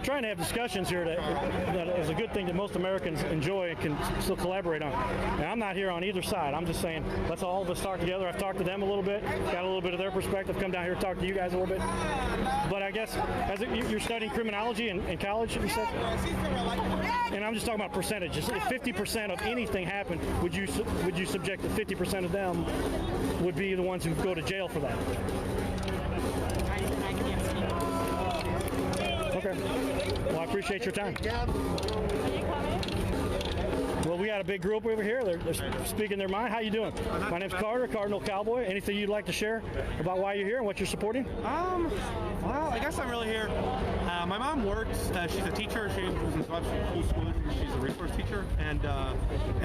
trying to have discussions here that is a good thing that most Americans enjoy and can still collaborate on. And I'm not here on either side. I'm just saying let's all of us talk together. I've talked to them a little bit, got a little bit of their perspective, come down here and talk to you guys a little bit. But I guess you're studying criminology in college, you said? And I'm just talking about percentages. If 50% of anything happened, would you subject that 50% of them would be the ones who go to jail for that? Okay. Well, I appreciate your time. Well, we got a big group over here. They're speaking their mind. How you doing? My name's Carter, Cardinal Cowboy. Anything you'd like to share about why you're here and what you're supporting? Well, I guess I'm really here. My mom works. She's a teacher. She was in school. She's a resource teacher, and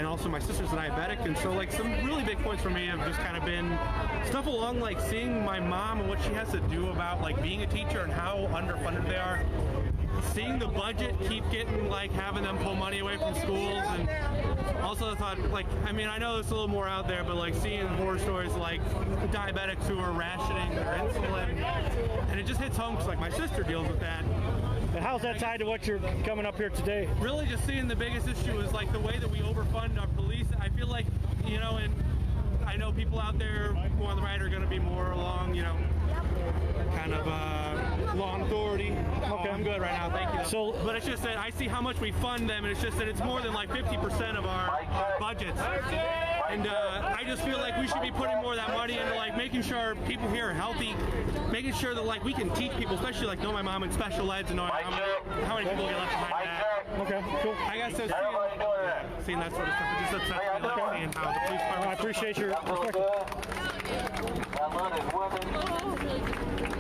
also my sister's a diabetic. And so, like, some really big points for me have just kind of been stuff along like seeing my mom and what she has to do about like being a teacher and how underfunded they are. Seeing the budget keep getting, like, having them pull money away from schools, and also I thought, like, I mean, I know it's a little more out there, but like seeing horror stories like diabetics who are rationing their insulin, and it just hits home because like my sister deals with that. And how's that tied to what you're coming up here today? Really just seeing the biggest issue is like the way that we overfund our police. I feel like, you know, and I know people out there who on the right are going to be more along, you know, kind of law and authority. Okay, I'm good right now, thank you. So, but it's just that I see how much we fund them, and it's just that it's more than like 50% of our budgets. And I just feel like we should be putting more of that money into like making sure people here are healthy, making sure that like we can teach people, especially like know my mom in special eds and knowing how many people get left behind that. Okay, cool. I guess so seeing that sort of stuff, it just upsets me, like seeing how the police department. I appreciate your perspective.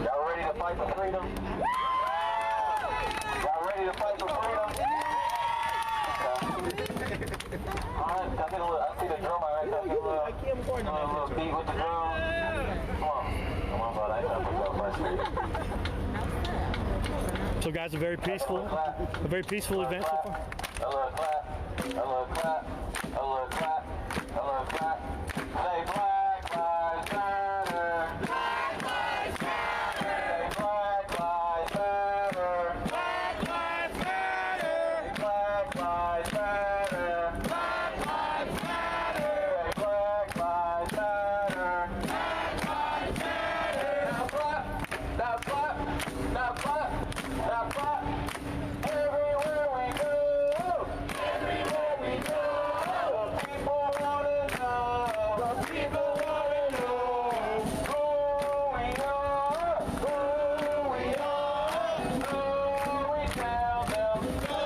Y'all ready to fight for freedom? Y'all ready to fight for freedom? Alright, I see the drum right there. I can't afford a little beat with the drum. Come on, bud. I ain't gonna put that. So, guys, a very peaceful event so far. A little clap. A little clap. A little clap. A little clap. Say Black Lives Matter. Black Lives Matter. Say Black Lives Matter. Black Lives Matter. Black Lives Matter. Black Lives Matter. Say Black Lives Matter. Black Lives Matter. Now clap. Now clap. Now clap. Now clap. Everywhere we go. Everywhere we go. The people wanna know. The people wanna know who we are, who we are, who we tell them, who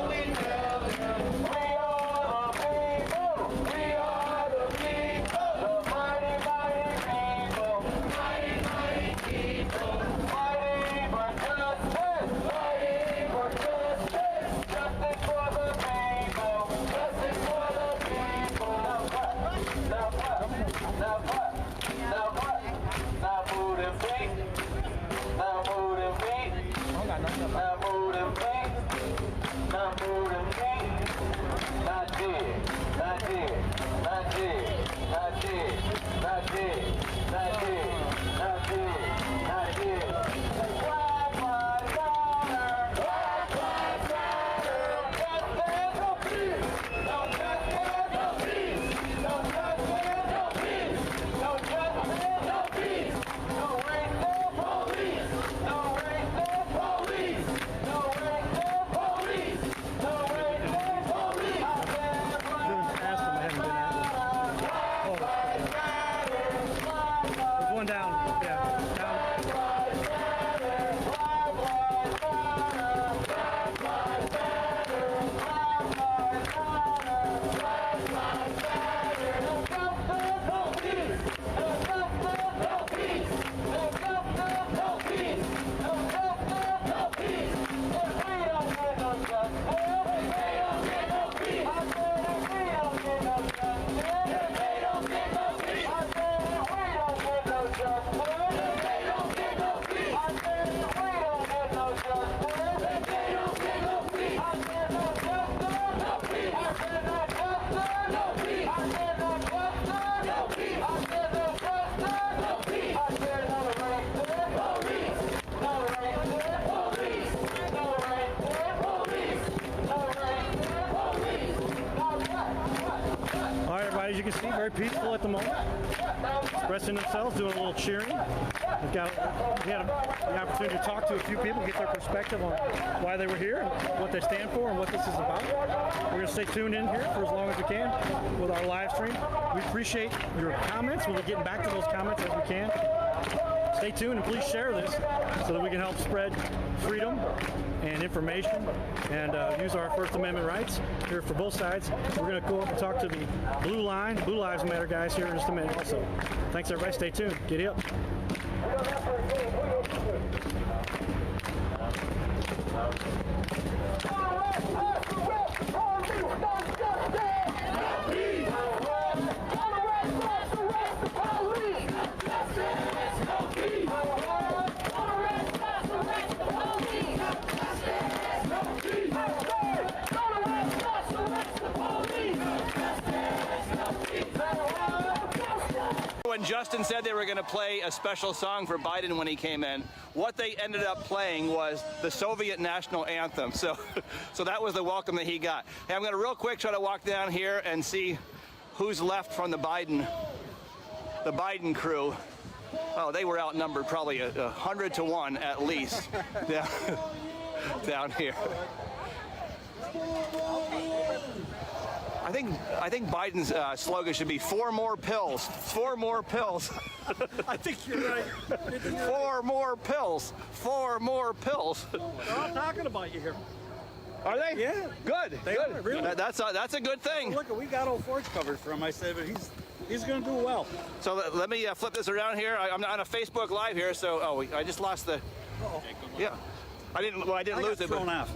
we tell them. We are the people, we are the people, the mighty, mighty people, mighty, mighty people, fighting for justice, fighting for justice, justice for the people, justice for the people. Now clap, now clap, now clap, now move them feet, now move them feet, now move them feet, now move them feet. Not dead, not dead, not dead, not dead, not dead, not dead, not dead, not dead. Black Lives Matter, Black Lives Matter. Just stand for peace, no justice, no peace, no justice, no peace, no justice, no peace, no racist police, no racist police, no racist police, no racist police. I said Black Lives Matter, Black Lives Matter. very peaceful at the moment, expressing themselves, doing a little cheering. We had the opportunity to talk to a few people, get their perspective on why they were here, and what they stand for, and what this is about. We're going to stay tuned in here for as long as we can with our live stream. We appreciate your comments. We'll be getting back to those comments as we can. Stay tuned and please share this so that we can help spread freedom and information and use our First Amendment rights here for both sides. We're going to go up and talk to the Blue Lives Matter guys here in just a minute also. Thanks everybody. Stay tuned. Giddy up. When Justin said they were going to play a special song for Biden when he came in, what they ended up playing was the Soviet national anthem. So that was the welcome that he got. Hey, I'm going to real quick try to walk down here and see who's left from the Biden crew. Oh, they were outnumbered probably 100 to 1 at least down here. I think Biden's slogan should be 4 more pills. 4 more pills. I think you're right. 4 more pills. 4 more pills. They're all talking about you here. Are they? Yeah. Good. They good. are, really. That's a good thing. Look, we got old Ford's covered for him. I said, but he's going to do well. So let me flip this around here. I'm on a Facebook Live here, so I just lost the. Uh-oh. Yeah. I didn't lose it. Thrown off.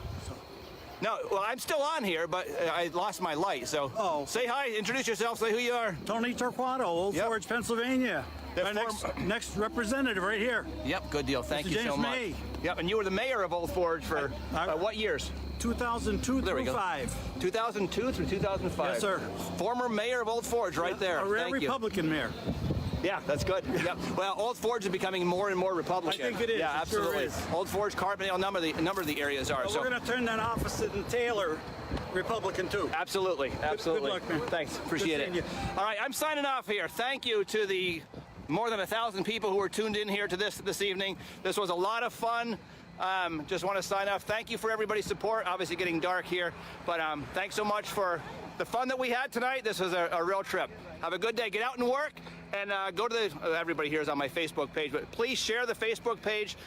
No, well, I'm still on here, but I lost my light. So say hi, introduce yourself, say who you are. Tony Torquato, Old Forge, Pennsylvania. Our next representative right here. Yep, good deal. Thank Mr. you James so much. May. Yep, and you were the mayor of Old Forge for what years? 2002 There we through go. 5. 2002 through 2005. Yes, sir. Former mayor of Old Forge, right there. A rare Thank you. Republican mayor. Yeah, that's good. Yep. Well, Old Forge is becoming more and more Republican. I think it is. Yeah, It sure absolutely. is. Old Forge, Carbondale, a number of the areas are. Well, so we're going to turn that opposite in Taylor Republican too. absolutely, absolutely. Good luck, man. Thanks, appreciate Good it. seeing you. All right, I'm signing off here. Thank you to the more than 1,000 people who were tuned in here to this evening. This was a lot of fun. Just want to sign off. Thank you for everybody's support. Obviously getting dark here, but thanks so much for the fun that we had tonight. This was a real trip. Have a good day. Get out and work, and go to the. Everybody here is on my Facebook page, but please share the Facebook page.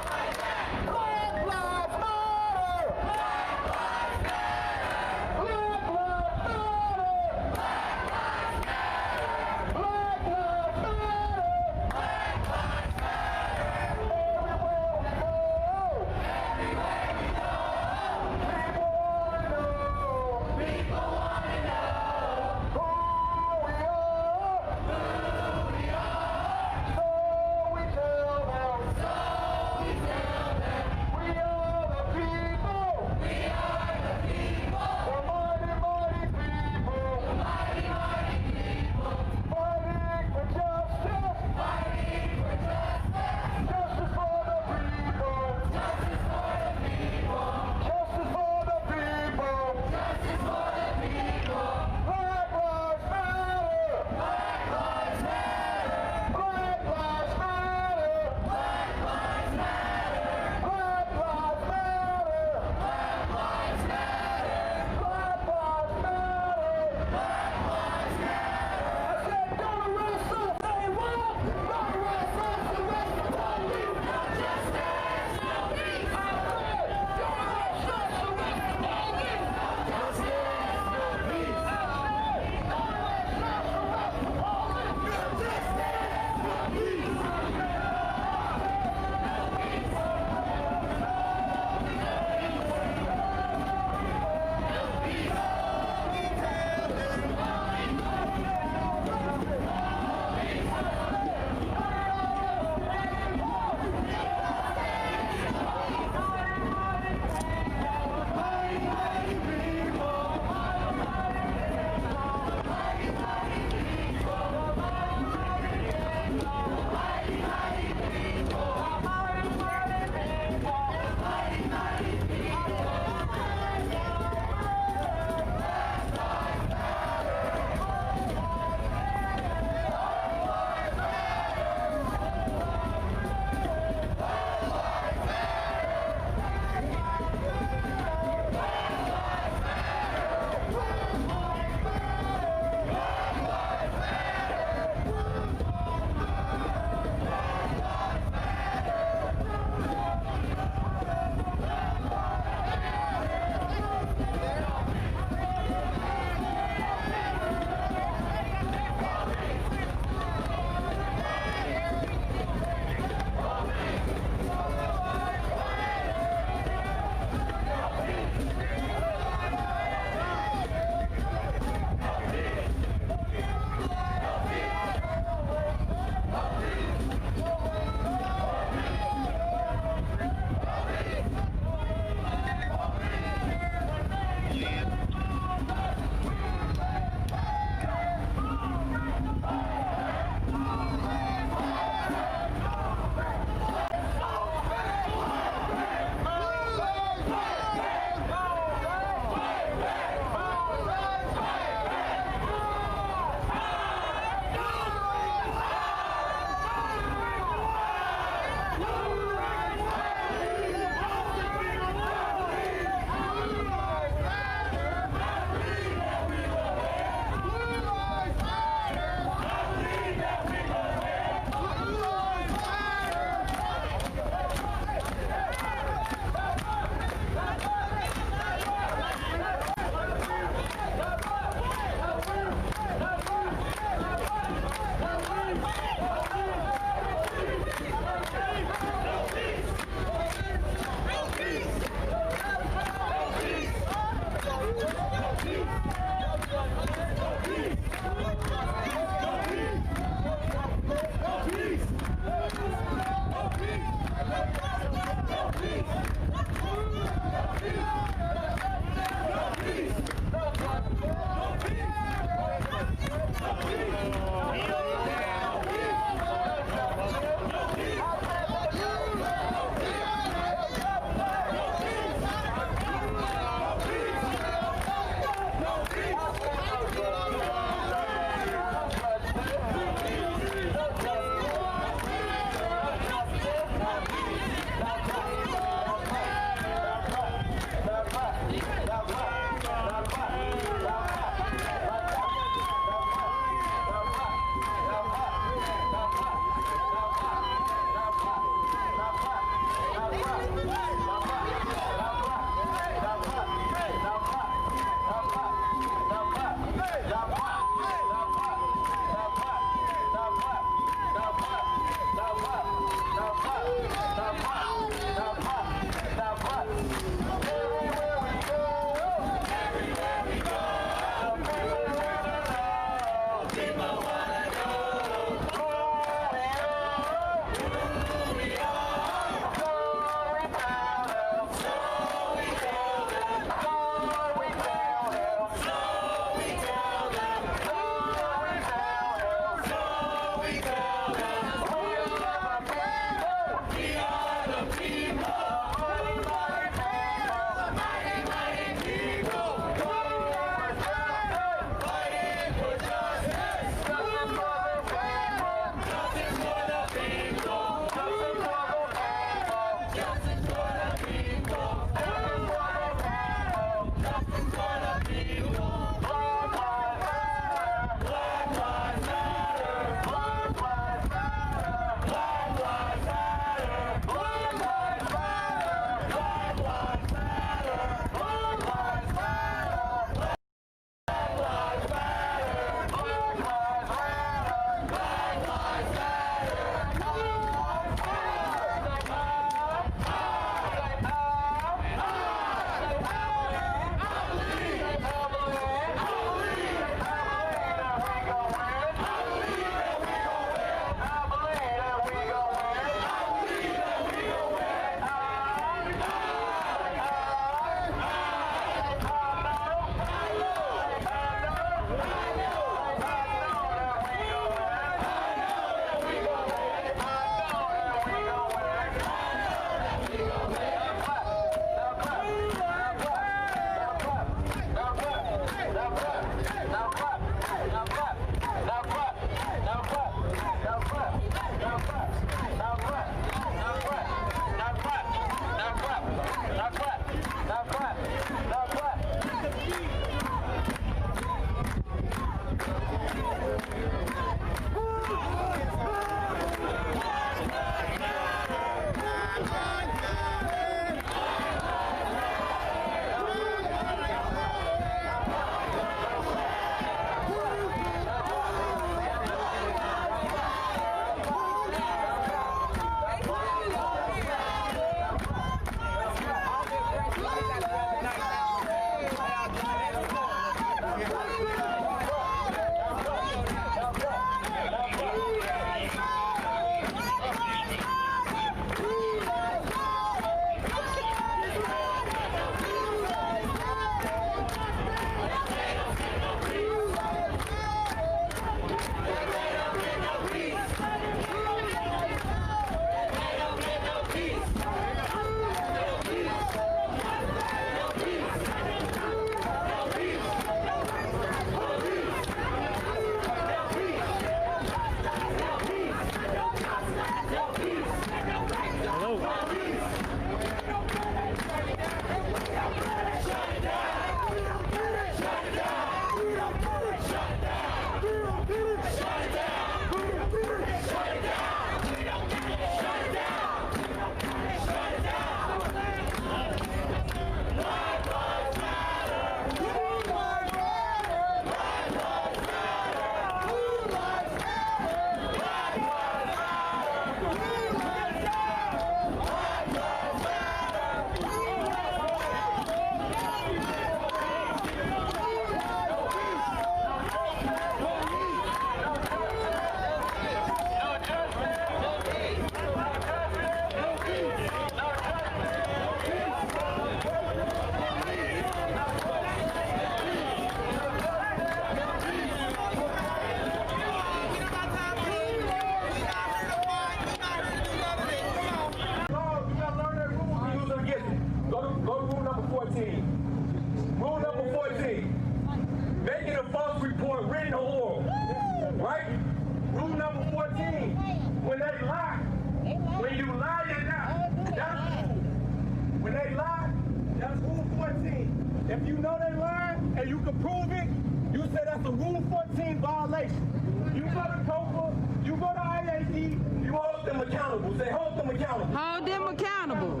If you know they lying and you can prove it, you say that's a Rule 14 violation. You go to COPA, you go to IAD, you hold them accountable. Say hold them accountable. Hold them accountable.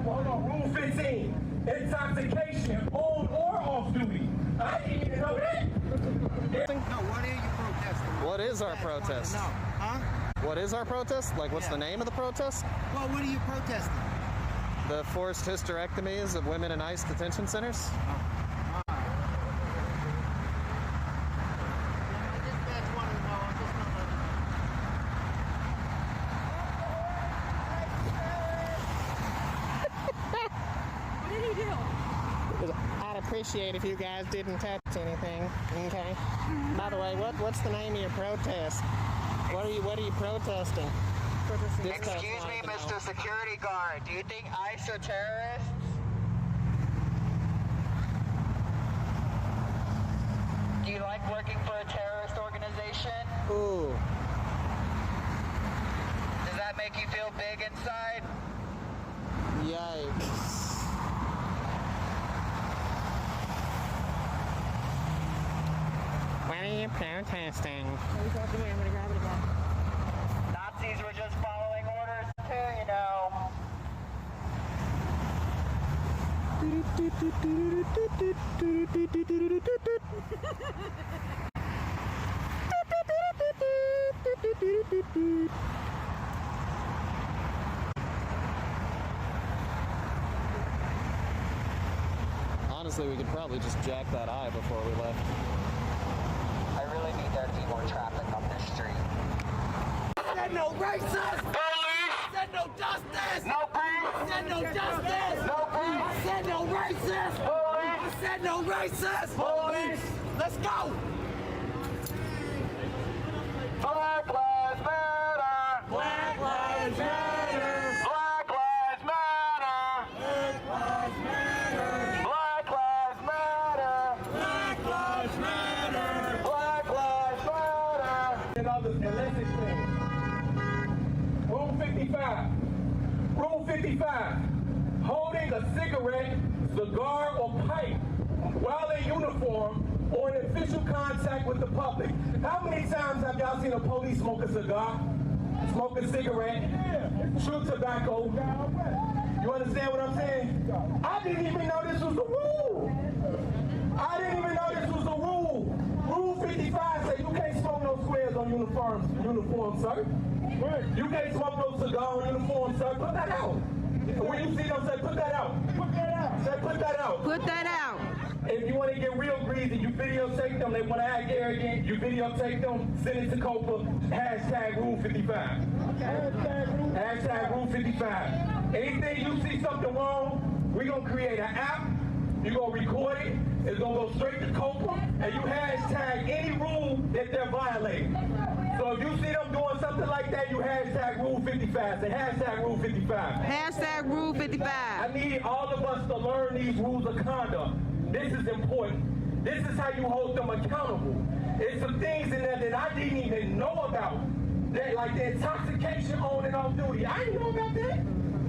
Hold on, Rule 15. Intoxication, on or off duty. I didn't even know that. No, what are you protesting? What is our protest? No, huh? What is our protest? Like, what's the name of the protest? Well, what are you protesting? The forced hysterectomies of women in ICE detention centers? I'd appreciate if you guys didn't touch anything. Okay. By the way, what's the name of your protest? What are you protesting? Excuse me, Mr. Security Guard. Do you think ICE are terrorists? Do you like working for a terrorist organization? Ooh. Does that make you feel big inside? Yikes. What are you protesting? Nazis were just following orders too, you know. Honestly, we could probably just jack that eye before we left. I really need there to be more traffic on this street. Said no racist! Police! Said no justice! No peace! Said no justice! No peace! I said no racist! Police! I said no racist! Police! Let's go! Black Lives Matter! Black Lives Matter! Black Lives Matter! Black Lives Matter! Black Lives Matter! Black Lives Matter! Black Lives Matter! And others, and let's explain. Rule 55. Rule 55. Holding a cigarette, cigar, or pipe while in uniform or in official contact with the public. How many times have y'all seen a police smoke a cigar, smoke a cigarette, chew tobacco? You understand what I'm saying? I didn't even know this was the rule. I didn't even know this was the rule. Rule 55 says you can't smoke no squares on uniform, sir. You can't smoke no cigar on uniform, sir. Put that out. When you see them, say, put that out. Put that out. Say, put that out. Put that out. If you want to get real greasy, you videotape them. They want to act arrogant. You videotape them. Send it to COPA. Hashtag Rule 55. Hashtag Rule 55. Anything you see something wrong, we're going to create an app. You're going to record it. It's going to go straight to COPA. And you hashtag any rule that they're violating. So if you see them doing something like that, you hashtag Rule 55. Say hashtag Rule 55. Hashtag Rule 55. I need all of us to learn these rules of conduct. This is important. This is how you hold them accountable. It's some things in there that I didn't even know about. That, like the intoxication on and off duty. I didn't know about that.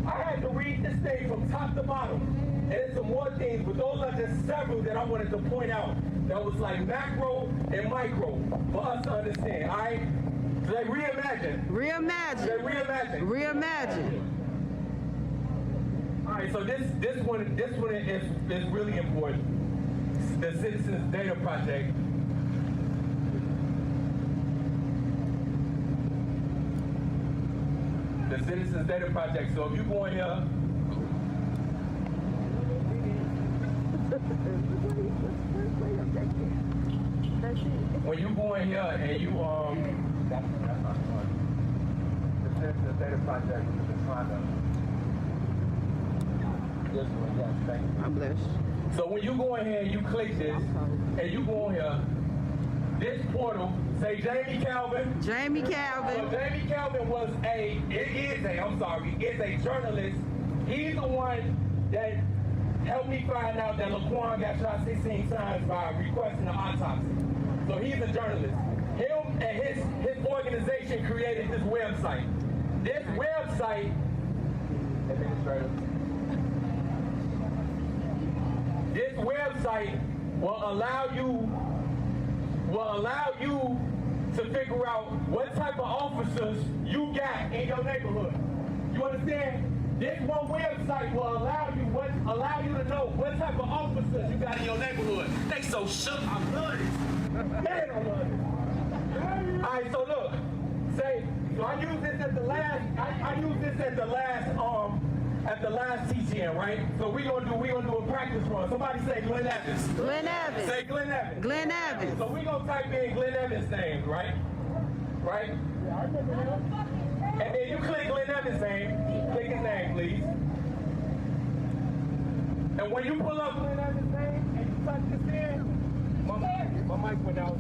I had to read this thing from top to bottom. And there's some more things, but those are just several that I wanted to point out. That was like macro and micro for us to understand, all right? So they reimagine. Reimagine. They reimagine. Reimagine. All right, so this one is really important. The Citizens Data Project. The Citizens Data Project. So if you go in here, when you go in here and you that's not fun. The Citizens Data Project is trying to. Yes, thank you. I'm blessed. So when you go in here and you click this, and you go in here, this portal, say Jamie Calvin. Jamie Calvin. So Jamie Calvin is a journalist. He's the one that helped me find out that Laquan got shot 16 times by requesting an autopsy. So he's a journalist. Him and his organization created this website. This website, website will allow you to figure out what type of officers you got in your neighborhood. You understand? This one website will allow you to know what type of officers you got in your neighborhood. They so shook. I love this. Man, I love this. All right, so look. So I use this at the last. I use this at the last TCM, right? So we gonna do a practice run. Somebody say Glenn Evans. Glenn Evans. Say Glenn Evans. Glenn Evans. So we gonna type in Glenn Evans' name, right? Right? And then you click Glenn Evans' name. Click his name, please. And when you pull up Glenn Evans' name and you touch this in, my mic went out.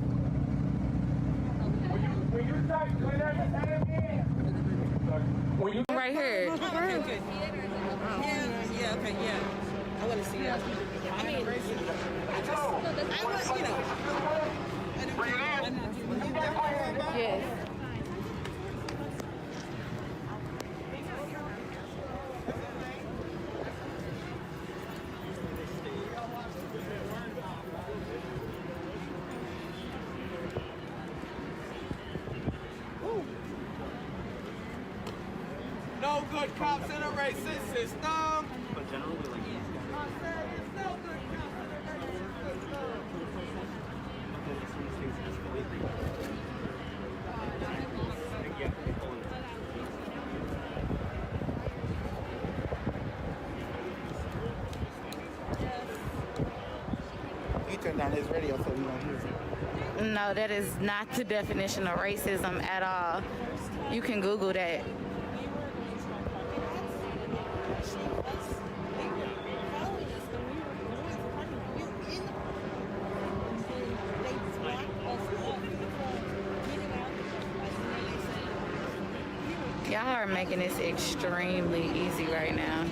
When you type Glenn Evans' name in, when you Right here. Yeah, okay, yeah. I want to see that. I mean, Yes. no good cops in a racist system. But generally, like, He turned down his radio so we don't hear it. No, that is not the definition of racism at all. You can Google that. Y'all are making this extremely easy right now.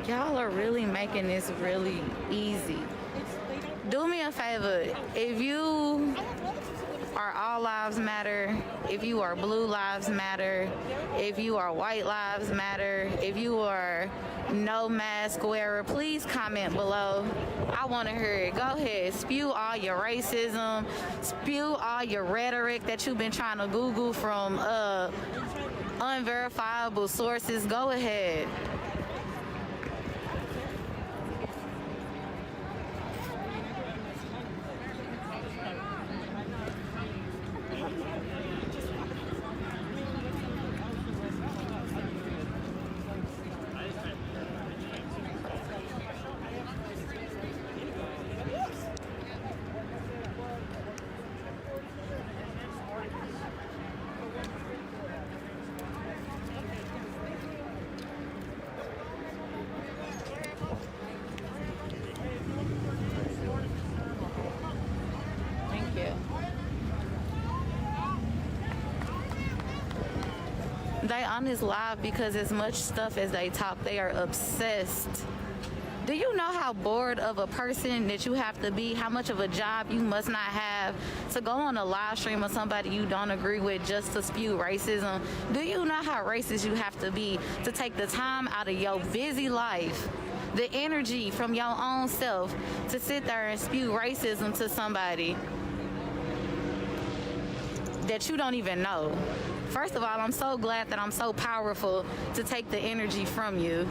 Y'all are really making this really easy. Do me a favor. If you are All Lives Matter, if you are Blue Lives Matter, if you are White Lives Matter, if you are No Mask Wearer, please comment below. I want to hear it. Go ahead. Spew all your racism. Spew all your rhetoric that you've been trying to Google from unverifiable sources. Go ahead. They on this live because as much stuff as they talk, they are obsessed. Do you know how bored of a person that you have to be, how much of a job you must not have to go on a live stream of somebody you don't agree with just to spew racism? Do you know how racist you have to be to take the time out of your busy life, the energy from your own self to sit there and spew racism to somebody that you don't even know? First of all, I'm so glad that I'm so powerful to take the energy from you.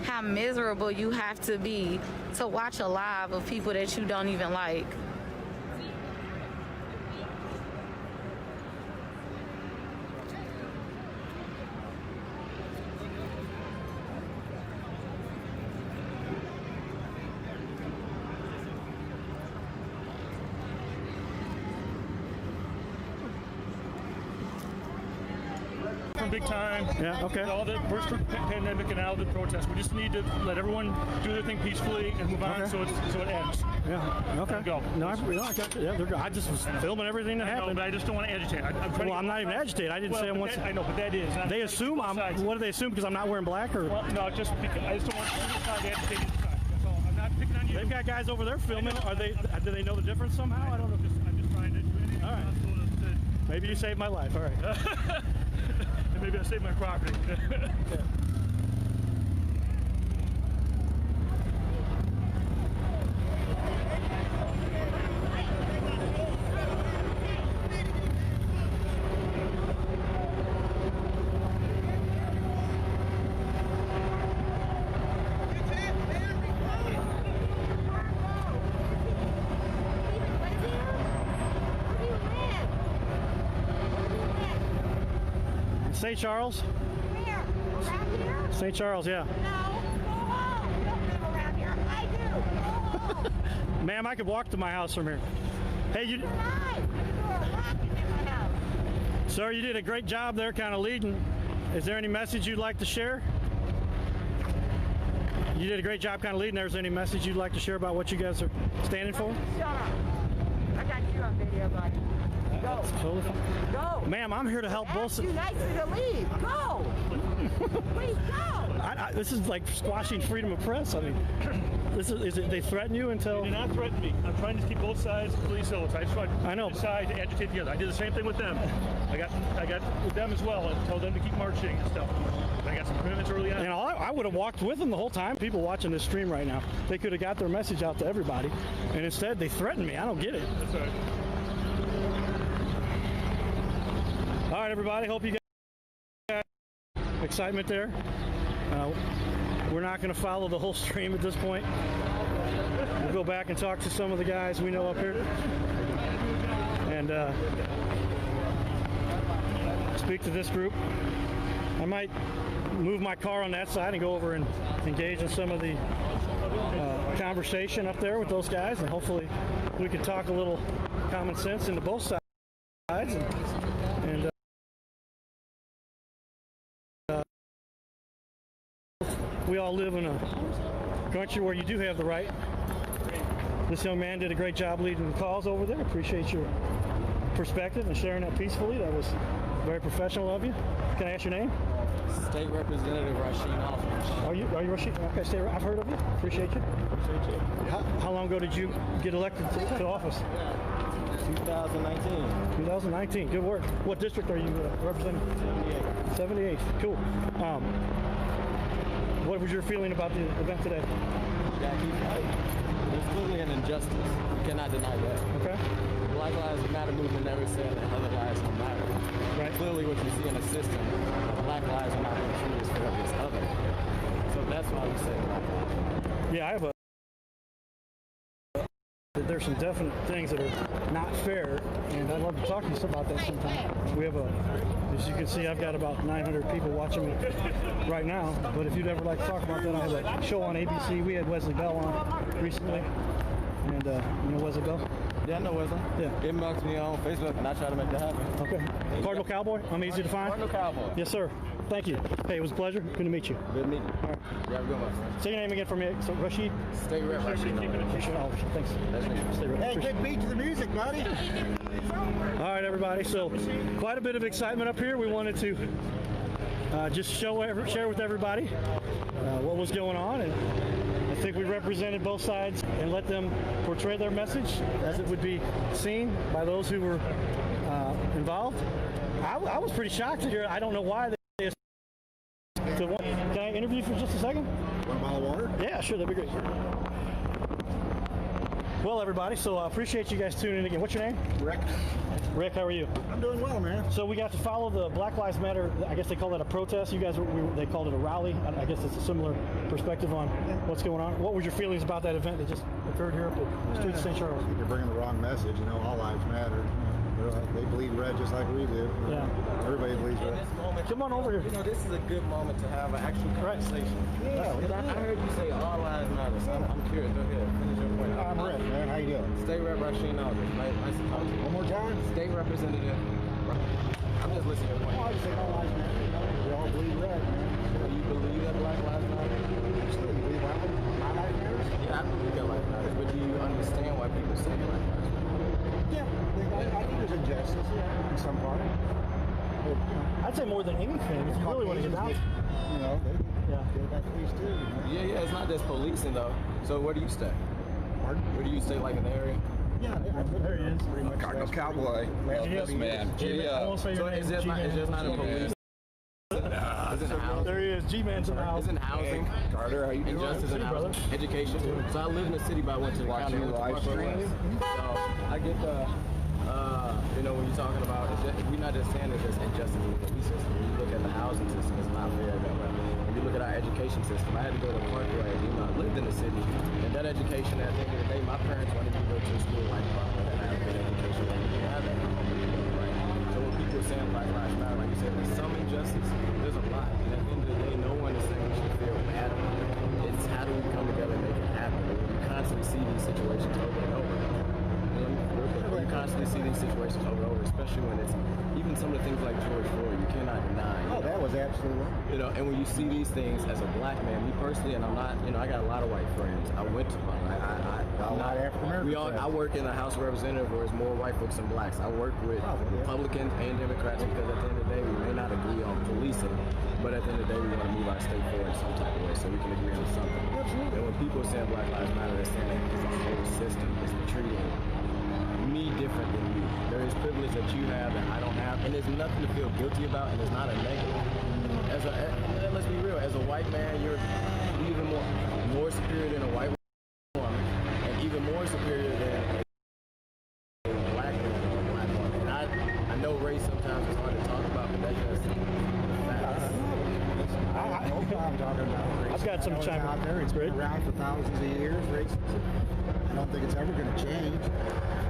How miserable you have to be to watch a live of people that you don't even like. learned big time. Yeah, okay. All the first pandemic and now the protests. We just need to let everyone do their thing peacefully and move on so it ends. Yeah, okay. Go. No, I got you. Yeah, I just was filming everything that happened. But I just don't want to agitate. I'm not even agitated. I didn't say I want. I know, but that is. They assume I'm. What do they assume? Because I'm not wearing black, or? Well, no, just because I just don't want to sound agitated. That's all. I'm not picking on you. They've got guys over there filming. Are they? Do they know the difference somehow? I don't know. I'm just trying to do anything possible to Maybe you saved my life. All right. And maybe I saved my property. Yeah. St. Charles? Where? Around here? St. Charles, yeah. No. Go home. You don't live around here. I do. Go home. Ma'am, I could walk to my house from here. Hey, you... Sir, you did a great job there kind of leading. Is there any message you'd like to share? You did a great job kind of leading there. Is there any message you'd like to share about what you guys are standing for? Shut up. I got you on video, buddy. Go. Totally fine. Go. Ma'am, I'm here to help both. You nicely to leave. Go. Please go. This is like squashing freedom of press. I mean, is it they threaten you until? They did not threaten me. I'm trying to keep both sides fully civil. I just want to decide to agitate together. I did the same thing with them. I got with them as well and told them to keep marching and stuff. But I got some commitments early on. And I would have walked with them the whole time. People watching this stream right now, they could have got their message out to everybody, and instead they threatened me. I don't get it. That's all right. All right, everybody. Hope you got excitement there. We're not going to follow the whole stream at this point. We'll go back and talk to some of the guys we know up here and speak to this group. I might move my car on that side and go over and engage in some of the conversation up there with those guys, and hopefully we can talk a little common sense into both sides. And we all live in a country where you do have the right. This young man did a great job leading the cause over there. Appreciate your perspective and sharing that peacefully. That was very professional of you. Can I ask your name? State Representative Rasheen Aldridge. Are you Rasheen? Okay, I've heard of you. Appreciate you. Appreciate you. How long ago did you get elected to office? 2019. 2019. Good work. What district are you representing? 78. Cool. What was your feeling about the event today? You gotta keep fighting. There's clearly an injustice. You cannot deny that. Okay. The Black Lives Matter movement never said that other lives don't matter. Right. Clearly what you see in the system, Black lives are not being treated as fairly as other. So that's why we say Black lives. Yeah, I have there's some definite things that are not fair, and I'd love to talk to you about that sometime. We have as you can see, I've got about 900 people watching me right now, but if you'd ever like to talk about that, I have a show on ABC. We had Wesley Bell on recently, and you know Wesley Bell? Yeah, I know Wesley. Yeah. Inbox me on Facebook, and I try to make that happen. Okay. Cardinal Cowboy? I'm easy to find? Cardinal Cowboy. Yes, sir. Thank you. Hey, it was a pleasure. Good to meet you. Good to meet you. All right. You have a good one. Say your name again for me. So, Rashid? State Rep Rashid. Thanks. Hey, good beat to the music, buddy. All right, everybody. So, quite a bit of excitement up here. We wanted to just share with everybody what was going on, and I think we represented both sides and let them portray their message as it would be seen by those who were involved. I was pretty shocked to hear. I don't know why they. Can I interview you for just a second? Want a bottle of water? Yeah, sure. That'd be great. Well, everybody, so I appreciate you guys tuning in again. What's your name? Rick. Rick, how are you? I'm doing well, man. So we got to follow the Black Lives Matter. I guess they call that a protest. You guys, they called it a rally. I guess it's a similar perspective on what's going on. What was your feelings about that event that just occurred here at the streets of St. Charles? You're bringing the wrong message. You know, all lives matter. They bleed red just like we do. Yeah. Everybody bleeds red. Come on over here. You know, this is a good moment to have an actual conversation. Yeah. I heard you say all lives matter, so I'm curious. Go ahead. Finish your point. I'm Rick, man. How you doing? State Rep Rasheen Aldridge. Nice to talk to you. One more time. State Representative. I I'm just listening to your point. Well, I just think all lives matter. You know, we all bleed red, man. Do you believe that Black Lives Matter? Absolutely. You believe my life matters? Yeah, I believe that life matters, but do you understand why people say Black Lives Matter? Yeah, I think there's injustice, yeah, in some part. But, I'd say more than anything, if you really want to get down. You know, they got police too. You know? Yeah, it's not just policing though. So where do you stay? Pardon? Where do you stay, like in the area? Yeah, there he is. Pretty much. Cardinal Cowboy. Yes, man. Giddy up. So it's just not a police. There he is. G-Man's in the house. It's in housing. Hey, Carter, how you doing? Injustice in housing. Education. So I live in the city, but I went to the county. Live stream. So I get the, you know, when you're talking about, we're not just saying it's just injustice in the police system. When you look at the housing system, it's not fair that way. When you look at our education system, I had to go to Parkway. You know, I lived in the city, and that education, at the end of the day, my parents wanted me to go to a school like Parkway and have a good education, and you can have that. Right? So when people are saying Black Lives Matter, like you said, there's some injustice. There's a lot, and at the end of the day, no one is saying we should feel bad about it. It's how do we come together and make it happen? You constantly see these situations over and over. You constantly see these situations over and over, especially when it's even some of the things like George Floyd, you cannot deny. Oh, that was absolutely right. You know, and when you see these things as a black man, me personally, and I'm not, you know, I got a lot of white friends. I went to one. I'm not African American. I work in a House of Representatives where there's more white folks than blacks. I work with Republicans and Democrats because at the end of the day, we may not agree on policing, but at the end of the day, we want to move our state forward in some type of way so we can agree on something. Absolutely. And when people are saying Black Lives Matter, they're saying that it's a whole system. It's treating me different than you. There is privilege that you have that I don't have, and there's nothing to feel guilty about, and it's not a negative. Let's be real, as a white man, you're even more superior than a white woman, and even more superior than a black man or a black woman. And I know race sometimes is hard to talk about, but that's just facts. I'm talking about race. I've got some time out there. It's been around for thousands of years. Racism. I don't think it's ever going to change.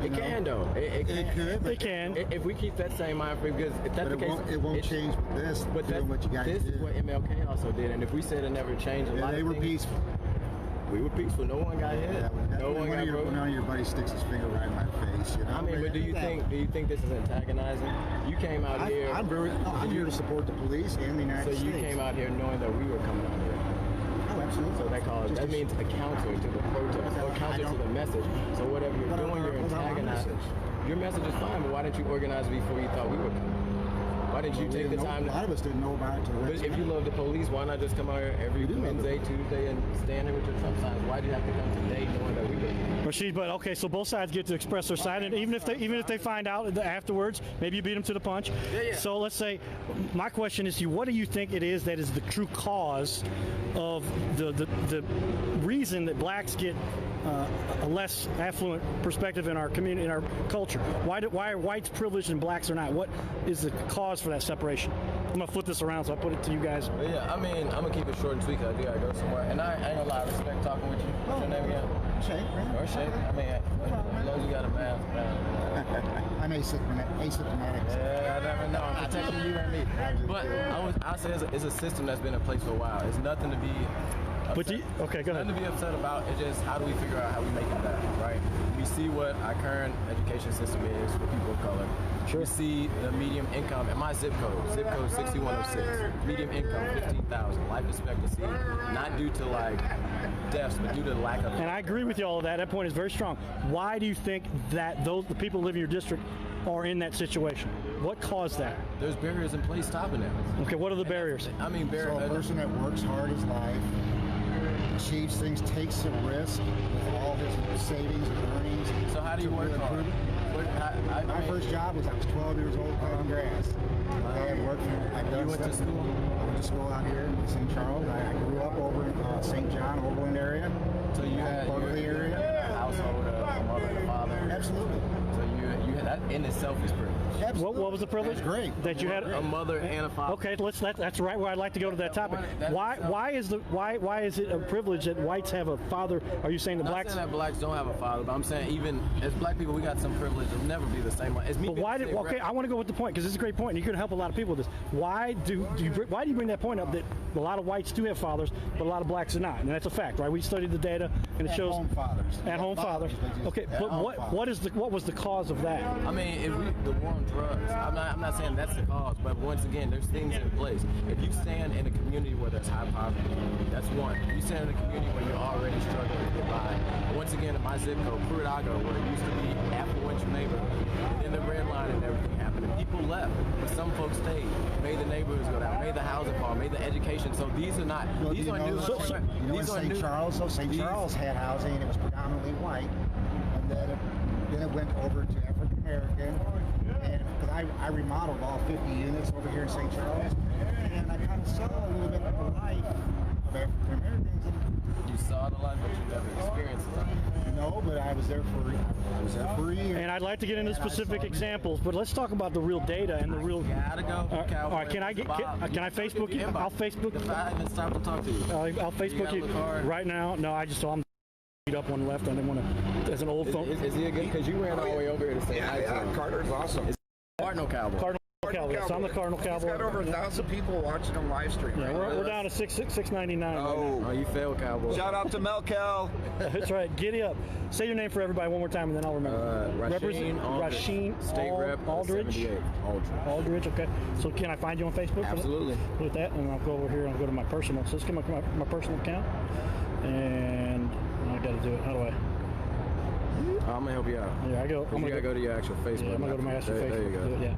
It can though. It could. It can. If we keep that same mind frame, because if that's the case, it won't change with this. But doing what you guys this did. is what MLK also did, and if we said it never changed, They were peaceful. We were peaceful. No one got hit. No one got broken. None of your buddies sticks his finger right in my face. You know? I mean, but do you think this is antagonizing? You came out here. I'm here to support the police and the United States. So you came out here knowing that we were coming out here. Oh, absolutely. So that means a counter to the protest or counter to the message. So whatever you're doing, you're antagonizing. Your message is fine, but why didn't you organize before you thought we were coming? Why didn't you take the time? A lot of us didn't know about it. But if you love the police, why not just come out here every Wednesday, Tuesday, and stand there with your Trump signs? Why do you have to come today knowing that we were? Rashid, but okay, so both sides get to express their side, and even if they find out afterwards, maybe you beat them to the punch. Yeah. So let's say, my question is to you: what do you think it is that is the true cause of the reason that blacks get a less affluent perspective in our community, in our culture? Why are whites privileged and blacks are not? What is the cause for that separation? I'm gonna flip this around, so I'll put it to you guys. Yeah, I mean, I'm gonna keep it short and sweet because I do gotta go somewhere. And I ain't gonna lie, I respect talking with you. What's your name again? Shay. Or Shay. I mean, as long as you got a mask. I'm asymptomatic. Yeah, I never know. I'm protecting you and me. But I say it's a system that's been in place for a while. It's nothing to be upset. Okay, go ahead. Nothing to be upset about. It's just how do we figure out how we make it better, right? We see what our current education system is for people of color. Sure. We see the medium income, and my zip code 6106. Medium income 15,000. Life expectancy, not due to like deaths, but due to the lack of. And I agree with you all of that. That point is very strong. Why do you think that the people who live in your district are in that situation? What caused that? There's barriers in place stopping it. Okay, what are the barriers? I mean, so a person that works hard his life, achieves things, takes a risk with all his savings and earnings. So how do you work hard? My first job was I was 12 years old cutting grass. I had worked for. You went to school? I went to school out here in St. Charles. I grew up over in St. John, Overland area. So you had the area. A household of a mother and a father. Absolutely. So you had that in itself is privilege. Absolutely. What was the privilege? That's great. That you had a mother and a father. Okay, that's right where I'd like to go to that topic. Why is it a privilege that whites have a father? Are you saying the blacks? I'm saying that blacks don't have a father, but I'm saying even as black people, we got some privilege. It'll never be the same as me. But I want to go with the point because it's a great point. And you could help a lot of people with this. Why do you bring that point up that a lot of whites do have fathers, but a lot of blacks do not? And that's a fact, right? We studied the data. And it shows at-home fathers. At-home fathers. Okay, but what was the cause of that? I mean, the war on drugs. I'm not saying that's the cause, but once again, there's things in place. If you stand in a community where there's high poverty, that's one. If you stand in a community where you're already struggling to get by, once again, in my zip code, Pruitt-Ago, where it used to be affluential neighborhood, and then the red line and everything happened, and people left, but some folks stayed, made the neighborhoods go down, made the housing fall, made the education. So these are not. These are new. These are St. Charles. So St. Charles had housing, and it was predominantly white, and then it went over to African American. And because I remodeled all 50 units over here in St. Charles, and I kind of saw a little bit of the life of African Americans. You saw the life, but you never experienced it. No, but I was there for a year. And I'd like to get into specific examles, but let's talk about the real data and the real. Gotta go. All right, can I Facebook you? I'll Facebook you. It's time to talk to you. I'll Facebook you right now. No, I just saw him up one left. I didn't want to. As an old phone. Is he a good? Because you ran all the way over here to say hi. Yeah, Carter's awesome. Cardinal Cowboy. Cardinal Cowboy. So I'm the Cardinal Cowboy. He's got over 1,000 people watching him live stream. Yeah, we're down to 699. Oh, you failed, Cowboy. Shout out to Mel Cal. That's right. Giddy up. Say your name for everybody one more time, and then I'll remember. Rasheen State Rep Aldridge. Aldridge. Okay. So can I find you on Facebook? Absolutely. With that, and I'll go over here and I'll go to my personal. So let's get my personal account, and I got to do it. How do I? I'm gonna help you out. Yeah, I go. You gotta go to your actual Facebook. Yeah, I'm gonna go to my actual Facebook. There you go. Yeah.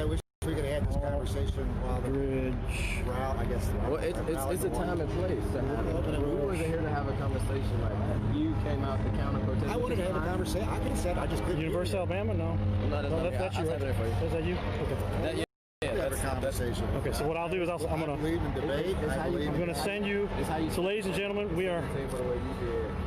I wish we could have had this conversation while the route, I guess. Well, it's a time and place to have it. We wasn't here to have a conversation like that. You came out to counter protest. I wanted to have a conversation. I could have said I just couldn't. University of Alabama? No. That's you. Is that you? Okay. Yeah, that's a conversation. Okay, so what I'll do is I'm gonna believe in debate. I'm gonna send you. So, ladies and gentlemen, we are.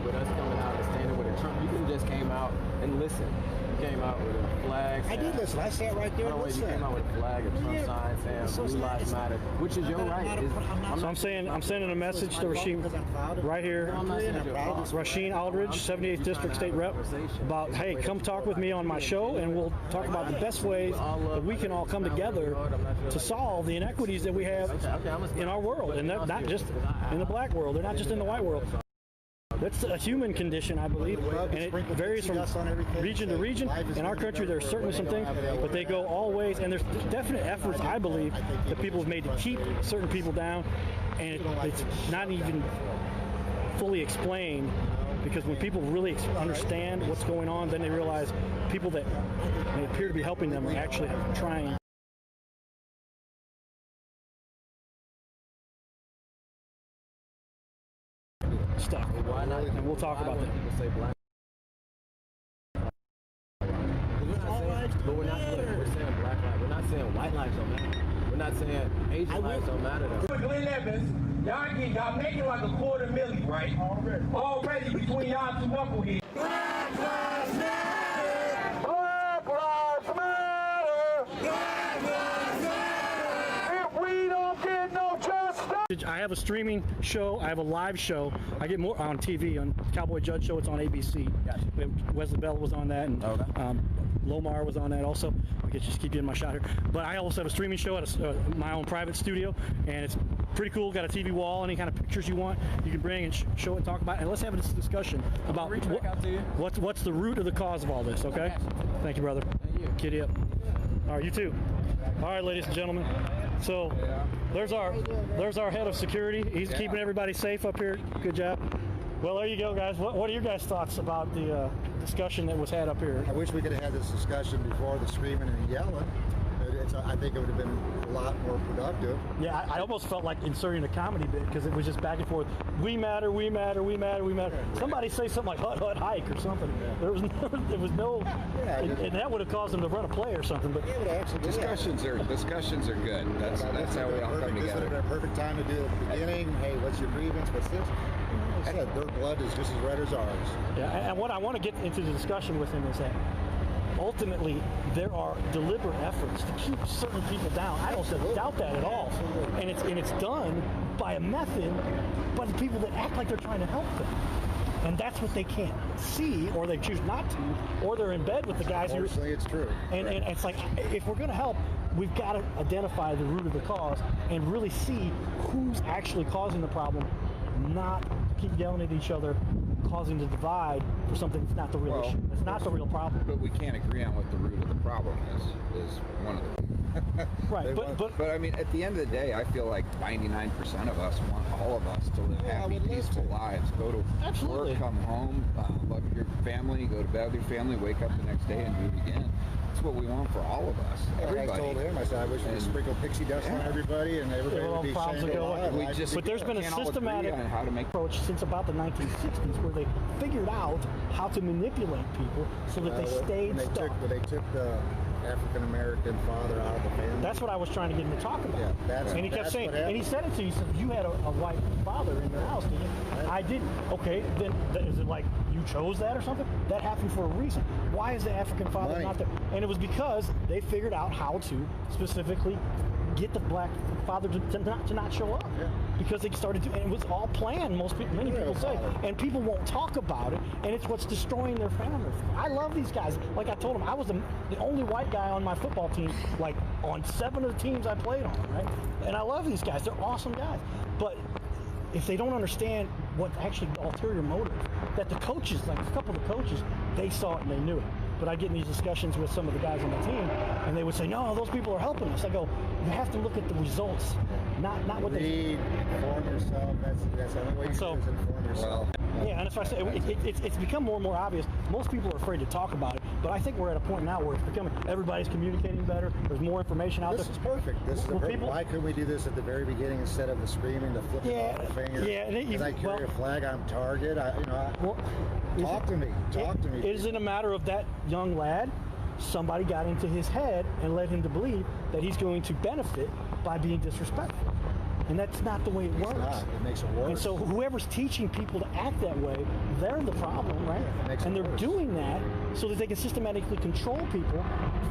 With us coming out and standing with a Trump, you could have just came out and listened. You came out with a flag. I did listen. I sat right there and listened. You came out with a flag, a Trump sign saying Blue Lives Matter, which is your right. So I'm sending a message to Rasheen right here. Rasheen Aldridge, 78th District State Rep, about, hey, come talk with me on my show, and we'll talk about the best ways that we can all come together to solve the inequities that we have in our world, and not just in the black world. They're not just in the white world. That's a human condition, I believe, and it varies from region to region. In our country, there are certainly some things, but they go all ways, and there's definite efforts, I believe, that people have made to keep certain people down, and it's not even fully explained, because when people really understand what's going on, then they realize people that may appear to be helping them are actually trying. Stuff. Why not? And we'll talk about that. Say black. But we're not saying black lives. We're not saying white lives don't matter. We're not saying Asian lives don't matter though. Glenn Evans, y'all making like $250,000, right? Already between y'all two knuckleheads. Black Lives Matter! Black Lives Matter! Black Lives Matter! If we don't get no justice! I have a streaming show. I have a live show. I get more on TV on Cowboy Judge Show. It's on ABC. Gotcha. Wesley Bell was on that, and Lomar was on that also. I guess just keep getting my shot here. But I also have a streaming show at my own private studio, and it's pretty cool. Got a TV wall, any kind of pictures you want, you can bring and show and talk about. And let's have this discussion about what's the root of the cause of all this. Okay? Thank you, brother. Thank you. Kitty up. All right, you too. All right, ladies and gentlemen. So there's our head of security. He's keeping everybody safe up here. Good job. Well, there you go, guys. What are your guys' thoughts about the discussion that was had up here? I wish we could have had this discussion before the screaming and yelling. I think it would have been a lot more productive. Yeah, I almost felt like inserting a comedy bit, because it was just back and forth. We matter, we matter, we matter, we matter. Somebody say something like hut, hut, hike or something. There was no, and that would have caused them to run a play or something. But discussions are good. That's how we all come together. This would have been a perfect time to do it at the beginning. Hey, what's your grievance? What's this? I said their blood is just as red as ours. Yeah, and what I want to get into the discussion with him is that ultimately there are deliberate efforts to keep certain people down. I don't doubt that at all. And it's done by a method by the people that act like they're trying to help them. And that's what they can't see, or they choose not to, or they're in bed with the guys who. Unfortunately, it's true. And it's like, if we're going to help, we've got to identify the root of the cause and really see who's actually causing the problem, not keep yelling at each other causing the divide for something that's not the real issue. It's not the real problem. But we can't agree on what the root of the problem is one of them. Right, but I mean, at the end of the day, I feel like 99% of us want all of us to live happy, peaceful lives. Go to work, come home, love your family, go to bed with your family, wake up the next day and do it again. That's what we want for all of us. Everybody. I told him, I said, I wish we sprinkle pixie dust on everybody and everybody would be saying, but there's been a systematic approach since about the 1960s where they figured out how to manipulate people so that they stayed stuck. They took the African American father out of the family. That's what I was trying to get him to talk about. Yeah, and he kept saying, and he said it to you. He said, "You had a white father in your house, didn't you?" I didn't. Okay, then is it like you chose that or something? That happened for a reason. Why is the African father not there? And it was because they figured out how to specifically get the black father to not show up, because they started to, and it was all planned. Many people say, and people won't talk about it, and it's what's destroying their family. I love these guys. Like I told them, I was the only white guy on my football team, like on 7 of the teams I played on, right? And I love these guys. They're awesome guys. But if they don't understand what actually the ulterior motive, that the coaches, like a couple of the coaches, they saw it and they knew it. But I get in these discussions with some of the guys on the team, and they would say, "No, those people are helping us." I go, "You have to look at the results, not what they." Inform yourself. That's the only way you can inform yourself. Yeah, and that's why I say it's become more and more obvious. Most people are afraid to talk about it, but I think we're at a point now where it's becoming, everybody's communicating better. There's more information out there. This is perfect. This is why couldn't we do this at the very beginning instead of the screaming, the flipping off the finger? Yeah, and I carry a flag on target. Talk to me. Is it a matter of that young lad? Somebody got into his head and led him to believe that he's going to benefit by being disrespectful. And that's not the way it works. It makes it worse. And so whoever's teaching people to act that way, they're the problem, right? And they're doing that so that they can systematically control people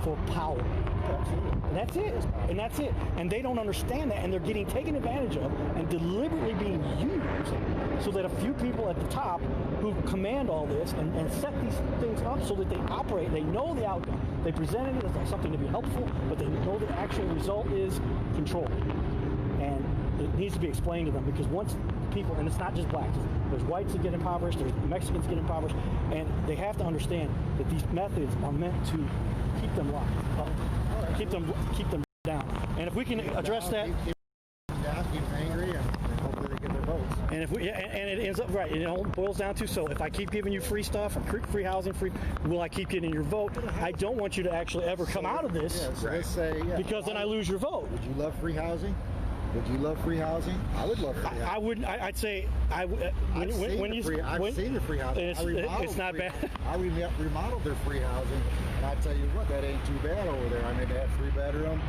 for power. And that's it. And that's it. And they don't understand that, and they're getting taken advantage of and deliberately being used so that a few people at the top who command all this and set these things up so that they operate, they know the outcome. They presented it as something to be helpful, but they know the actual result is control. And it needs to be explained to them, because once people, and it's not just blacks, there's whites that get impoverished, there's Mexicans get impoverished, and they have to understand that these methods are meant to keep them locked up, keep them down. And if we can address that, keep them angry, and hopefully they get their votes. and if and it ends up right, it all boils down to, so if I keep giving you free stuff, free housing, will I keep getting your vote? I don't want you to actually ever come out of this, let's say, because then I lose your vote. Would you love free housing? Would you love free housing? I would love free housing. I wouldn't. I'd say I would. I've seen the free housing. It's not bad. I remodeled their free housing, and I tell you what, that ain't too bad over there. I mean, they have 3-bedroom,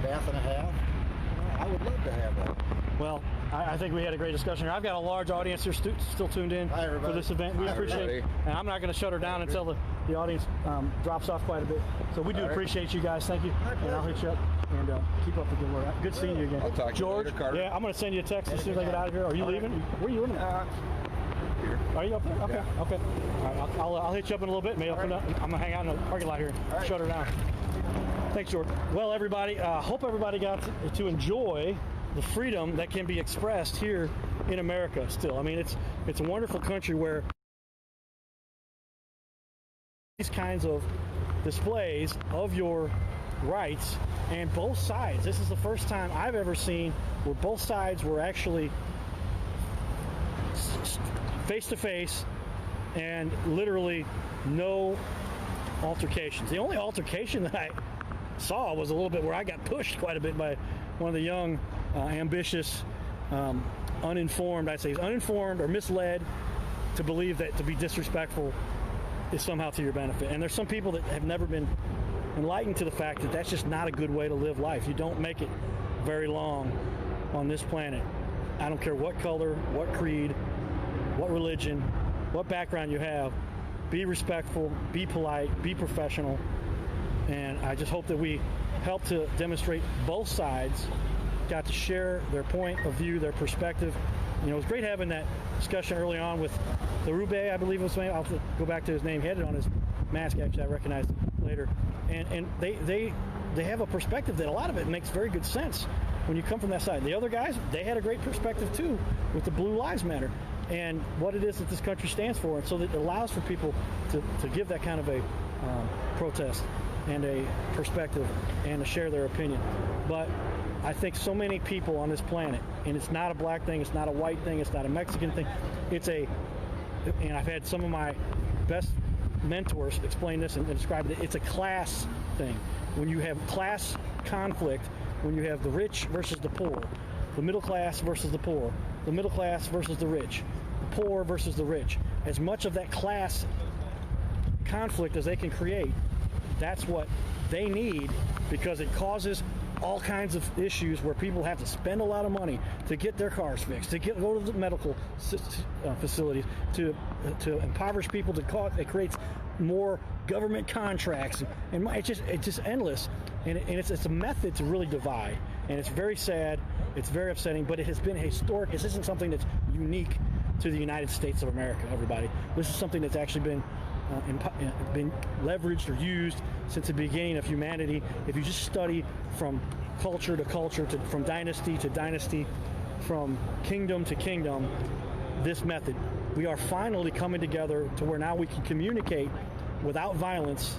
bath and a half. I would love to have that. Well, I think we had a great discussion here. I've got a large audience here still tuned in for this event. We appreciate it. And I'm not going to shut her down until the audience drops off quite a bit. So we do appreciate you guys. Thank you. And I'll hit you up and keep up the good work. Good seeing you again. I'll talk George, to you later, Carter. Yeah, I'm going to send you a text as soon as I get out of here. Are you leaving? Where are you living? Here. Are you up there? Okay. Yeah. Okay. All right, I'll hit you up in a little bit. Maybe I'm going to hang out in the parking lot here and shut her down. Thanks, George. Well, everybody, hope everybody got to enjoy the freedom that can be expressed here in America still. I mean, it's a wonderful country where these kinds of displays of your rights, and both sides. This is the first time I've ever seen where both sides were actually face to face and literally no altercations. The only altercation that I saw was a little bit where I got pushed quite a bit by one of the young, ambitious, uninformed, I'd say uninformed or misled to believe that to be disrespectful is somehow to your benefit. And there's some people that have never been enlightened to the fact that that's just not a good way to live life. You don't make it very long on this planet. I don't care what color, what creed, what religion, what background you have. Be respectful, be polite, be professional. And I just hope that we help to demonstrate both sides got to share their point of view, their perspective. You know, it was great having that discussion early on with the Rube, I believe it was. I'll have to go back to his name. He had it on his mask, actually. I recognized it later. And they have a perspective that a lot of it makes very good sense when you come from that side. The other guys, they had a great perspective too with the Blue Lives Matter. and what it is that this country stands for, and so that it allows for people to give that kind of a protest and a perspective and to share their opinion. But I think so many people on this planet, and it's not a black thing, it's not a white thing, it's not a Mexican thing, and I've had some of my best mentors explain this and describe it, it's a class thing. When you have class conflict, when you have the rich versus the poor, the middle class versus the poor, the middle class versus the rich, the poor versus the rich, as much of that class conflict as they can create, that's what they need, because it causes all kinds of issues where people have to spend a lot of money to get their cars fixed, to go to the medical facilities, to impoverish people. It creates more government contracts, and it's just endless. And it's a method to really divide, and it's very sad. It's very upsetting, but it has been historic. This isn't something that's unique to the United States of America, everybody. This is something that's actually been leveraged or used since the beginning of humanity. If you just study from culture to culture, from dynasty to dynasty, from kingdom to kingdom, this method, we are finally coming together to where now we can communicate without violence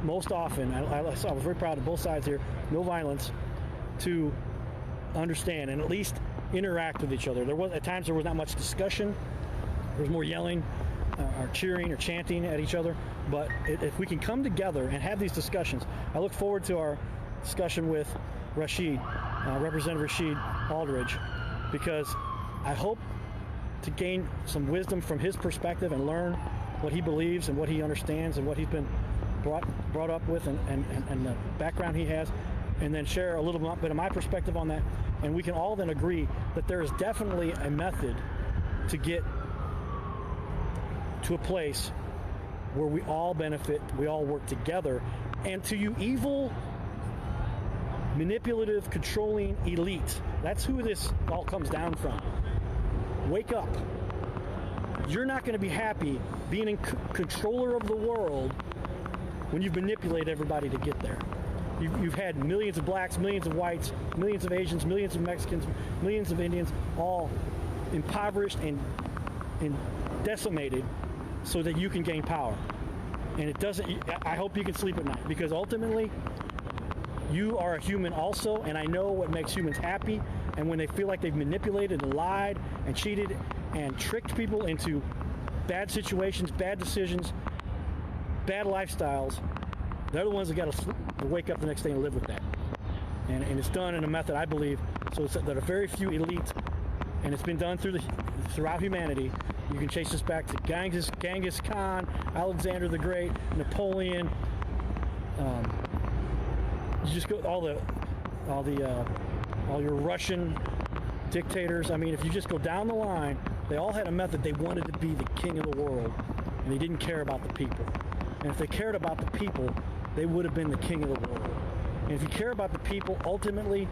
most often. I was very proud of both sides here, no violence, to understand and at least interact with each other. At times there was not much discussion. There was more yelling, or cheering or chanting at each other. But if we can come together and have these discussions, I look forward to our discussion with Representative Rashid Aldridge, because I hope to gain some wisdom from his perspective and learn what he believes and what he understands and what he's been brought up with and the background he has, and then share a little bit of my perspective on that. And we can all then agree that there is definitely a method to get to a place where we all benefit, we all work together. And to you evil, manipulative, controlling elite, that's who this all comes down from. Wake up. You're not going to be happy being in controller of the world when you've manipulated everybody to get there. You've had millions of blacks, millions of whites, millions of Asians, millions of Mexicans, millions of Indians, all impoverished and decimated so that you can gain power. And it doesn't, I hope you can sleep at night, because ultimately you are a human also, and I know what makes humans happy. And when they feel like they've manipulated and lied and cheated and tricked people into bad situations, bad decisions, bad lifestyles, they're the ones that got to wake up the next day and live with that. And it's done in a method, I believe, so that a very few elite, and it's been done throughout humanity. You can chase this back to Genghis Khan, Alexander the Great, Napoleon. You just go all your Russian dictators. I mean, if you just go down the line, they all had a method. They wanted to be the king of the world, and they didn't care about the people. And if they cared about the people, they would have been the king of the world. And if you care about the people, ultimately,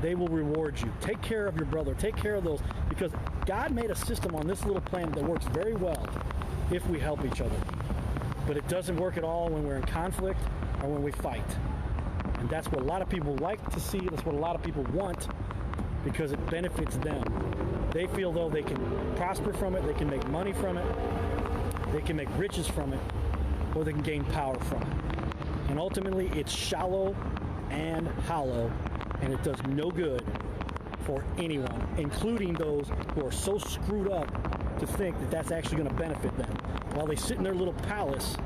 they will reward you. Take care of your brother. Take care of those, because God made a system on this little planet that works very well if we help each other. But it doesn't work at all when we're in conflict or when we fight. And that's what a lot of people like to see. That's what a lot of people want, because it benefits them. They feel though they can prosper from it, they can make money from it, they can make riches from it, or they can gain power from it. And ultimately, it's shallow and hollow, and it does no good for anyone, including those who are so screwed up to think that that's actually going to benefit them, while they sit in their little palace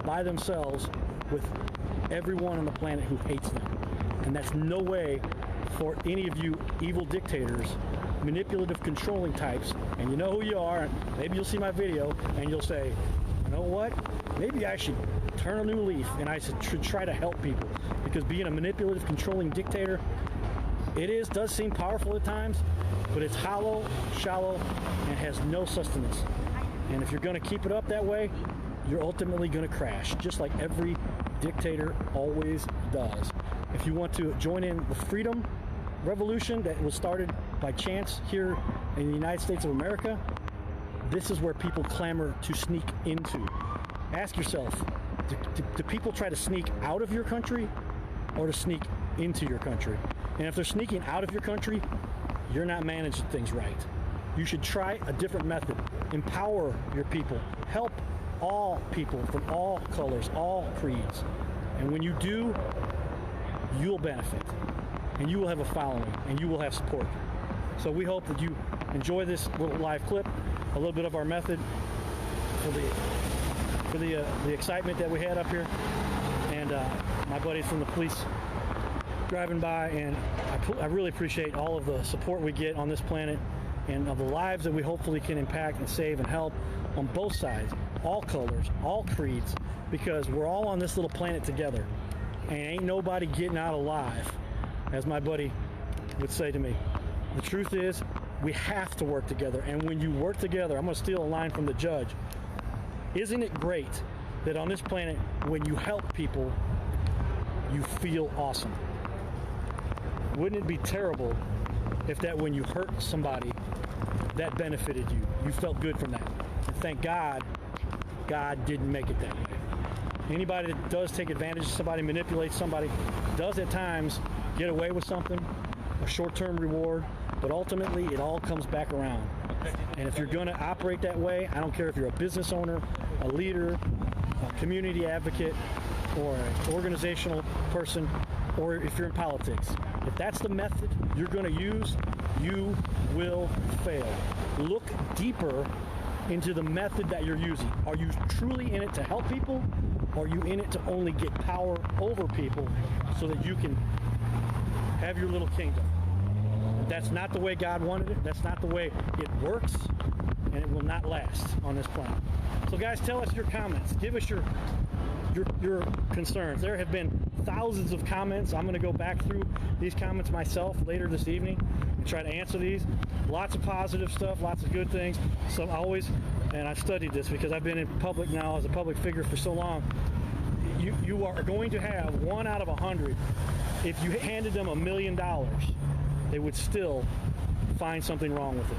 by themselves with everyone on the planet who hates them. And that's no way for any of you evil dictators, manipulative, controlling types, and you know who you are. Maybe you'll see my video and you'll say, you know what, maybe I should turn a new leaf and I should try to help people, because being a manipulative, controlling dictator, does seem powerful at times, but it's hollow, shallow, and has no sustenance. And if you're going to keep it up that way, you're ultimately going to crash, just like every dictator always does. If you want to join in the freedom revolution that was started by chance here in the United States of America, this is where people clamor to sneak into. Ask yourself, do people try to sneak out of your country or to sneak into your country? And if they're sneaking out of your country, you're not managing things right. You should try a different method. Empower your people. Help all people from all colors, all creeds. And when you do, you'll benefit. And you will have a following. And you will have support. So we hope that you enjoy this little live clip, a little bit of our method for the excitement that we had up here. And my buddies from the police driving by, and I really appreciate all of the support we get on this planet and of the lives that we hopefully can impact and save and help on both sides, all colors, all creeds, because we're all on this little planet together, and ain't nobody getting out alive, as my buddy would say to me. The truth is, we have to work together, and when you work together, I'm going to steal a line from the judge. Isn't it great that on this planet, when you help people, you feel awesome? Wouldn't it be terrible if that when you hurt somebody, that benefited you? You felt good from that. And thank God, God didn't make it that way. Anybody that does take advantage of somebody, manipulates somebody, does at times get away with something, a short-term reward, but ultimately it all comes back around. And if you're going to operate that way, I don't care if you're a business owner, a leader, a community advocate, or an organizational person, or if you're in politics. If that's the method you're going to use, you will fail. Look deeper into the method that you're using. Are you truly in it to help people? Or are you in it to only get power over people so that you can have your little kingdom? That's not the way God wanted it. That's not the way it works, and it will not last on this planet. So guys, tell us your comments. Give us your concerns. There have been thousands of comments. I'm going to go back through these comments myself later this evening and try to answer these. Lots of positive stuff, lots of good things. So and I've studied this because I've been in public now as a public figure for so long. You are going to have 1 out of 100. If you handed them $1 million, they would still find something wrong with it.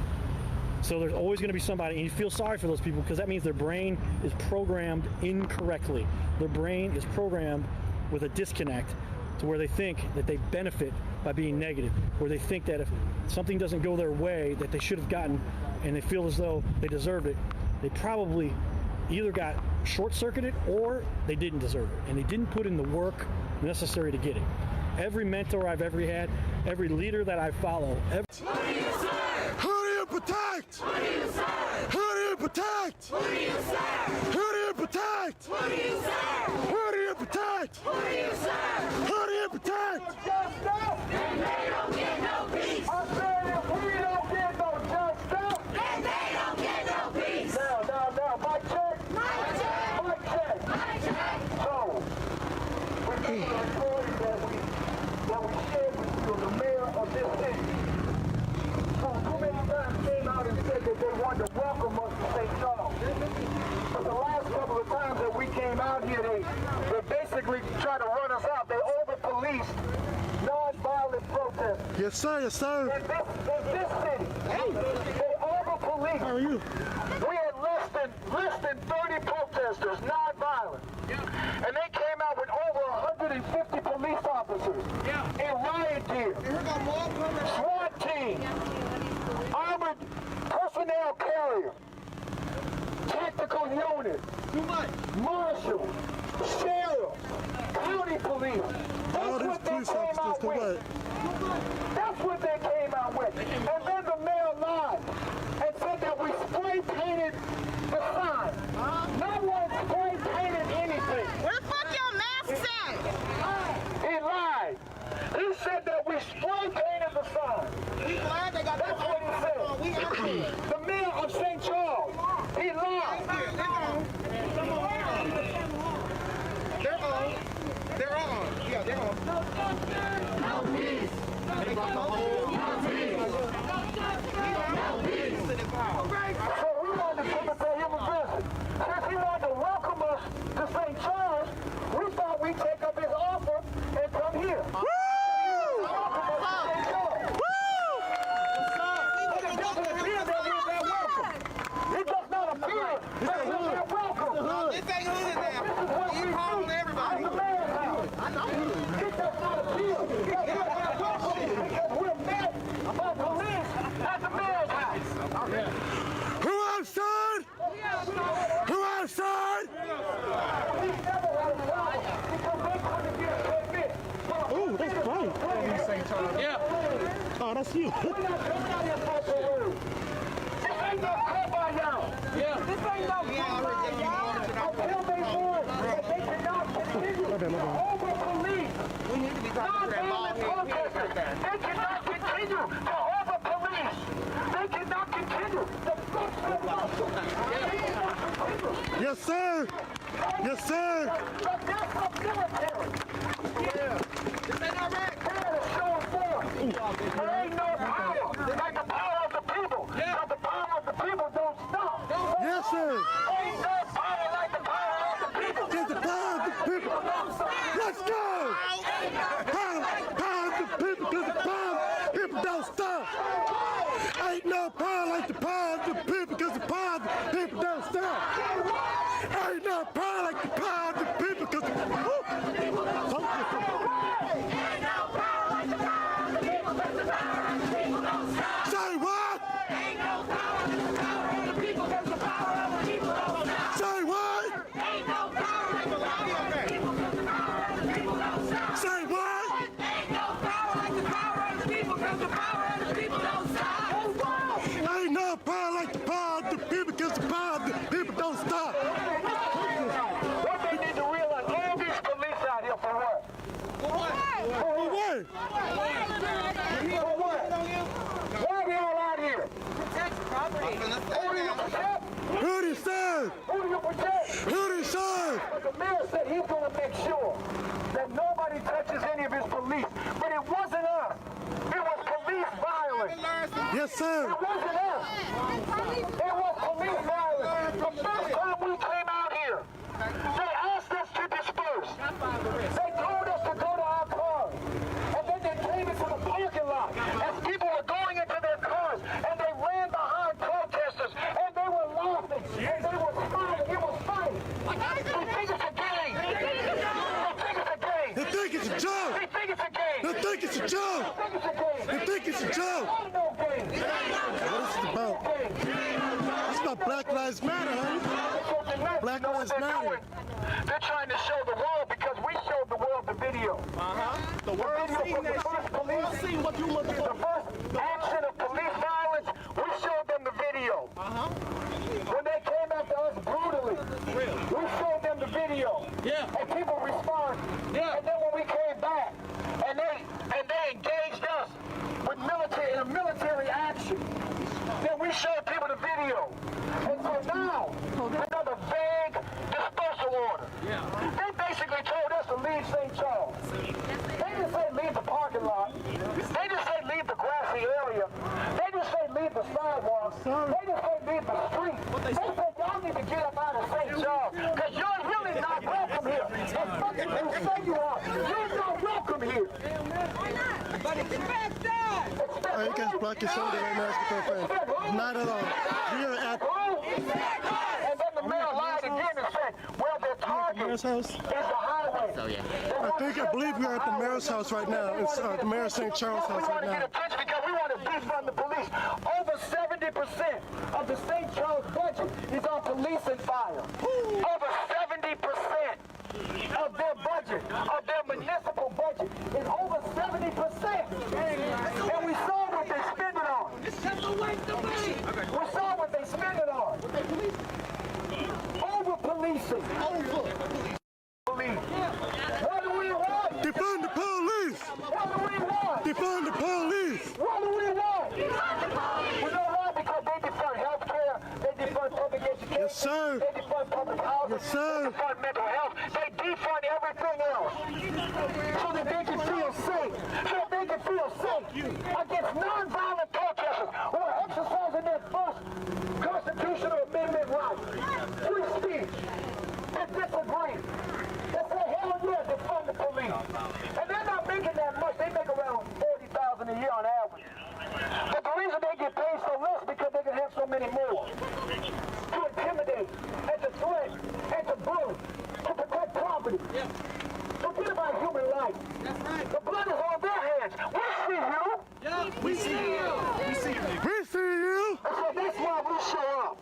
So there's always going to be somebody, and you feel sorry for those people because that means their brain is programmed incorrectly. Their brain is programmed with a disconnect to where they think that they benefit by being negative, where they think that if something doesn't go their way that they should have gotten, and they feel as though they deserved it, they probably either got short-circuited or they didn't deserve it, and they didn't put in the work necessary to get it. Every mentor I've ever had, every leader that I follow, Who do you protect? Who do you serve? Who do you protect? Who do you serve? Who do you protect? Who do you serve? Who do you protect? Who do you serve? Who do you protect? And they don't get no peace. I said if we don't get no justice, then they don't get no peace. Now, mic check. Mic check. Mic check. Mic check. So, we're getting a story that we shared with you, the mayor of this city. Too many times came out and said that they wanted to welcome us to St. Charles. But the last couple of times that we came out here, they basically tried to run us out. They over-policed non-violent protesters. Yes, sir. Yes, sir. In this city, they over-policed. How are you? We had less than 30 protesters, non-violent. And they came out with over 150 police officers in riot gear. SWAT team, armored personnel carrier, tactical unit, marshal, sheriff, county police. That's what they came out with. That's what they came out with. And then the mayor lied and said that we spray painted the sign. No one spray painted anything. Where the fuck your masks at? He lied. He said that we spray painted the sign. We glad they got That's what he said. We out here. The mayor of St. Charles. He lied. They're on. They're on. Yeah, they're on. No peace. So we wanted to come and pay him a visit. Since he wanted to welcome us to St. Charles, we thought we'd take up his offer and come here. Woo! It does not appear that we're that welcome. This ain't hood now. You calling everybody. That's the man's house. I know. It does not appear that we're that welcome because we're That's you. We're not coming out here for parade. This ain't no club by y'all. Yeah. This ain't no club by y'all. Until they learn that they cannot continue to over-police non-violent protesters. They cannot continue to over-police. They cannot continue to fix the muscle. Yes, sir. Yes, sir. But that's the military. Yeah. This ain't Iraq. There is showing forth. There ain't no power like the power of the people. Yeah. But the power of the people don't stop. Yes, sir. Ain't no power like the power of the people. Get the power of the people. Let's go. Power of the people, because the power of the people don't stop. Ain't no power like the power of the people, because the power of the people don't stop. Ain't no power like the power of the people, because the power of the people don't stop. Say what? Ain't no power like the power of the people, because the power of the people don't stop. Say what? Ain't no power like the power of the people, because the power of the people don't stop. Say what? Ain't no power like the power of the people, because the power of the people don't stop. Ain't no power like the power of the people, because the power of the people don't stop. What they need to realize, all these police out here for what? For what? For what? For what? Why are they all out here? Protect property. Who do you protect? Who do you serve? Who do you protect? Who do you serve? But the mayor said he's going to make sure that nobody touches any of his police. But it wasn't us. It was police violence. Yes, sir. It wasn't us. It was police violence. The first time we came out here, they asked us to disperse. They told us to go to our cars. And then they came into the parking lot as people were going into their cars. And they ran behind protesters. And they were laughing. And they were smiling. It was funny. They think it's a game. They think it's a game. They think it's a joke. They think it's a game. They think it's a joke. They think it's a joke. Ain't no game. What is it about? It's about Black Lives Matter, huh? Black Lives Matter. They're trying to show the world because we showed the world the video. The world seen that shit. The world seen what you looking for. The first action of police violence, we showed them the video. When they came after us brutally, we showed them the video. Yeah. And people responded. Yeah. And then when we came back, and they engaged us with military action, then we showed people the video. And so now, another vague dispersal order. Yeah. They basically told us to leave St. Charles. They didn't say leave the parking lot. They didn't say leave the grassy area. They didn't say leave the sidewalks. They didn't say leave the street. They said y'all need to get up out of St. Charles because you're really not welcome here. As much as you say you are, you're not welcome here. But expect that. You guys block your shoulder right now. Not at all. We are at... And then the mayor lied again and said, well, their target is the highway. So, yeah. I believe we are at the mayor's house right now. It's the mayor of St. Charles house right now. We want to get attention because we want to defund the police. Over 70% of the St. Charles budget is on police and fire. Over 70% of their budget, of their municipal budget, is over 70%. And we saw what they spend it on. We saw what they spend it on. Over policing. Over police. What do we want? Defund the police. What do we want? Defund the police. What do we want? We know why? Because they defund health care, they defund public education, yes, sir. They defund public housing, yes, sir. They defund mental health, they defund everything else. So that they can feel safe. So that they can feel safe against non-violent protesters who are exercising their first constitutional amendment right. Free speech. And disagree. They say, hell yeah, defund the police. And they're not making that much. They make around $40,000 a year on average. But the reason they get paid so less is because they can have so many more. To intimidate, and to threat, and to bully, to protect property. Yeah. Forget about human life. That's right. The blood is on their hands. We see you. Yeah, we see you. We see you. We see you. And so that's why we show up.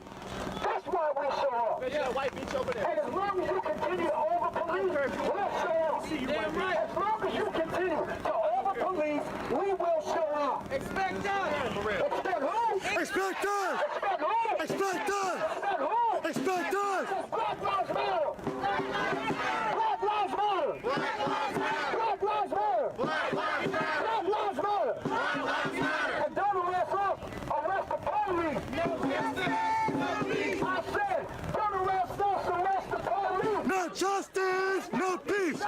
That's why we show up. Yeah, white beach over there. And as long as you continue to over-police, we'll show up. Damn right. As long as you continue to over-police, we will show up. now. Expect us. Expect who? Expect us. Expect who? Expect us. Expect who? Expect us. Black Lives Matter. Black Lives Matter. Black Lives Matter. Black Lives Matter. Black Lives Matter. Black Lives Matter. Black Lives Matter. And don't arrest us. Arrest the police. No peace. I said, don't arrest us. Arrest the police. No justice, no peace.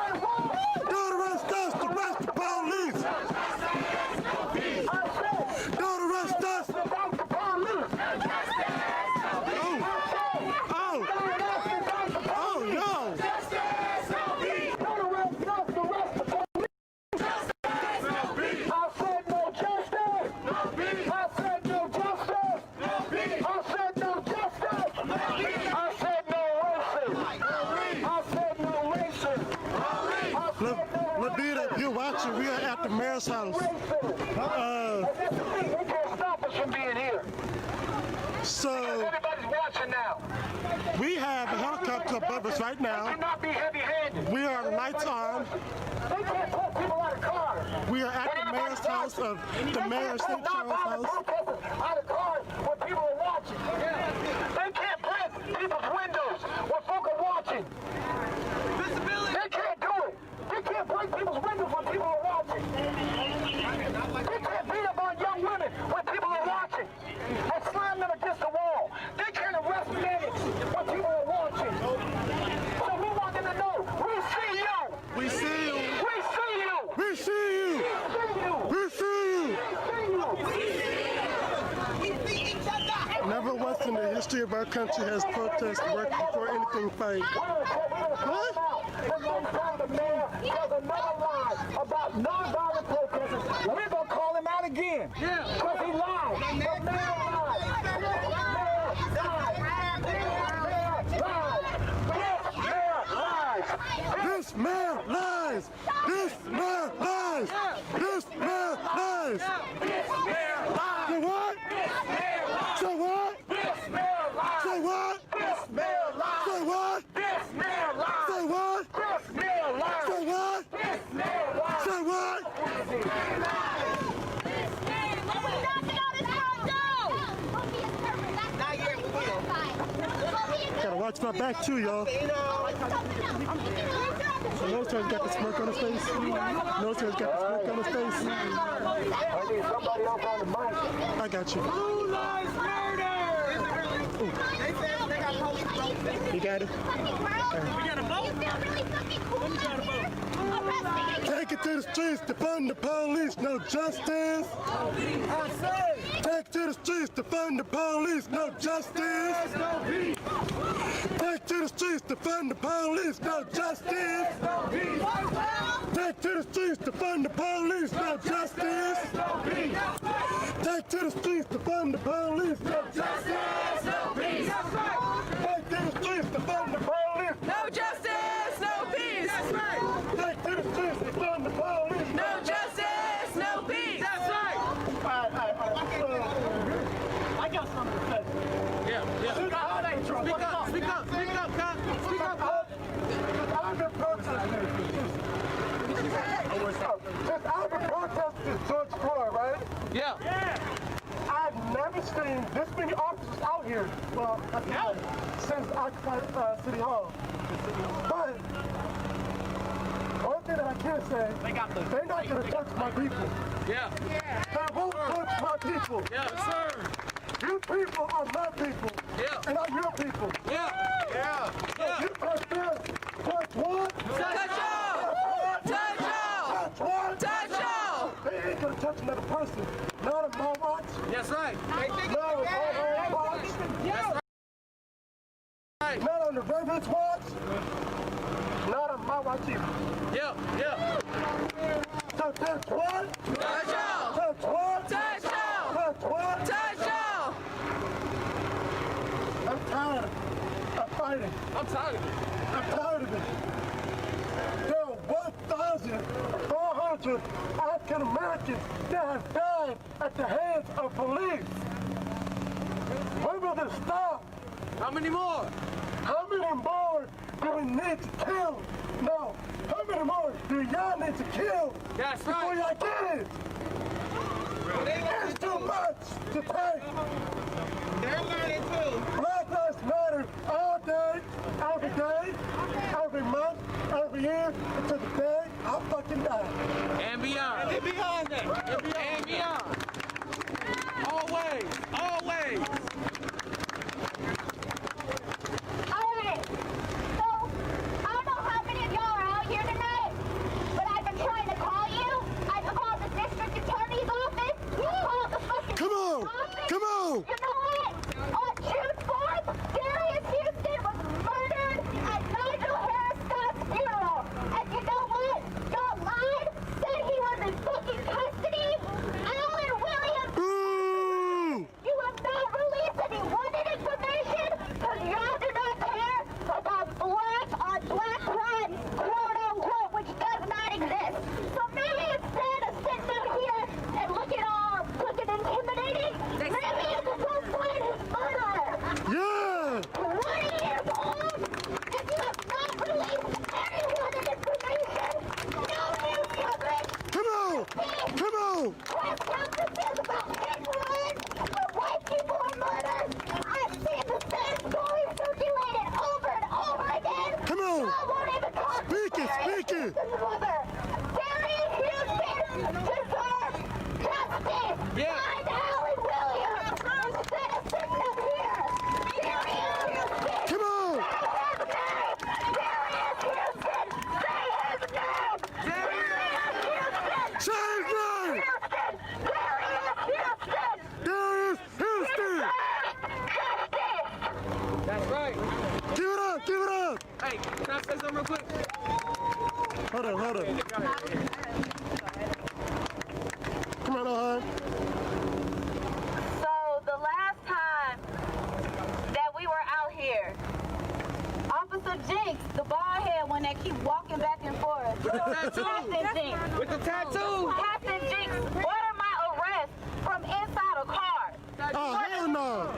Don't arrest us, arrest the police. I said, don't arrest us. Arrest the police. Oh no. Don't arrest us, arrest the police. I said no justice. I said no justice. I said no justice. I said no racism. I said no racism. Labita, if you're watching, we are at the mayor's house. And that's the thing, we can't stop us from being here. So everybody's watching now. We have a helicopter above us right now. They cannot be heavy-handed. We are lights on. They can't pull people out of cars. We are at the mayor's house of the mayor's St. Charles house. Out of cars when people are watching. They can't break people's windows when folk are watching. They can't do it. They can't break people's windows when people are watching. They can't beat up on young women when people are watching and slam them against the wall. They can't arrest medics when people are watching. So we want them to know, we see you. We see you. We see you. We see you. We see you. Never once in the history of our country has protest worked before anything fight. What? The mayor tells another lie about nonviolent protesters. We're going to call him out again. Because he lied. The mayor lied. This mayor lies. This mayor lies. This mayor lies. This mayor lies. Say what? Say what? This mayor lies. Say what? This mayor lies. Say what? This mayor lies. Say what? This mayor lies. Say what? This mayor lies. Say what? Gotta watch my back too, y'all. Notice he's got the smirk on his face. Notice he's got the smirk on his face. I need somebody else on the mic. I got you. Blue Lives Matter! You got it? We got a vote? Take it to the streets to fund the police, no justice. Take to the streets to fund the police, no justice. Take to the streets to fund the police, no justice. Take to the streets to fund the police, no justice. Take to the streets to fund the police, no justice. Take to the streets to fund the police, no justice, no peace. That's right. Take to the streets to fund the police, no justice, no peace. That's right. I got something to say. Yeah. Speak up, cop. Speak up. I've been protesting. I've been protesting George Floyd, right? Yeah. I've never seen this many officers out here, well, since Occupy City Hall. But one thing that I can say, they're not going to touch my people. Yeah. They won't touch my people. Yes, sir. You people are my people. Yeah. And I'm your people. Yeah. So you touch them. Touch what? Touch all. Touch all. Touch what? Touch all. They ain't going to touch another person. Not on my watch. That's right. Not on my watch. That's right. Not on the Ravens watch. Not on my watch either. Yeah. So touch what? Touch all. Touch what? Touch all. Touch what? Touch all. I'm tired of fighting. I'm tired of it. I'm tired of it. There are 1,400 African Americans that have died at the hands of police. When will this stop? How many more? How many more do we need to kill? No. How many more do y'all need to kill? That's before right. y'all get it? march to take. They're learning too. Black Lives Matter all day, every day, every month, every year, until the day I fucking die. And beyond. And beyond that. And beyond. Always. Always. Alright, so I don't know how many of y'all are out here tonight, but I've been trying to call you. I've called the district attorney's office. I've called the fucking Come on! office. Come on! You know what? On June 4th, Darius Houston was murdered at Nigel Harris Scott's funeral. And you know what? Y'all lied, said he was in fucking custody. Alan Williams. You have not released any wanted information because y'all do not care about black on black crime, quote unquote, which does not exist. So maybe instead of sitting out here and looking all fucking intimidating, maybe you could go find his murderer. Yeah! 20 years old, and you have not released any wanted information. No news coverage. Come on! Come on! Press conferences about hate riots where white people are murdered. I've seen the same story circulated over and over again. Come on! Y'all won't even talk to Speak it, speak it. Houston's mother. Darius Houston deserves justice. Yeah. Find Alan Williams instead of sitting up here. Darius Houston. Come on! Darius Houston. Say his name. Darius Houston. Say his name! Darius Houston. Darius Houston! That's right. Give it up! Give it up! Hey, can I say something real quick? Hold on, hold on. Come on, hon. So the last time that we were out here, Officer Jinx, the bald head one that keep walking back and forth, Captain Jinx, With the tattoo. Captain Jinx ordered my arrest from inside a car. Oh, hell no!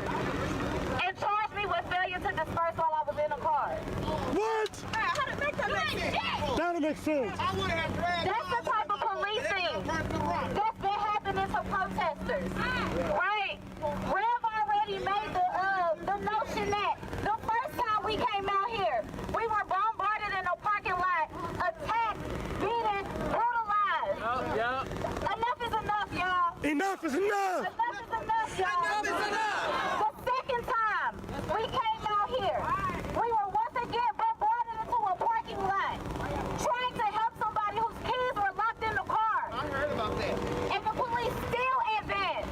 And charged me with failure to disperse while I was in a car. What? How did that make sense? That'll make sense. I would have dragged. That's the type of policing that's been happening to protesters. Right? Rev already made the notion that the first time we came out here, we were bombarded in a parking lot, attacked, beaten, brutalized. Yup. Enough is enough, y'all. Enough is enough! Enough is enough, y'all. Enough is enough. The second time we came out here, we were once again bombarded into a parking lot, trying to help somebody whose kids were locked in the car. I heard about that. And the police still advanced,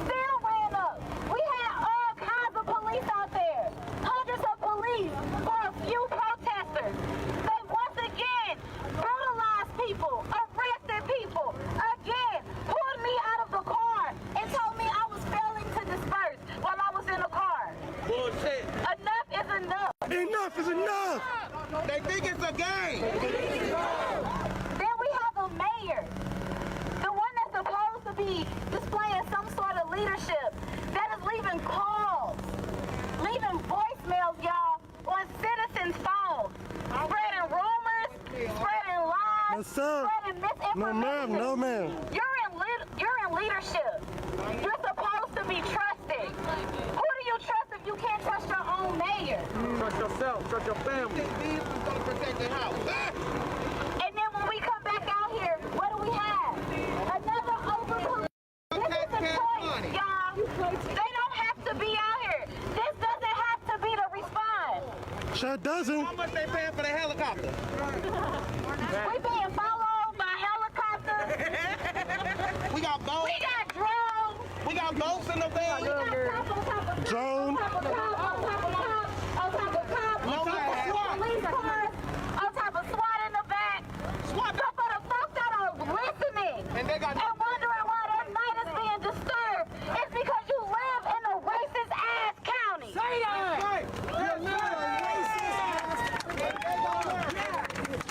still ran up. We had all kinds of police out there, hundreds of police for a few protesters. They once again brutalized people, arrested people, again pulled me out of the car and told me I was failing to disperse while I was in the car. Bullshit. Enough is enough. Enough is enough! They think it's a game. Then we have a mayor, the one that's supposed to be displaying some sort of leadership, that is leaving calls, leaving voicemails, y'all, on citizens' phones, spreading rumors, spreading lies, Yes, sir. spreading misinformation. No, ma'am. No, ma'am. You're in leadership. You're supposed to be trusted. Who do you trust if you can't trust your own mayor? Trust yourself. Trust your family. These are going to protect their house. And then when we come back out here, what do we have? Another over. This is the choice, y'all. They don't have to be out here. This doesn't have to be the response. Sure doesn't. How much they paying for the helicopter? We being followed by helicopters. We got boats. We got drones. We got boats in the bay. We got cops on top of Drone. cops, on top of cops, on top of cops, on top of SWAT. Police cars, on top of SWAT in the back. SWAT. So for the folks that are listening And they got and wondering why their night is being disturbed, it's because you live in a racist ass county. Say that. Right.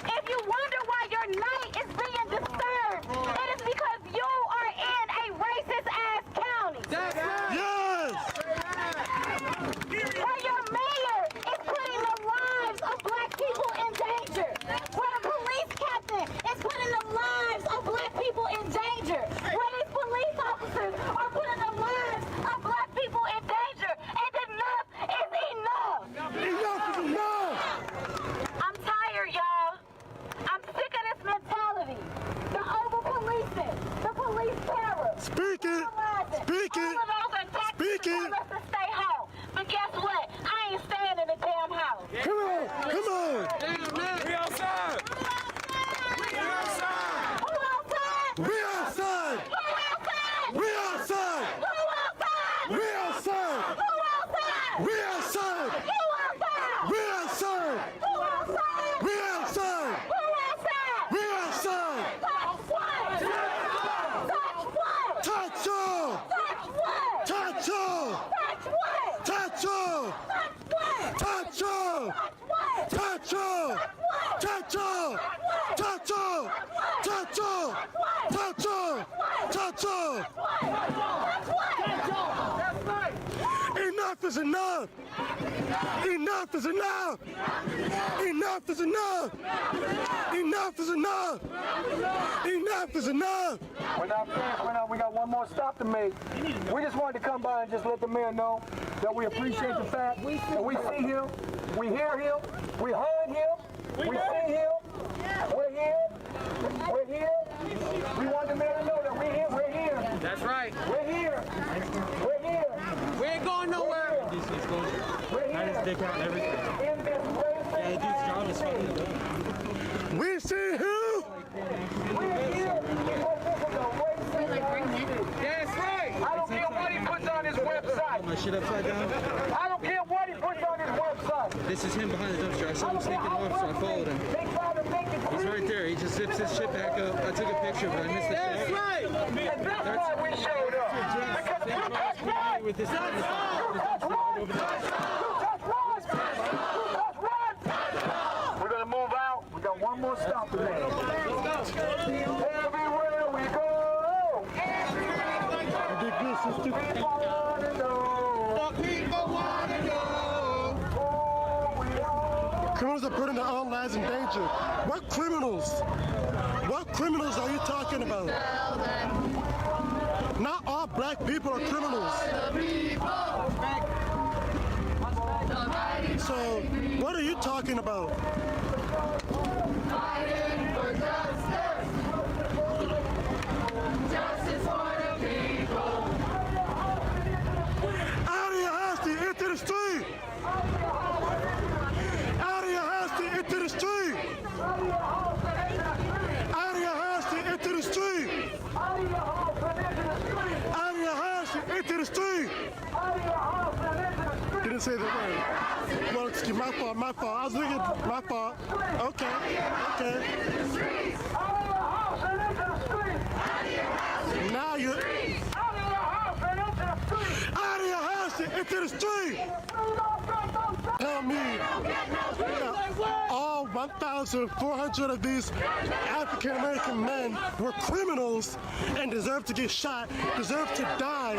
If you wonder why your night is being disturbed, it is because you are in a racist ass county. That's right. Yes! Speak it. Speak it. Speak it. To stay home. But guess what? I ain't staying in the damn house. Come on. Come on. We outside. We outside. Who outside? We outside. Who outside? We outside. Who outside? We outside. Who outside? We outside. Who outside? We outside. Who outside? We outside. Who outside? We outside. Touch what? Touch what? Touch all. Touch what? Touch all. Touch what? Touch all. Touch what? Touch all. Touch what? Touch all. Touch all. Touch all. Touch all. Touch all. Enough is enough. Enough is enough. Enough is enough. Enough is enough. Enough is enough. We're not finished. We got one more stop to make. We just wanted to come by and just let the mayor know that we appreciate the fact that we see him, we hear him, we heard him, we see him. We're here. We're here. We want the mayor to know that we're here. We're here. That's right. We're here. We're here. We ain't going nowhere. We're here. Had his dick out and everything. In this place. Yeah, the dude's job is fucking. We see who? We're here because this is a racist. That's right. I don't care what he puts on his website. My shit upside down. I don't care what he puts on his website. This is him behind the dumpster. I saw him sneaking off, so I followed him. He's right there. He just zips his shit back up. I took a picture, but I missed the shit. That's right. And that's why we showed up. Because you touched right. With this You touched right. You touched right. We're going to move out. We got one more stop to make. Everywhere we go. People want to know. The people want to know. Criminals are putting their own lives in danger. What criminals? What criminals are you talking about? Not all black people are criminals. So, what are you talking about? Fighting for justice. Justice for the people. Out of your house to into the street. Out of your house to into the street. Out of your house to into the street. Out of your house to into the street. Didn't say the word. Well, excuse my fault, my fault. I was looking, my fault. Okay, okay. Now you're out of your house and into the street. Tell me, all 1,400 of these African American men were criminals and deserve to get shot, deserve to die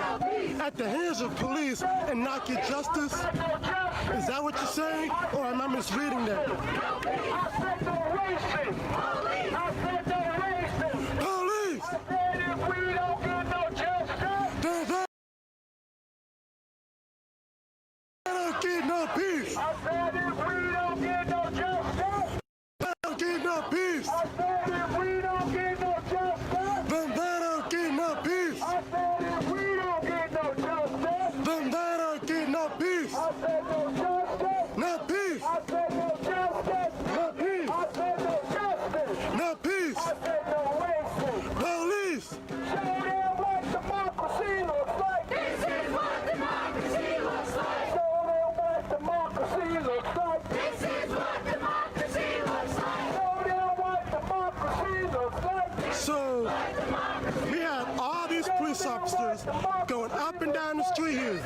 at the hands of police and not get justice? Is that what you're saying, or am I misreading that? Police! If we don't get no justice, they don't get no peace. I said if we don't get no justice, they don't get no peace. I said if we don't get no justice, then they don't get no peace. I said if we don't get no justice, then they don't get no peace. I said no justice, no peace. I said no justice, no peace. I said no justice, no peace. I said no racism. Police. Show them what democracy looks like. This is what democracy looks like. Show them what democracy looks like. This is what democracy looks like. Show them what democracy looks like. So we have all these police officers going up and down the street here.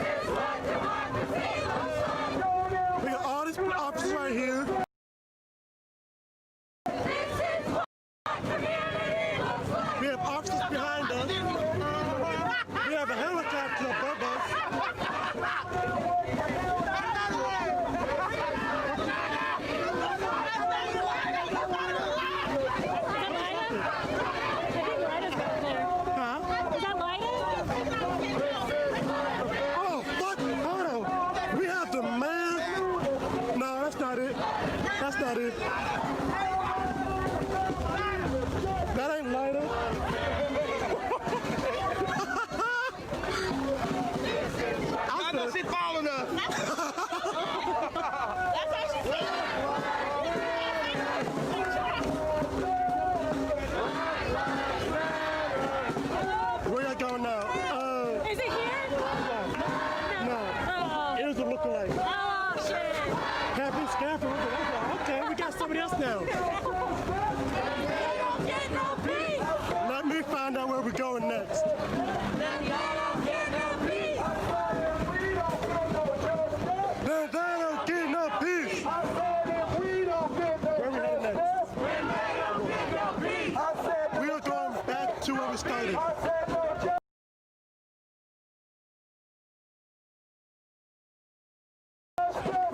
We got all these officers right here. We have officers behind us. We have a helicopter above us. That's not it. That ain't lighter.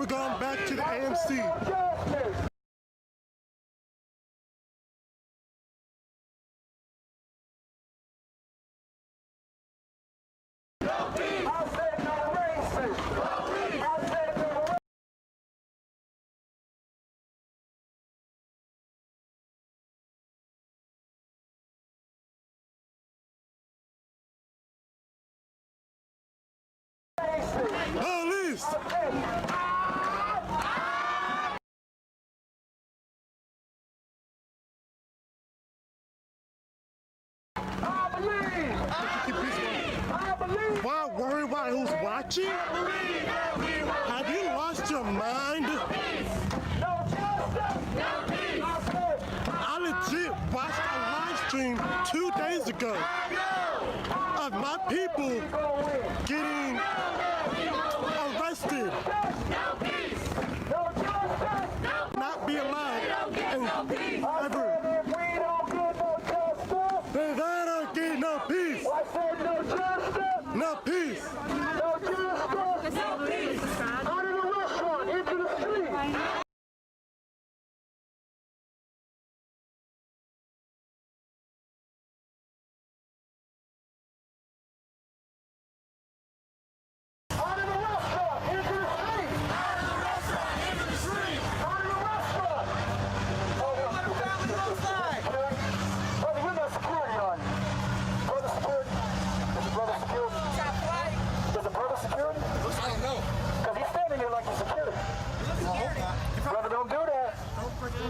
We're going back to the AMC. Police! Why worry about who's watching? Have you lost your mind? I legit watched a live stream 2 days ago of my people getting arrested, not be allowed ever. They don't get no peace. No peace. No justice. No peace. Out of the restaurant, into the street.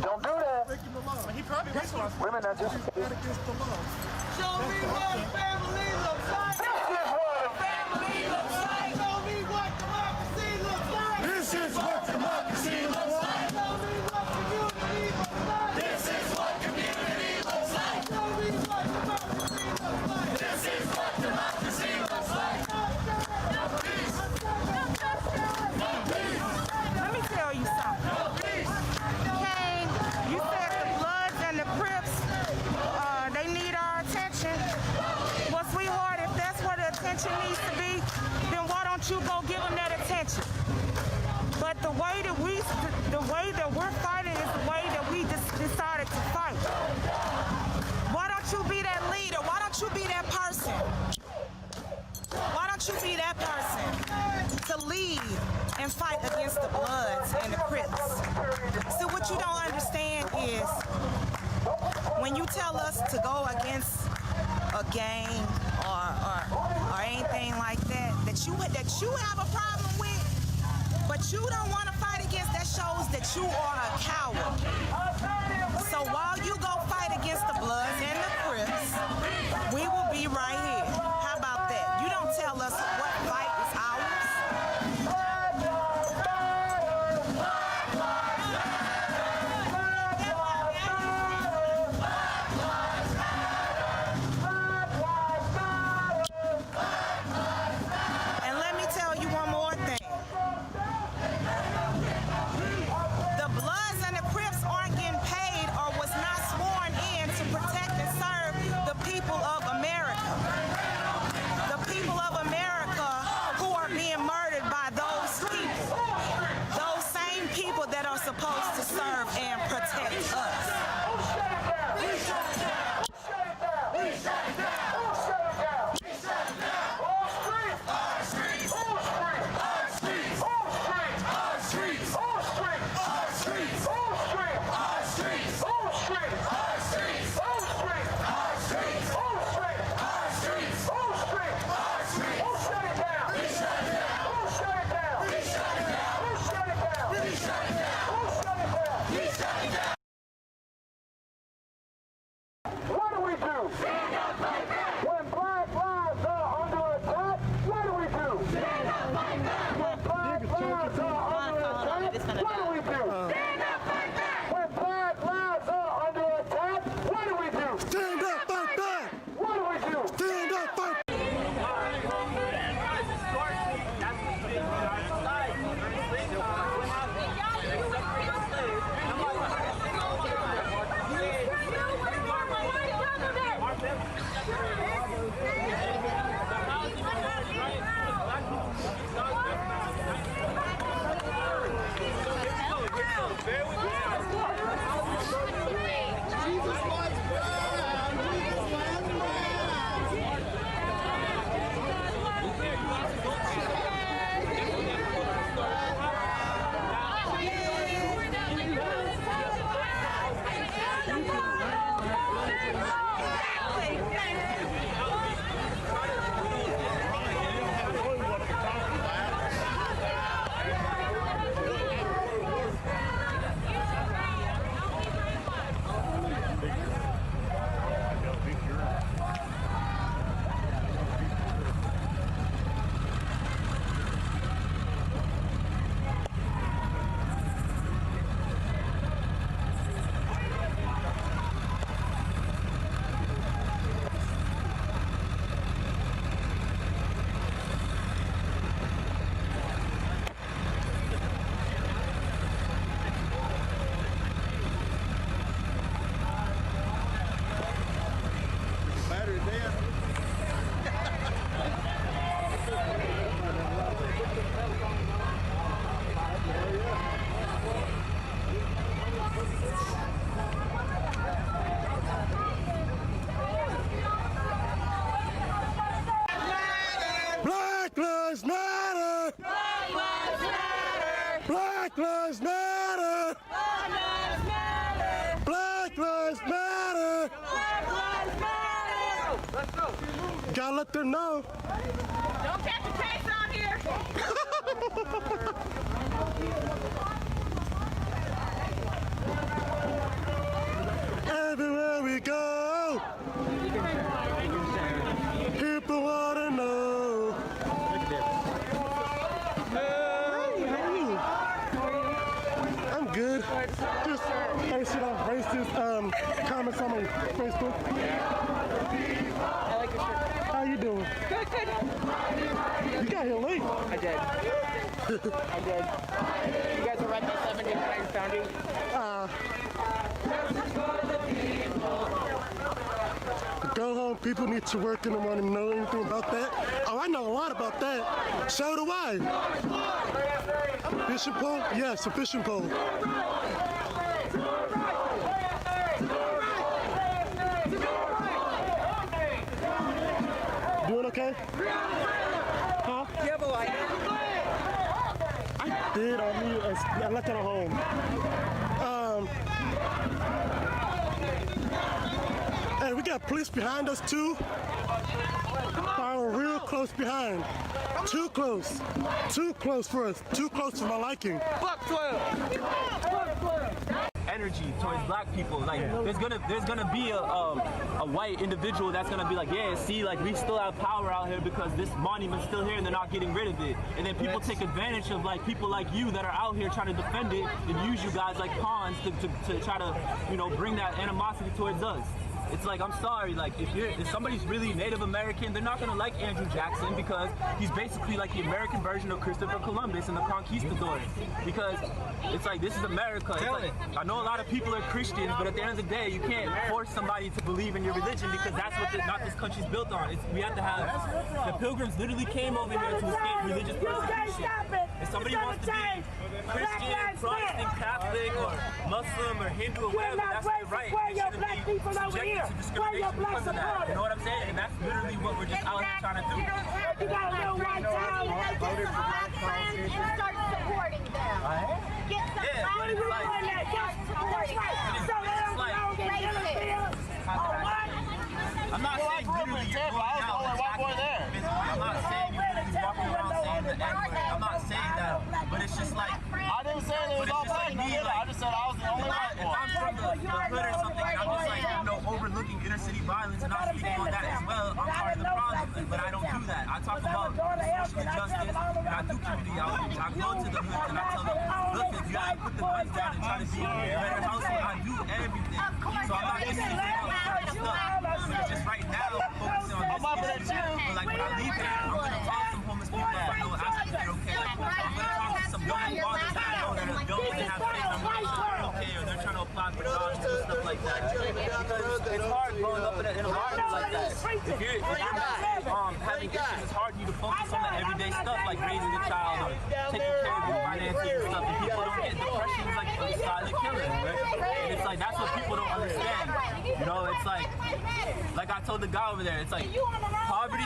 Don't do that. Women are just. Show me what family looks like. This is what family looks like. Show me what democracy looks like. This is what democracy looks like. Show me what community looks like. This is what community looks like. Show me what democracy looks like. This is what democracy looks like. No peace. No peace. Let me tell you something. No peace. Kane, you said the Bloods and the Crips, they need our attention. Well, sweetheart, if that's where the attention needs to be, then why don't you go give them that attention? But the way that we're fighting is the way that we decided to fight. Why don't you be that leader? Why don't you be that person? Why don't you be that person to lead and fight against the Bloods and the Crips? So what you don't understand is when you tell us to go against a gang or anything like that you have a problem with, but you don't want to fight against, that shows that you are a coward. So while you go fight against the Bloods and the Crips, we will be right here. How about that? You don't tell us what fight is ours. And let me tell you one more thing. The Bloods and the Crips aren't getting paid or was not sworn in to protect and serve the people of Black Lives Matter! Black Lives Matter! Black Lives Matter! Black Lives Matter! Let's go! Gotta let them know. Don't catch a case out here! Everywhere we go, people want to know. I'm good. Just facing off racist comments on my Facebook. I like your shirt. How you doing? Good, good. You got here late. I did. I did. You guys were right by 70 when I found you? Go home. People need to work in the morning. Know anything about that? Oh, I know a lot about that. So do I. Fishing pole? Yes, a fishing pole. Doing okay? Huh? Do you have a lighter? I did on me. I left it at home. Hey, we got police behind us too. Following real close behind. Too close. Too close for us. Too close for my liking. Fuck 12! Energy towards black people. Like there's gonna be a white individual that's gonna be like, yeah, see, like we still have power out here because this monument's still here and they're not getting rid of it. And then people take advantage of like people like you that are out here trying to defend it and use you guys like pawns to try to, you know, bring that animosity towards us. It's like, I'm sorry, like if somebody's really Native American, they're not gonna like Andrew Jackson because he's basically like the American version of Christopher Columbus and the conquistadors. Because it's like, this is America. It's like, I know a lot of people are Christians, but at the end of the day, you can't force somebody to believe in your religion because that's what not this country's built on. We have to have, the Pilgrims literally came over here to escape religious persecution. If somebody wants to be Christian, Protestant, Catholic, or Muslim, or Hindu, or whatever, that's their right. They shouldn't be subjected to discrimination because of that. You know what I'm saying? And that's literally what we're just out here trying to do. You got a little white child and they just black friends and start supporting them. Get some black friends and start supporting them. So they don't go get interfered. Oh, what? I'm not saying literally you're going out and attacking physically. I'm not saying you're literally walking around saying the N-word. I'm not saying that. But it's just like, I didn't say it was all black. I just said I was the only white one. If I'm from the hood or something and I'm just like, you know, overlooking inner city violence and not speaking on that as well, I'm part of the problem. But I don't do that. I talk about social justice and I do community outreach. I go to the hood and I tell them, look, if you gotta put the guns down and try to be a better household, I do everything. So I'm not just saying it's just right now focusing on this issue. But like when I leave here, I'm gonna talk to some homeless people that I know actually they're okay. I'm gonna talk to some young fathers that I know that don't even have faith. I'm gonna sure they're okay or they're trying to apply for jobs and stuff like that. Because it's hard growing up in an environment like that. If you're not having issues, it's hard for you to focus on the everyday stuff like raising a child or taking care of your finances and stuff. And people don't get depression is like a silent killer. And it's like that's what people don't understand. You know, it's like I told the guy over there, it's like poverty,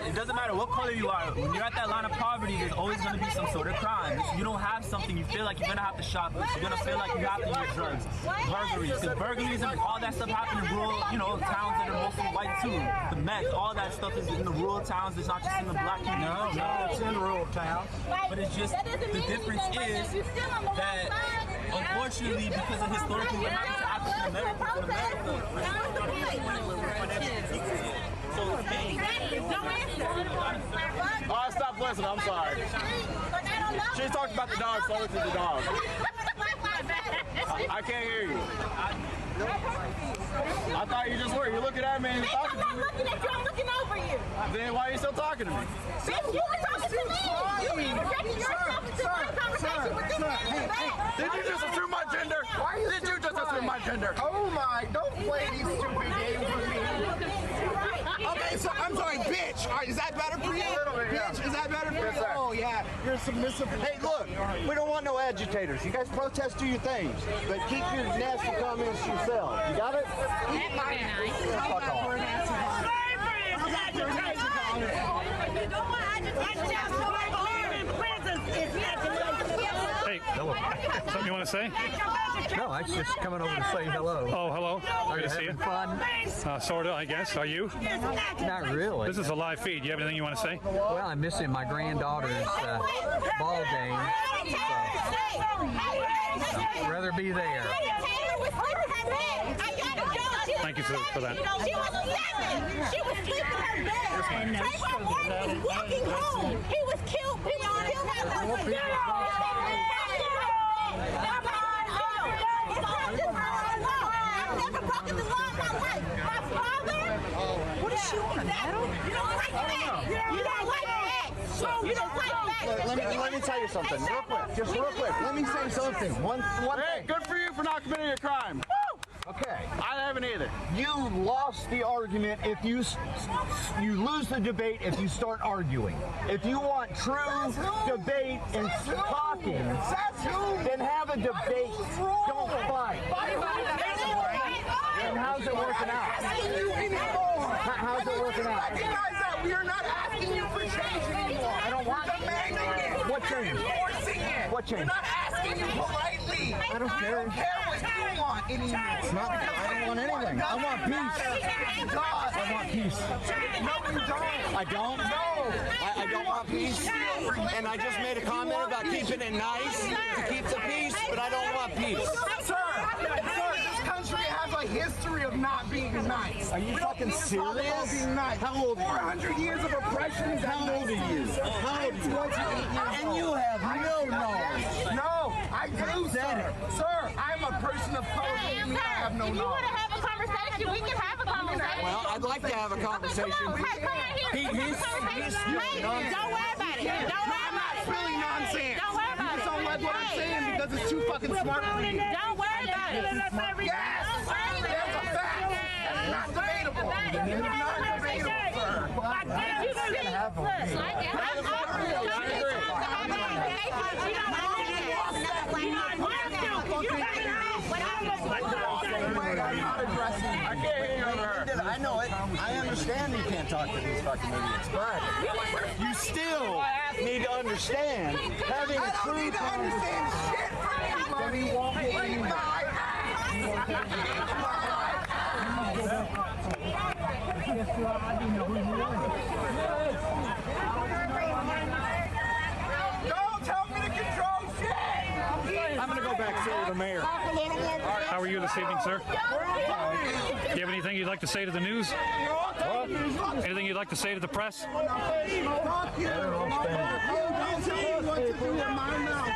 it doesn't matter what color you are, when you're at that line of poverty, there's always going to be some sort of crime. If you don't have something, you feel like you're going to have to shoplift, you're going to feel like you have to use drugs, burglaries, because burglaries and all that stuff happen in rural, you know, towns that are mostly white too. The meth, all that stuff is in the rural towns, it's not just in the black community. No, it's in rural towns. But it's just, the difference is that unfortunately, because of historically what happened to African Americans in America, so it's me. Oh, I stopped listening. I'm sorry. She talked about the dog, so I looked at the dog. I can't hear you. I thought you just were. You're looking at me and you're talking to me. I'm not looking at you. I'm looking over you. Then why are you still talking to me? Bitch, you were talking to me. You redirected yourself into my conversation with this man in the back. Did you just assume my gender? Did you just assume my gender? Oh my, don't play these stupid games with me. Okay, so I'm sorry, bitch. All right, is that better for you? Bitch, is that better for you? Oh yeah, you're submissive. Hey, look, we don't want no agitators. You guys protest, do your things, but keep your nasty comments yourself. You got it? That might be nice. Fuck off. Slavery is agitation. You know what? Agitation. That's just what I in prison is agitation. Hey, Something you want to say? No, I was just coming over to say hello. Oh, hello. Good to see you. Fun? Sort of, I guess. Are you? Not really. This is a live feed. Do you have anything you want to say? Well, I'm missing my granddaughter's ball game. So, rather be there. Thank you for that. She was 7. She was sleeping in her bed. Trayvon Martin was walking home. He was killed. He was killed at the I've never broken the law in my life. My father. What is she on a medal? You don't like that. You don't like that. You don't like that. Let me tell you something, real quick. Just real quick. Let me say something. One thing. Good for you for not committing a crime. Okay. I haven't either. You lost the argument if you lose the debate if you start arguing. If you want true debate and talking, then have a debate. Don't fight. And how's it working out? How's it working out? Recognize that we are not asking you for change anymore. I don't want it. What change? What change? We're not asking you politely. I don't care. I don't care what you want anymore. It's not, I don't want anything. I want peace. I want peace. No, you don't. I don't? No. I don't want peace. And I just made a comment about keeping it nice to keep the peace, but I don't want peace. Sir, this country has a history of not being nice. Are you fucking serious? Being nice. How old are you? 400 years of oppression. How old are you? How old are you? And you have no knowledge. No, I do, sir. Sir, I'm a person of color. Hey, I have no if you want knowledge. to have a conversation, we can have a conversation. Well, I'd like to have a conversation. Hey, come right here. Hey, don't worry about it. Don't worry about it. Really nonsense. Don't worry about it. You don't like what I'm saying because it's too fucking smart for you. Don't worry about it. Yes, that's a fact. That's not debatable. It's not debatable, sir. I know it. I understand you can't talk to these fucking idiots, but you still need to understand having a true conversation. Then he won't get you Don't tell me to control shit! I'm going to go back to the mayor. How are you this evening, sir? Do you have anything you'd like to say to the news? What? Anything you'd like to say to the press? Fuck you! Don't tell me what to do with my mouth!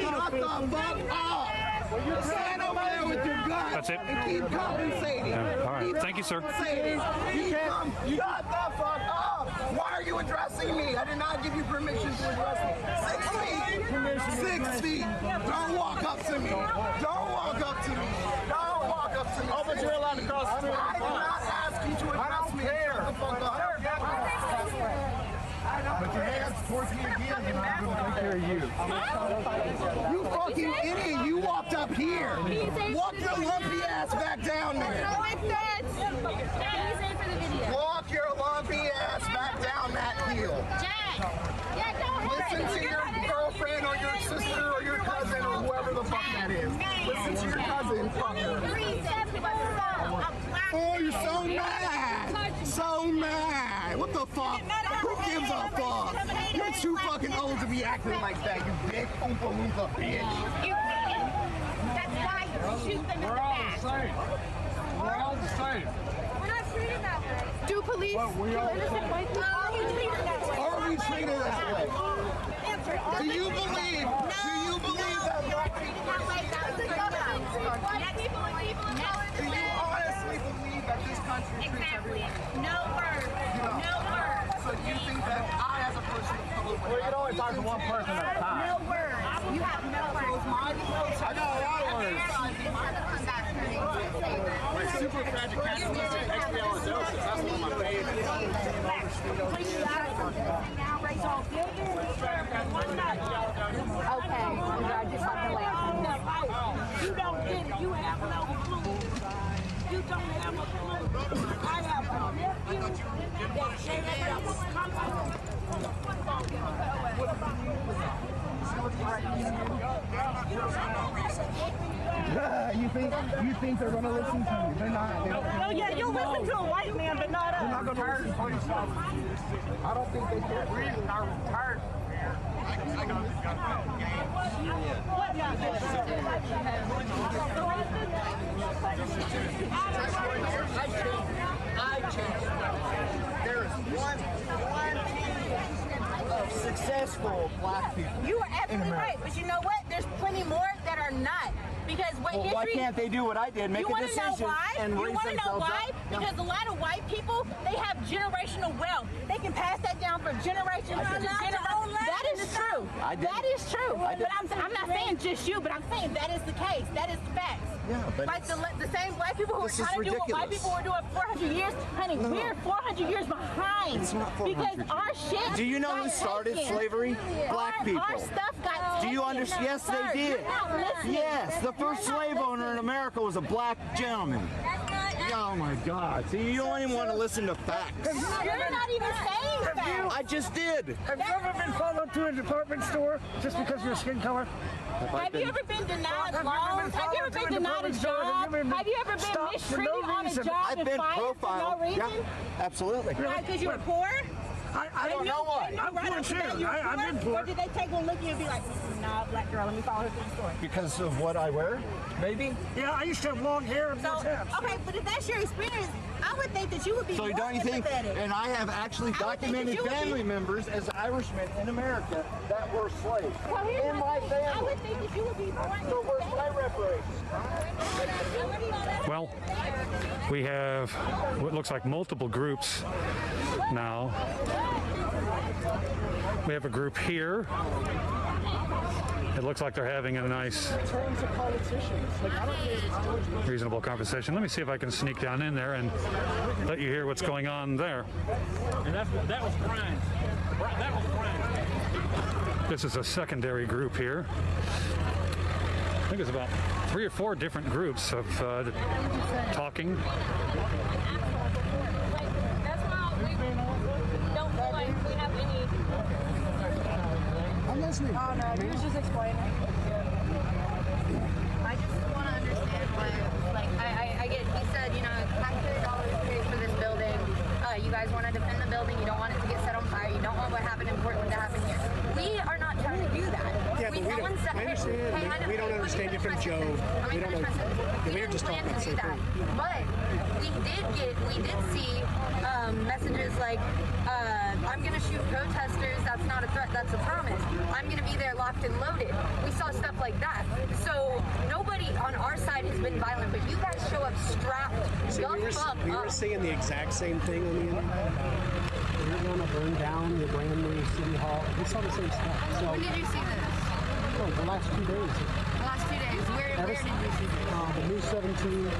Shut the fuck up! Stand over there with your gun! That's it? And keep compensating! Yeah, all right. Thank you, sir. Shut the fuck up! Why are you addressing me? I did not give you permission to address me. 6 feet! 6 feet! Don't walk up to me! Don't walk up to me! Don't walk up to me! Oh, but you're allowed to cross the street. I did not ask you to address me! Shut the fuck up! But your hands towards me again, and I'm going to take care of you. You fucking idiot! You walked up here! Walk your lumpy ass back down there! Walk your lumpy ass back down that hill! Listen to your girlfriend or your sister or your cousin or whoever the fuck that is. Listen to your cousin, fucker. Oh, you're so mad! So mad! What the fuck? Who gives a fuck? You're too fucking old to be acting like that, you big oompa loompa bitch. That's why you shoot them in the back. We're all the same. We're not treated that way. Do police kill innocent white people? Are we treated that way? Do you believe that black people do you honestly believe that this country treats everyone? No word. No word. So you think that I, as a person of color, Well, you can only talk to one person at a time. No word. You have no words. I got a lot of words. Like supercalifragilisticexpialidocious. That's one of my favorites. Okay, I just have to laugh. You don't get it. You have no clue. You don't have a clue. I have a nephew that said that I was coming from the football game. You think they're going to listen to you? They're not. Oh yeah, you'll listen to a white man, but not us. They're not going to listen to you. I don't think they care. What got this? I changed. There is one of successful black people. You are absolutely right, but you know what? There's plenty more that are not. Because what history... Why can't they do what I did? Make a decision and raise themselves up? You want to know why? Because a lot of white people, they have generational wealth. They can pass that down for generation to generation. That is true. That is true. But I'm not saying just you, but I'm saying that is the case. That is the facts. Yeah, but like the same black people who are trying to do what white people were doing 400 years, honey, we're 400 years behind. It's not 400 because our shit. Do you know who started slavery? Black people. Our stuff got Do you understand? Yes, they did. Yes, the first slave owner in America was a black gentleman. Oh my God! See, you don't even want to listen to facts. You're not even saying facts. I just did. Have you ever been followed to a department store just because of your skin color? Have you ever been denied loans? Have you ever been denied a job? Have you ever been mistreated on a job and fired for no reason? Yeah, absolutely. Because you were poor? I don't know why. I'm poor too. I've been poor. Or did they take one look at you and be like, nah, black girl, let me follow her through the store? Because of what I wear? Maybe? Yeah, I used to have long hair and so, okay, but if that's your experience, I would think that you would be more don't you think? empathetic. And I have actually documented family members as Irishmen in America that were slaves. Well, in my family. I would think that you would be more So where's my reparations? Well, we have what looks like multiple groups now. We have a group here. It looks like they're having a nice, reasonable conversation. Let me see if I can sneak down in there and let you hear what's going on there. And that was Brian. That was Brian. This is a secondary group here. I think it's about 3 or 4 different groups of talking. I'm listening. Oh no, he was just explaining. I just want to understand why, like, I get, he said, you know, $500 paid for this building. You guys want to defend the building. You don't want it to get set on fire. You don't want what happened in Portland to happen here. We are not trying to do that. Yeah, but we don't, I understand. We don't understand you from Joe. We don't know. We're just talking about the same thing. But we did see messages like, I'm going to shoot protesters. That's not a threat. That's a promise. I'm going to be there locked and loaded. We saw stuff like that. So nobody on our side has been violent, but you guys show up strapped. We were seeing the exact same thing on the internet. We're going to burn down the brand new city hall. We saw the same stuff. So, when did you see this? Oh, the last 2 days. The last 2 days. Where did you see this? The News 17,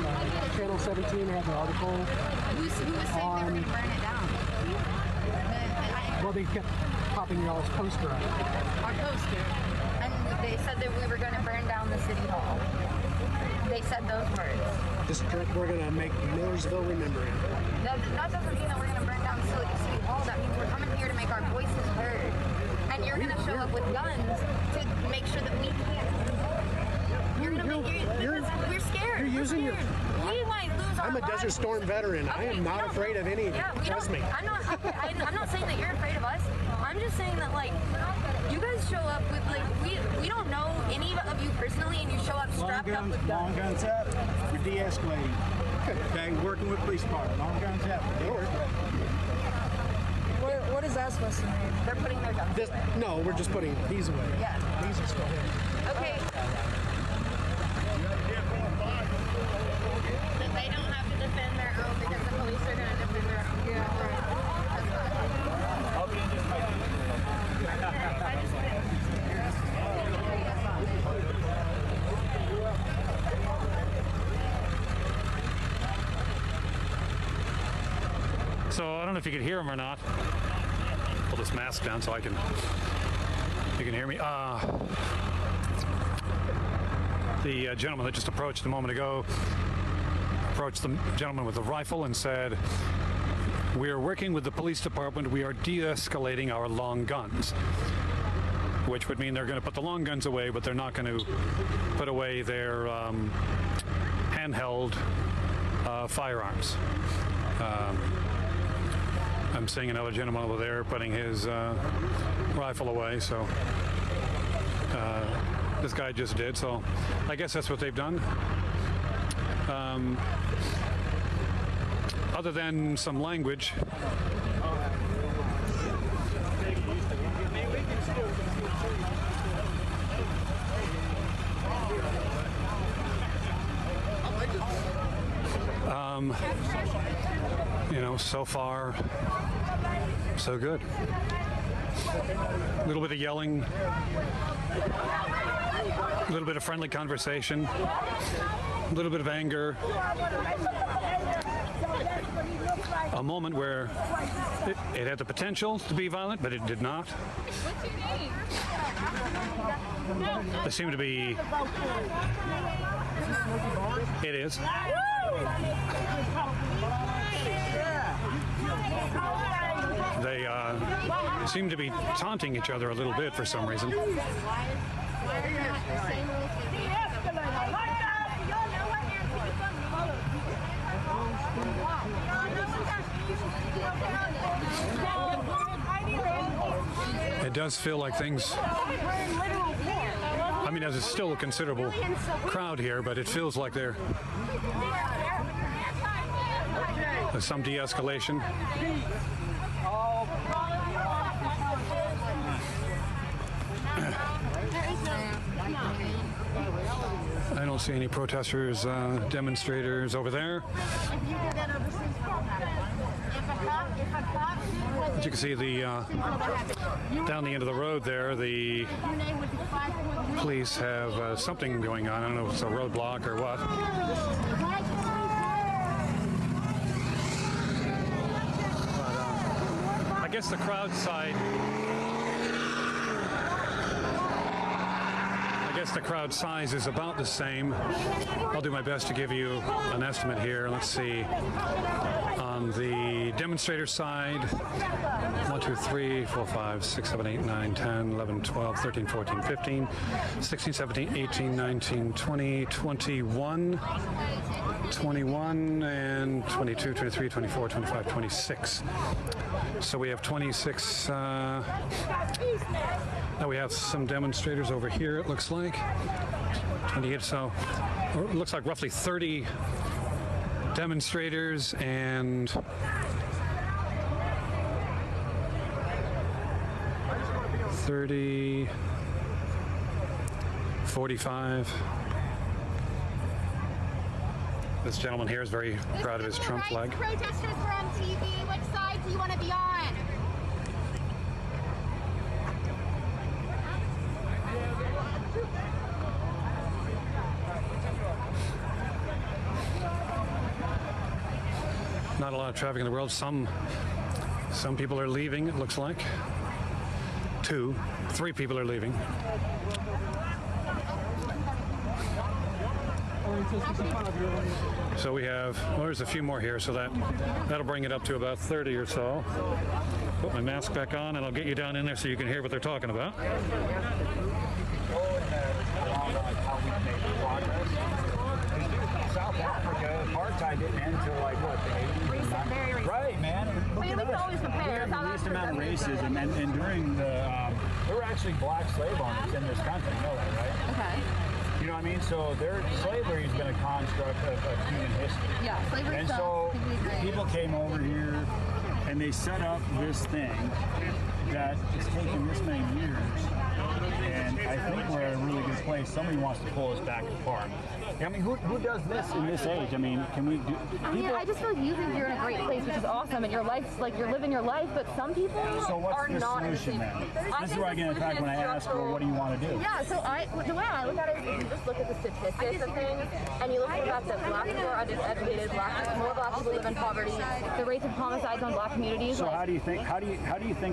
Channel 17 had the article. Who was saying they were going to burn it down? Well, they kept popping y'all's poster out. Our poster. And they said that we were going to burn down the city hall. They said those words. We're going to make Millersville remember it. That doesn't mean that we're going to burn down city hall. That means we're coming here to make our voices heard. And you're going to show up with guns to make sure that we can't. We're scared. You're using your... We might lose our I'm a lives. Desert Storm veteran. Okay, I am not afraid of any of it. Trust me. I'm not saying that you're afraid of us. I'm just saying that, like, you guys show up with, like, we don't know any of you personally, and you show up strapped up with guns. Long guns up. We're de-escalating. Okay, working with police department. Long guns up. What is that supposed to mean? They're putting their guns away. No, we're just putting these away. Yeah. These are still here. Okay. That they don't have to defend their own because the police are going to defend their own. Yeah, right. I'll be in this fight. So I don't know if you could hear him or not. Pull this mask down so you can hear me. The gentleman that just approached a moment ago approached the gentleman with the rifle and said, "We are working with the police department. We are de-escalating our long guns." which would mean they're going to put the long guns away, but they're not going to put away their handheld firearms. I'm seeing another gentleman over there putting his rifle away, so this guy just did, so I guess that's what they've done. Other than some language, you know, so far, so good. A little bit of yelling, a little bit of friendly conversation, a little bit of anger, a moment where it had the potential to be violent, but it did not. What's your name? They seem to be... It is. They seem to be taunting each other a little bit for some reason. It does feel like things... I mean, there's still a considerable crowd here, but it feels like there's some de-escalation. I don't see any protesters, demonstrators over there. As you can see, the down the end of the road there, the police have something going on. I don't know if it's a roadblock or what. But, I guess the crowd side. The crowd size is about the same. I'll do my best to give you an estimate here. Let's see. On the demonstrator side, 1, 2, 3, 4, 5, 6, 7, 8, 9, 10, 11, 12, 13, 14, 15, 16, 17, 18, 19, 20, 21, 21, and 22, 23, 24, 25, 26. So we have 26. Now we have some demonstrators over here, it looks like. 28, so it looks like roughly 30 demonstrators and 30, 45. This gentleman here is very proud of his Trump flag. Protesters were on TV. Which side do you want to be on? Not a lot of traffic in the world. Some people are leaving, it looks like. 2, 3 people are leaving. So we have, well, there's a few more here, so that'll bring it up to about 30 or so. Put my mask back on and I'll get you down in there so you can hear what they're talking about. South Africa, apartheid didn't end until like what, the 80s? Right, man. We can always compare. The least amount of racism, and during the, there were actually black slave owners in this country, you know that, right? Okay. You know what I mean? So slavery has been a construct of human history. Yeah, slavery. And so people came over here and they set up this thing that it's taken this many years. And I think we're at a really good place. Somebody wants to pull us back apart. I mean, who does this in this age? I mean, can we do... Yeah, I just feel like you think you're in a great place, which is awesome, and your life's like you're living your life, but some people so what's are the not solution then? This is where I get attacked when I ask, well, what do you want to do? Yeah, so the way I look at it is you just look at the statistics of things, and you look at the fact that black people are undereducated, more black people live in poverty, the rates of homicides on black communities. So how do you think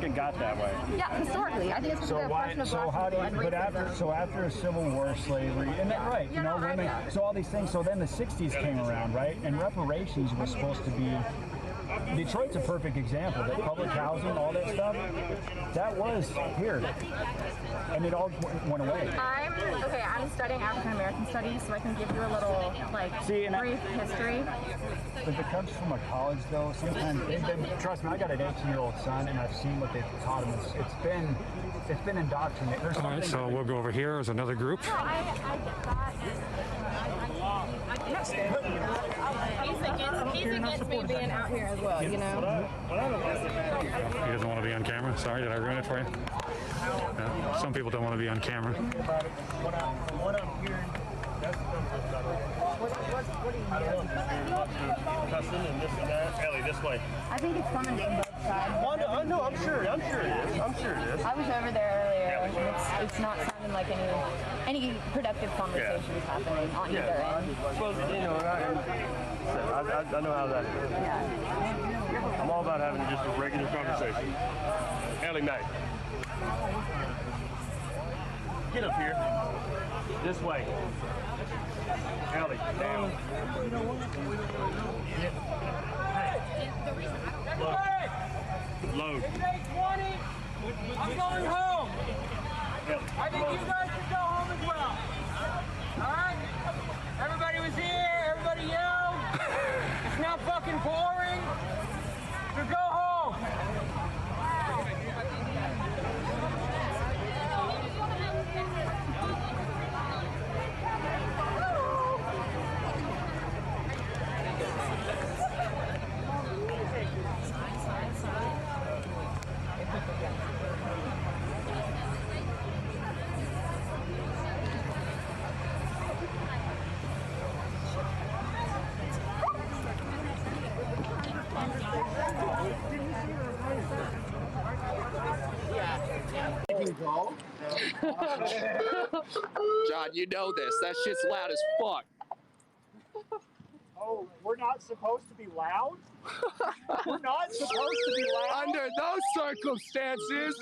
it got that way? Yeah, historically, I think it's because of the oppression of black people and racism. So after a Civil War, slavery, and then right, you know, women, so all these things. So then the '60s came around, right? And reparations was supposed to be Detroit's a perfect example. That public housing, all that stuff, that was here, and it all went away. I'm studying African American studies, so I can give you a little brief history. If it comes from a college, though, sometimes trust me, I got an 18-year-old son, and I've seen what they've taught him. It's been indoctrinated. All right, so we'll go over here as another group. He's against me being out here as well, you know? He doesn't want to be on camera? Sorry, did I ruin it for you? Yeah, some people don't want to be on camera. What I'm hearing, that's cussing and this and that. Ellie, this way. I think it's coming from both sides. No, I'm sure it is. I'm sure it is. I was over there earlier, and it's not sounding like any productive conversations happening on either end. Well, you know, I know how that is. Yeah. I'm all about having just a regular conversation. Ellie, night. Get up here. This way. Ellie, down. Load. I'm going home. I think you guys should go home as well. All right? Everybody was here. Everybody yelled. It's now fucking boring. So go home. John, you know this. That shit's loud as fuck. Oh, we're not supposed to be loud? We're not supposed to be loud? Under those circumstances.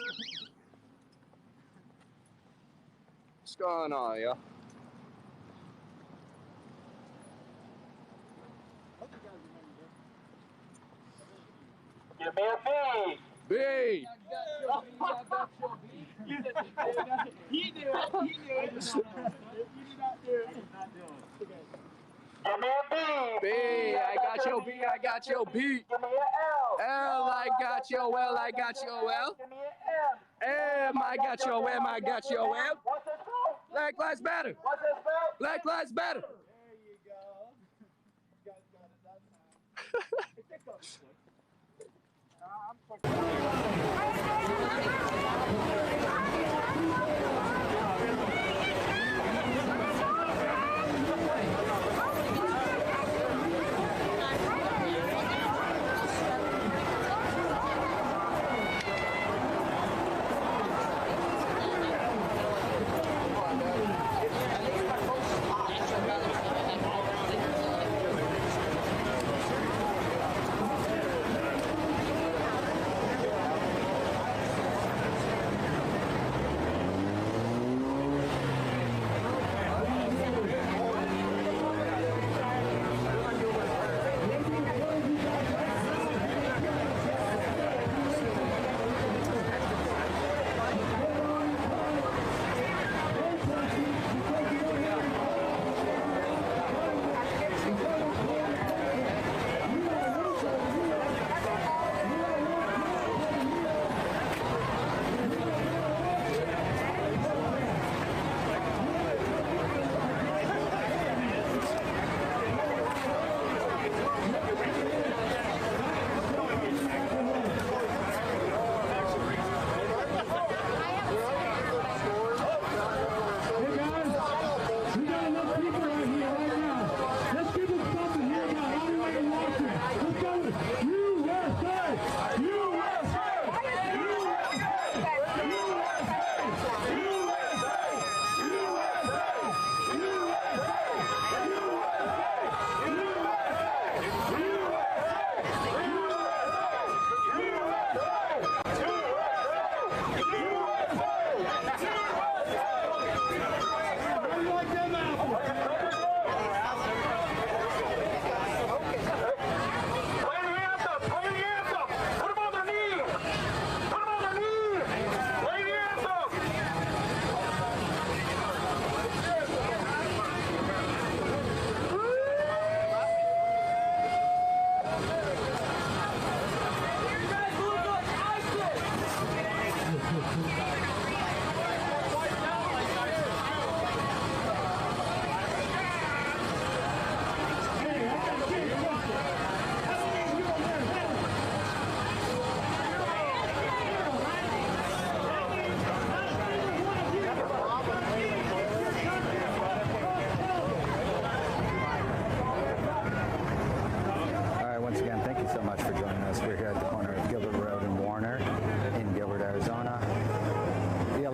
What's going on, yo? Give me a B. B. He did it. You did not do it. Give me a B. B. I got your B. I got your B. Give me an L. L. I got your L. I got your L. Give me an M. M. I got your M. I got your M. What's it spelled? Black Lives Matter. What's it spelled? Black Lives Matter. There you go. You guys got it that time.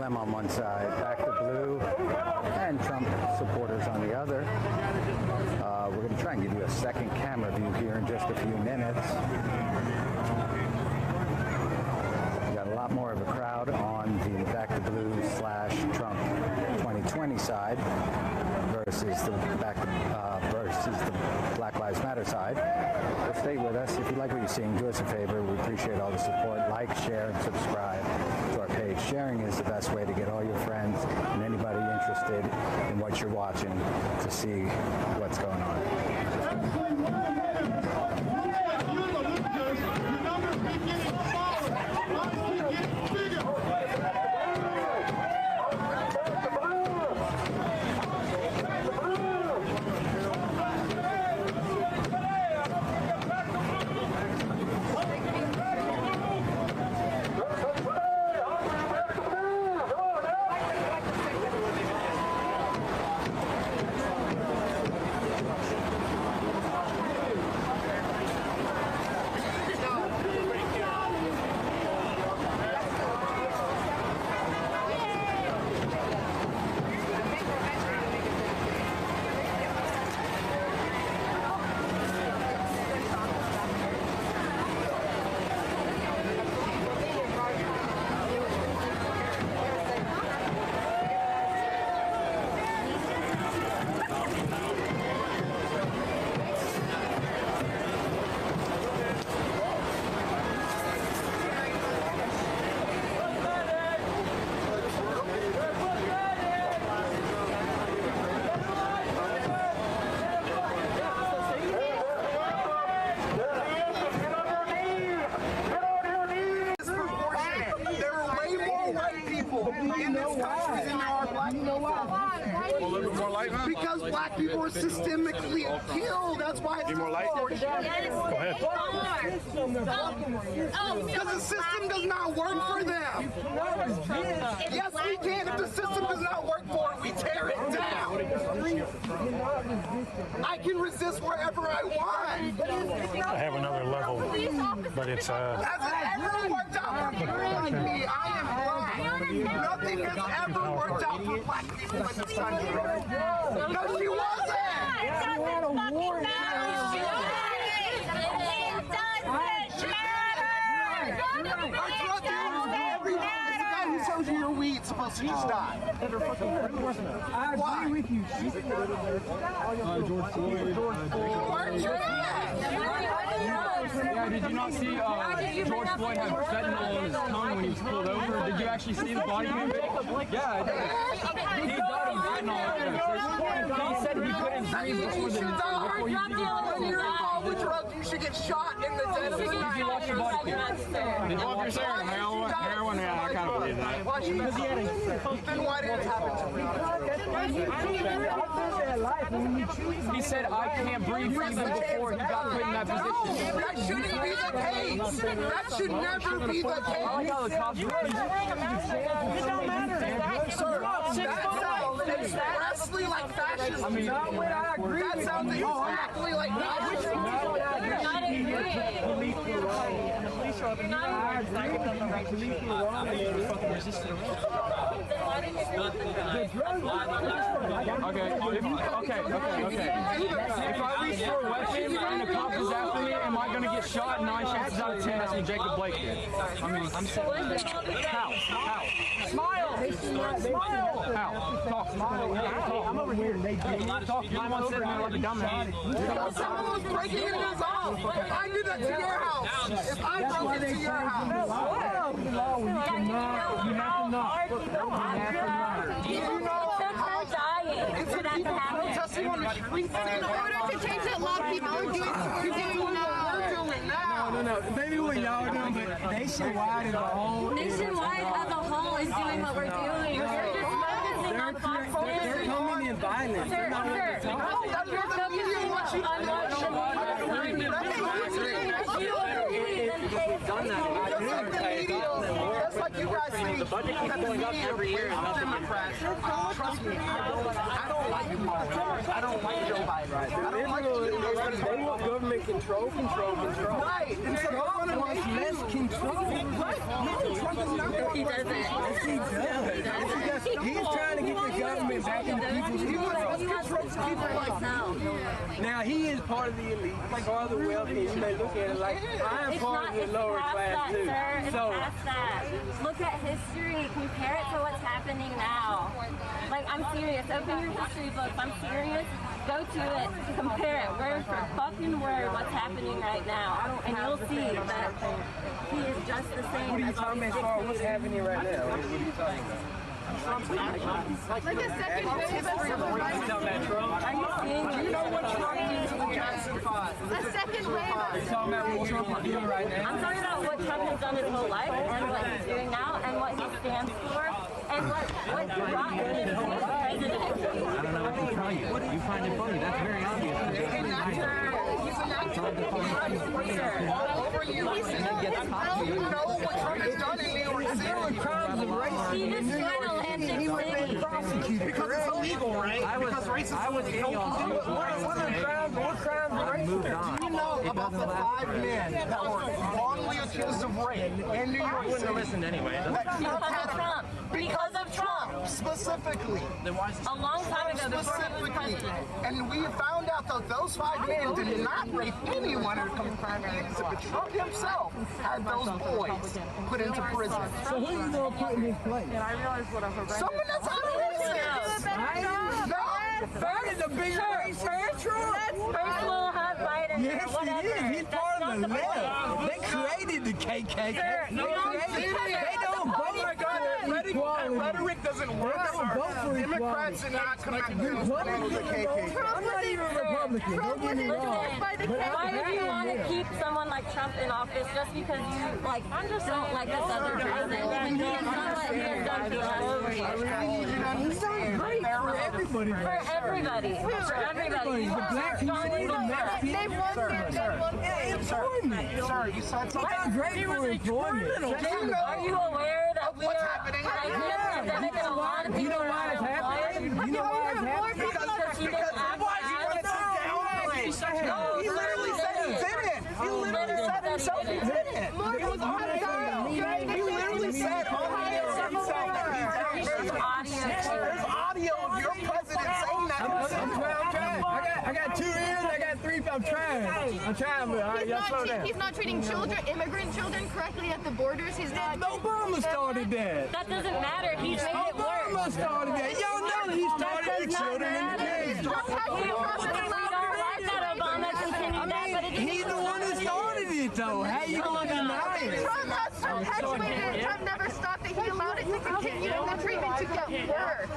BLM on one side, Back to Blue, and Trump supporters on the other. We're going to try and give you a second camera view here in just a few minutes. We got a lot more of a crowd on the Back to Blue / Trump 2020 side versus the Black Lives Matter side. So stay with us. If you like what you're seeing, do us a favor. We appreciate all the support. Like, share, and subscribe to our page. Sharing is the best way to get all your friends and anybody interested in what you're watching to see what's going on. Because black people are systemically killed. That's why it's more light. Go ahead. Because the system does not work for them. Yes, we can. If the system does not work for it, we tear it down. I can resist wherever I want. I have another level, but it's Has it ever worked out for me? I am black. Nothing has ever worked out for black people in this country. No, she wasn't. Tells you your weed's supposed to just die. I agree with you. George Floyd. Yeah, did you not see George Floyd had fentanyl in his tongue when he was pulled over? Did you actually see the body movement? Yeah, I did. He got him fentanyl. He said he couldn't breathe before the with drugs, you should get shot in the dead of the night. Did you watch your body? Did you watch your heroin? Yeah, I kind of believe that. Then why did it happen to me? He said, I can't breathe even before he got put in that position. That shouldn't be the case. That should never be the case. I like how the cops It don't matter. Sir, that sounds expressly like fascism. That sounds exactly like fascism. Okay. If I reach for a weapon and a cop is after me, am I going to get shot? 9 chances out of 10, that's what Jacob Blake did. I mean, I'm saying, how? Smile! How? Talk. I'm over here. Talk. You want to sit there like a dumbass. Someone was breaking into his house. If I did that to your house, if I broke into your house. You have to know. It's a people protesting on the streets. In order to change that law, people are doing what we're doing now. No. Maybe what y'all are doing, but nationwide as a whole. Nationwide as a whole is doing what we're doing. You're just focusing on Fox News. They're coming in violence. You're focusing on what should Just like you guys guys think the budget keeps going up every year and nothing gets better. Trust me, I don't like you, I don't like Joe Biden. I don't like you. They want government control. Right. And so government wants less control. Right. Trump is not He doesn't. Yes, he does. He's trying to get the government back in people's control. Now, he is part of the elite, part of the wealthy. You may look at it like, I am part of the lower class, too. It's past that. Look at history. Compare it to what's happening now. Like, I'm serious. Open your history books. I'm serious. Go to it. Compare it word for fucking word what's happening right now. And you'll see that he is just the same. What are you talking about as far as what's happening right now? What are you talking about? Like a second wave of civil rights. Are you seeing? You know what Trump means to the Jackson 5? A second wave of. Are you talking about what Trump is doing right now? I'm talking about what Trump has done his whole life and what he's doing now and what he stands for and what brought him his presidency. I don't know what to tell you. You find it funny. That's very obvious. He's an actor. All over you. You know what Trump has done in New York City. He just tried to land in City. Because it's illegal, right? Because racism is illegal. What crimes are racist? Do you know about the 5 men that were wrongly accused of rape in New York City? Listen anyway. Because of Trump. Specifically. A long time ago, before he was president. And we found out that those 5 men did not rape anyone or commit crime against him. But Trump himself had those boys put into prison. So who are you going to put in his place? And I realize what I've someone that's not racist. That is a big race for Trump. First we'll have Biden. Yes, he is. He's part of the left. They created the KKK. They don't vote for rhetoric doesn't work. Democrats are not connected to the KKK. I'm not even a Republican. Don't get me wrong. Why would you want to keep someone like Trump in office just because you don't like this other person? He's not what he has done to us. He's done great for everybody. For everybody. The black community, the Mexican. Sir, you said something. He's done great for employment. Are you aware that we are a pandemic and a lot of people You know why it's happening? You know why it's happening? Because he didn't act No, he literally said he didn't. He literally said himself he didn't. It was on video. He literally said on video there's audio of your president saying that. I'm trying. I got 2 ears. I got 3. I'm trying, but all right, y'all slow down. He's not treating immigrant children correctly at the borders. He's not. Obama started that. That doesn't matter. He's made it worse. Obama started that. Y'all know he started with children in the cage. He's the one who started it, though. How you going to deny it? Trump has perpetuated it. Trump never stopped it. He allowed it to continue and the treatment to get worse.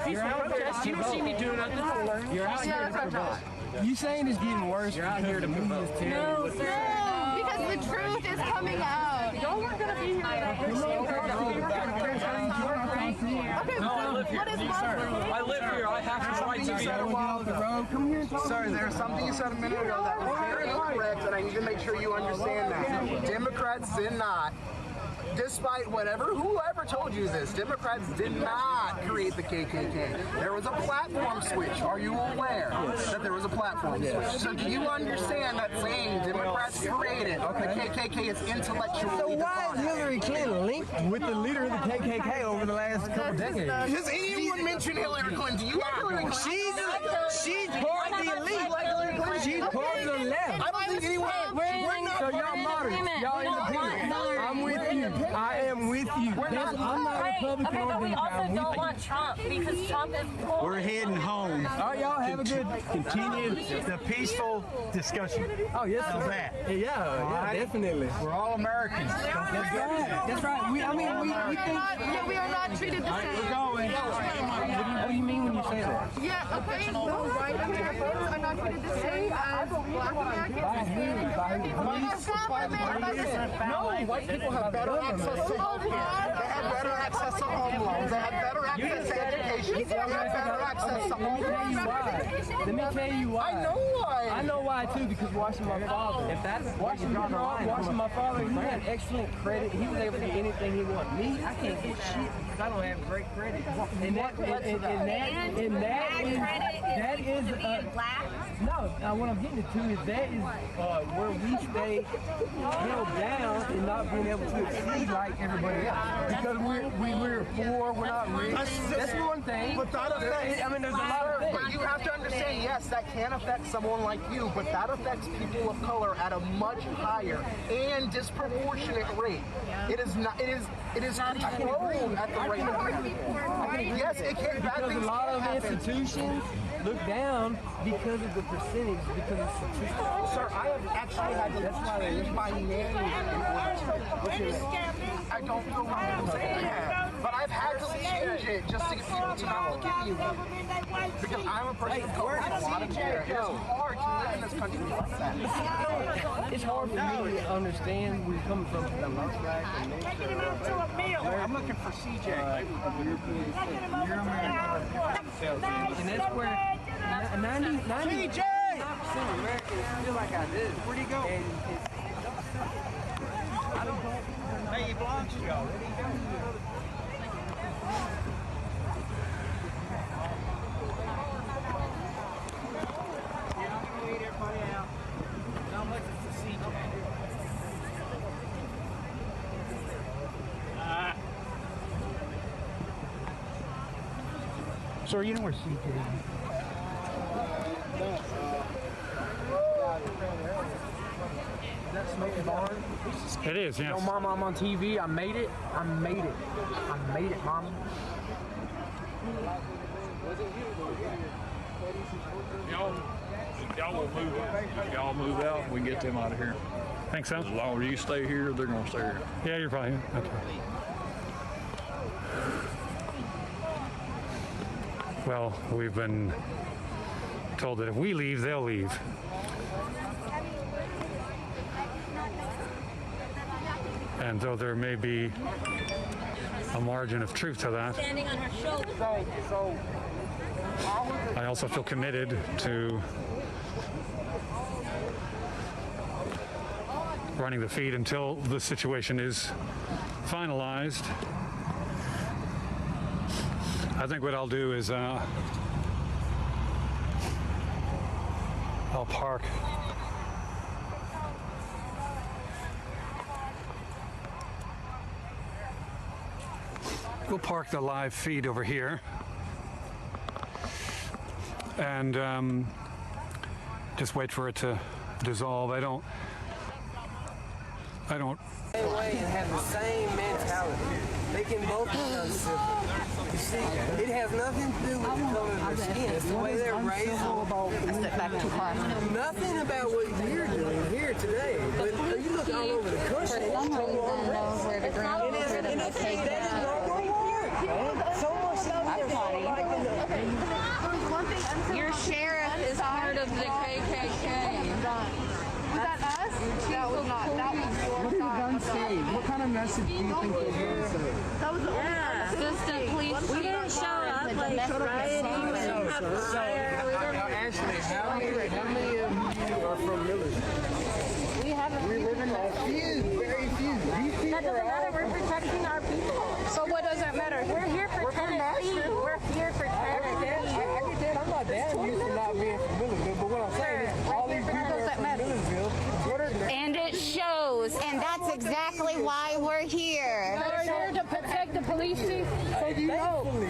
You don't see me doing nothing. You're out here to provide. You saying it's getting worse? You're out here to provide. No, sir. Because the truth is coming out. Y'all weren't going to be here. No, I live here. I live here. I have the right to be here. Sir, there's something you said a minute ago that was very incorrect, and I need to make sure you understand that. Democrats did not, despite whoever told you this, Democrats did not create the KKK. There was a platform switch. Are you aware that there was a platform switch? So do you understand that saying Democrats created the KKK is intellectually So why is Hillary Clinton linked with the leader of the KKK over the last couple decades? Does anyone mention Hillary Clinton? Do you like Hillary Clinton? She's part of the elite. She's part of the left. I don't think anyone. So y'all moderates. Y'all independent. I'm with you. I am with you. I'm not a Republican okay, but we also don't want Trump because Trump is poor. We're heading home. All right, y'all have a good Continue the peaceful discussion. Oh, yes, How's sir. that? Yeah, definitely. We're all Americans. That's right. We think We are not treated the same. We're going. What do you mean when you say that? Yeah, okay. No, white Americans are not treated the same as black Americans, Hispanic Americans. No, white people have better access to home loans. They have better access to home loans. They have better access access to education. You have better access to all Let me tell you why. I know why. I know why too, because watching my father. If that's watching my father, he had excellent credit. He was able to get anything he wanted. Me, I can't get shit because I don't have great credit. And that is no. What I'm getting to is that is where we stay held down and not being able to exceed like everybody else. Because we're poor, we're not rich. That's one thing. But that affects, I mean, there's a lot of things. But you have to understand, yes, that can affect someone like you, but that affects people of color at a much higher and disproportionate rate. It is not. It is controlled at the rate. Yes, it can. Because a lot of institutions look down because of the percentage, because of statistics. Sir, I have actually had to change my name in order to. I don't know why I'm saying that, but I've had to change it just to get people to not look at you. Because I'm a person of color and a lot of care. It's hard to live in this country like that. It's hard for me to understand where you're coming from because I love black and Taking him out to a meal. I'm looking for CJ. You're American. And that's where 90% of Americans feel like I do. Where'd he go? I don't know. Hey, you blocked you already. Sir, you know where CJ is? Is that Smoky Barn? It is, yes. No, Mom, I'm on TV. I made it. I made it, Mom. Y'all will move out. Y'all move out, we can get them out of here. Think so? As long as you stay here, they're going to stay here. Yeah, you're probably okay. Well, we've been told that if we leave, they'll leave. And though there may be a margin of truth to that, Standing on her shoulder. I also feel committed to running the feed until the situation is finalized. I think what I'll do is I'll park we'll park the live feed over here and just wait for it to dissolve. I don't Same way and have the same mentality. They can both be uncivil. You see, it has nothing to do with the color of their skin. It's the way they're raised. Nothing about what you're doing here today. But you look all over the country. It's total unrest. Your sheriff is part of the KKK. Was that us? That was not. That was your What did the gun say? What kind of message do you think they were going to say? That was assistant police. We didn't show up like rioting. We didn't have fire. Ashley, how many of you are from Milledgeville? We haven't. We live in a few, very few. That doesn't matter. We're protecting our people. So what does that matter? We're here for Tennessee. We're here for Tennessee. I get that. I'm not down used to not being from Milledgeville, but what I'm saying is all these people are from Milledgeville. And it shows, and that's exactly why we're here. We're here to protect the police chief.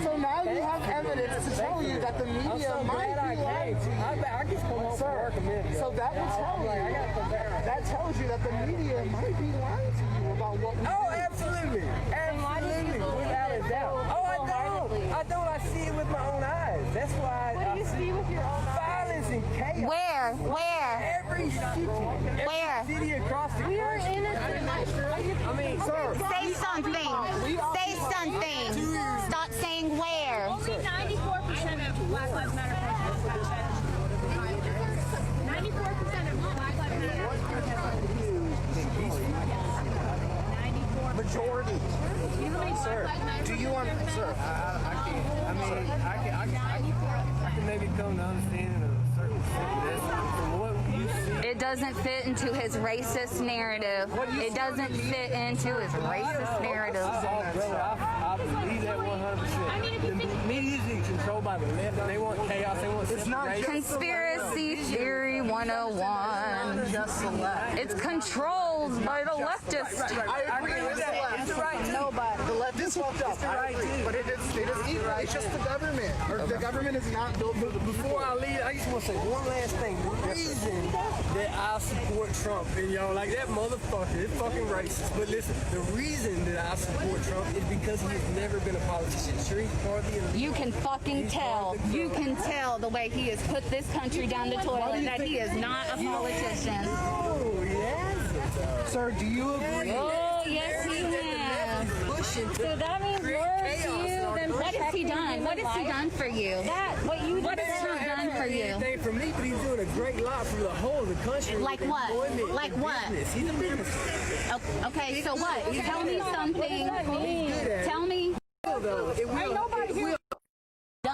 So now you have evidence to tell you that the media might be lying to you. I just come home from work a minute. So that would tell you. That tells you that the media might be lying to you about what we do. Oh, absolutely. Absolutely. Without a doubt. Oh, I don't. I see it with my own eyes. That's why What do you see with your own eyes? violence and chaos. Where? Every city. Where? Every city across the country. We are innocent. I mean, sir. Say something. Say something. Stop saying where. Only 94% of Black Lives Matter protesters have been 94% of Black Lives Matter protesters. Majority. Sir, do you want, sir, I mean, I can maybe come to understanding of a certain extent. That's from what you see. It doesn't fit into his racist narrative. It doesn't fit into his racist narrative. I believe that 100%. The media is controlled by the left, and they want chaos. They want separation. Conspiracy theory 101. Just the left. It's controlled by the leftists. I agree with that. It's the right too. No, but the left is fucked up. I agree. But it's evil. It's just the government. Or the government is not built. Before I leave, I just want to say one last thing. The reason that I support Trump, and y'all like that motherfucker, it's fucking racist. But listen, the reason that I support Trump is because he has never been a politician. Sure, he's part of the elite. You can fucking tell. You can tell the way he has put this country down the toilet that he is not a politician. Oh, yes. Sir, do you agree? Oh, yes, he has. So that means more to you than what has he done? What has he done for you? What has Trump done for you? Anything for me, but he's doing a great lot for the whole of the country. Like what? Like what? He's a businessman. Okay, so what? Tell me something. Tell me. Ain't nobody here.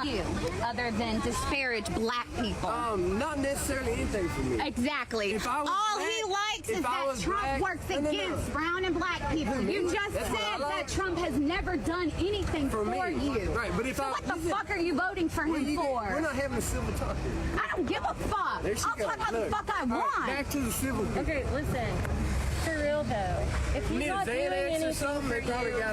You other than disparage black people. Not necessarily anything for me. Exactly. All he likes is that Trump works against brown and black people. You just said that Trump has never done anything for you. Right, but if so what the fuck are you voting for him for? We're not having a civil talk here. I don't give a fuck. I'll talk how the fuck I want. Back to the civil. Okay, listen. For real though, if he's not doing anything for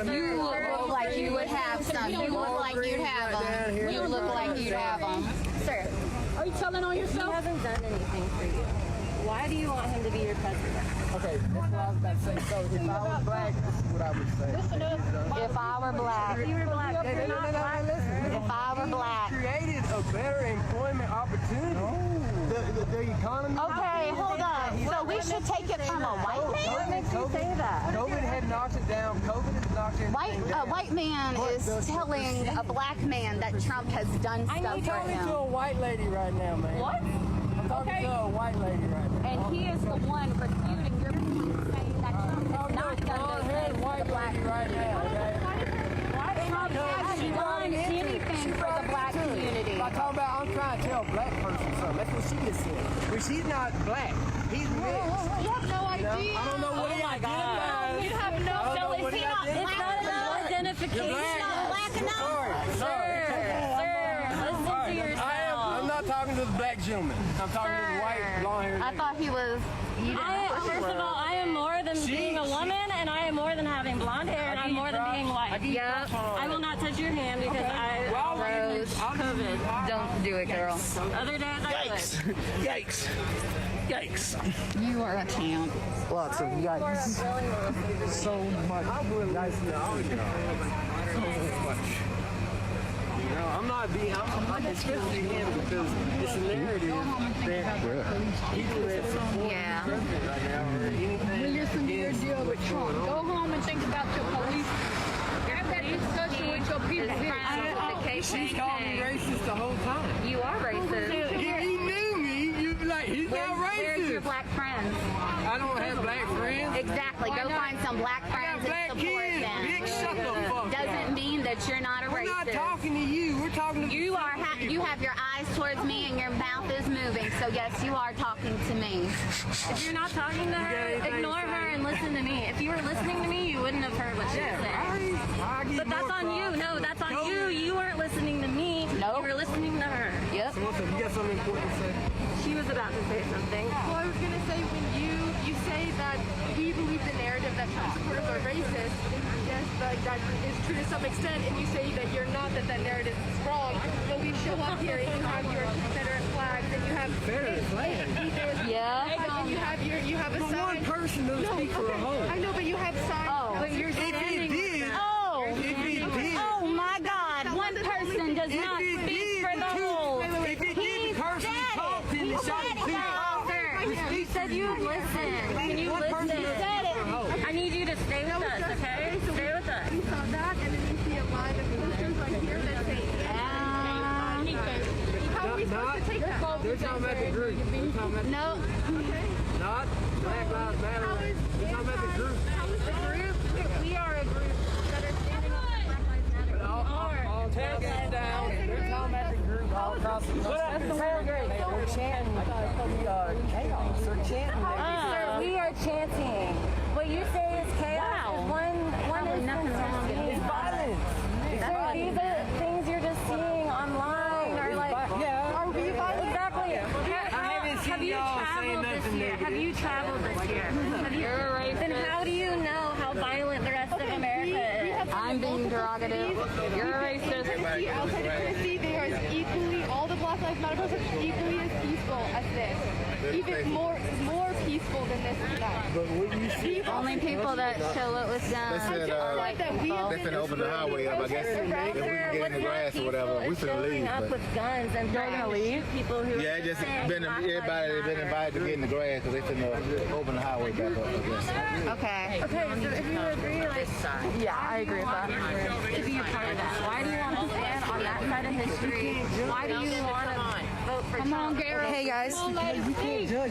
you look like you would have some. You look like you'd have them. You look like you'd have them. Sir, are you telling on yourself? He hasn't done anything for you. Why do you want him to be your president? Okay, that's what I was about to say. So if I was black, this is what I would say. If I were black. If you were black, you're not black. If I were black. Created a better employment opportunity. The economy. Okay, hold on. So we should take it from a white man? What makes you say that? COVID had knocked it down. COVID has knocked it down. A white man is telling a black man that Trump has done stuff for him. I'm talking to a white lady right now, man. What? I'm talking to a white lady right now. And he is the one refuting your point, saying that Trump has not done those things for the black community. Why Trump hasn't done anything for the black community? I'm trying to tell a black person something. That's what she just said. But she's not black. He's mixed. You have no idea. I don't know what he identifies. You have no. So is he not It's black not about enough? identification. He's not black enough? Sir, listen to yourself. I'm not talking to the black gentleman. I'm talking to the white, blonde-haired. I thought he was. First of all, I am more than being a woman, and I am more than having blonde hair, and I'm more than being white. Yep. I will not touch your hand because Rose, COVID. don't do it, girl. Other days I would. Yikes. Yikes. You are a champ. Lots of yikes. So much. I'm not being, I'm especially him because it's a narrative that people that support the president right now or anything. Listen to your deal with Trump. Go home and think about your police. Have that discussion with your people. She's called me racist the whole time. You are racist. If you knew me, you'd be like, he's not racist. Where's your black friends? I don't have black friends. Exactly. Go find some black friends and support them. Big shut the fuck up. Doesn't mean that you're not a racist. We're not talking to you. We're talking to you. You have your eyes towards me and your mouth is moving. So yes, you are talking to me. If you're not talking to her, ignore her and listen to me. If you were listening to me, you wouldn't have heard what she was saying. But that's on you. No, that's on you. You weren't listening to me. Nope. You were listening to her. Yep. So you got something important to say? She was about to say something. Well, I was going to say, when you say that we believe the narrative that Trump supporters are racist, yes, that is true to some extent, and you say that you're not, that narrative is wrong, but we show up here and you have your Confederate flags and you have Confederate flags? And you have a but sign. One person doesn't speak for a whole. I know, but you have signs. Oh, but you're standing with them. Oh my God! One person does not speak for the whole. If it did personally talk to the You said you'd listen. Can you listen? I need you to stay with us, okay? Stay with us. You saw that, and then you see a line of posters right here that say, how are we supposed to take that? They're talking about the group. No. Okay. Not Black Lives Matter. They're talking about the group. How is the group? We are a group that are standing up for Black Lives Matter. All chanting. Chaos. They're chanting. Sir, we are chanting. What you say is chaos. Wow. One instance you're seeing violence. Sir, these are things you're just seeing online or like. Yeah. Are we violent? Exactly. Have you traveled this year? Have you traveled this year? Then how do you know how violent the rest of America is? I'm being derogative. You're a racist. Outside of Tennessee, they are equally, all the Black Lives Matter protests are equally as peaceful as this. Even more peaceful than this and that. But what you see, Only people that show it with guns are white people. they finna open the highway up, I guess. If we can get in the grass or whatever, we finna leave. Up But with guns and they're gonna leave people who. yeah, it just been everybody been invited to get in the grass because they finna open the highway back up, I guess. Okay. Okay, so if you agree, like, Yeah, I agree with that. to be a part of that, why do you want to stand on that side of history? Why do you want to vote for Trump? Hey guys,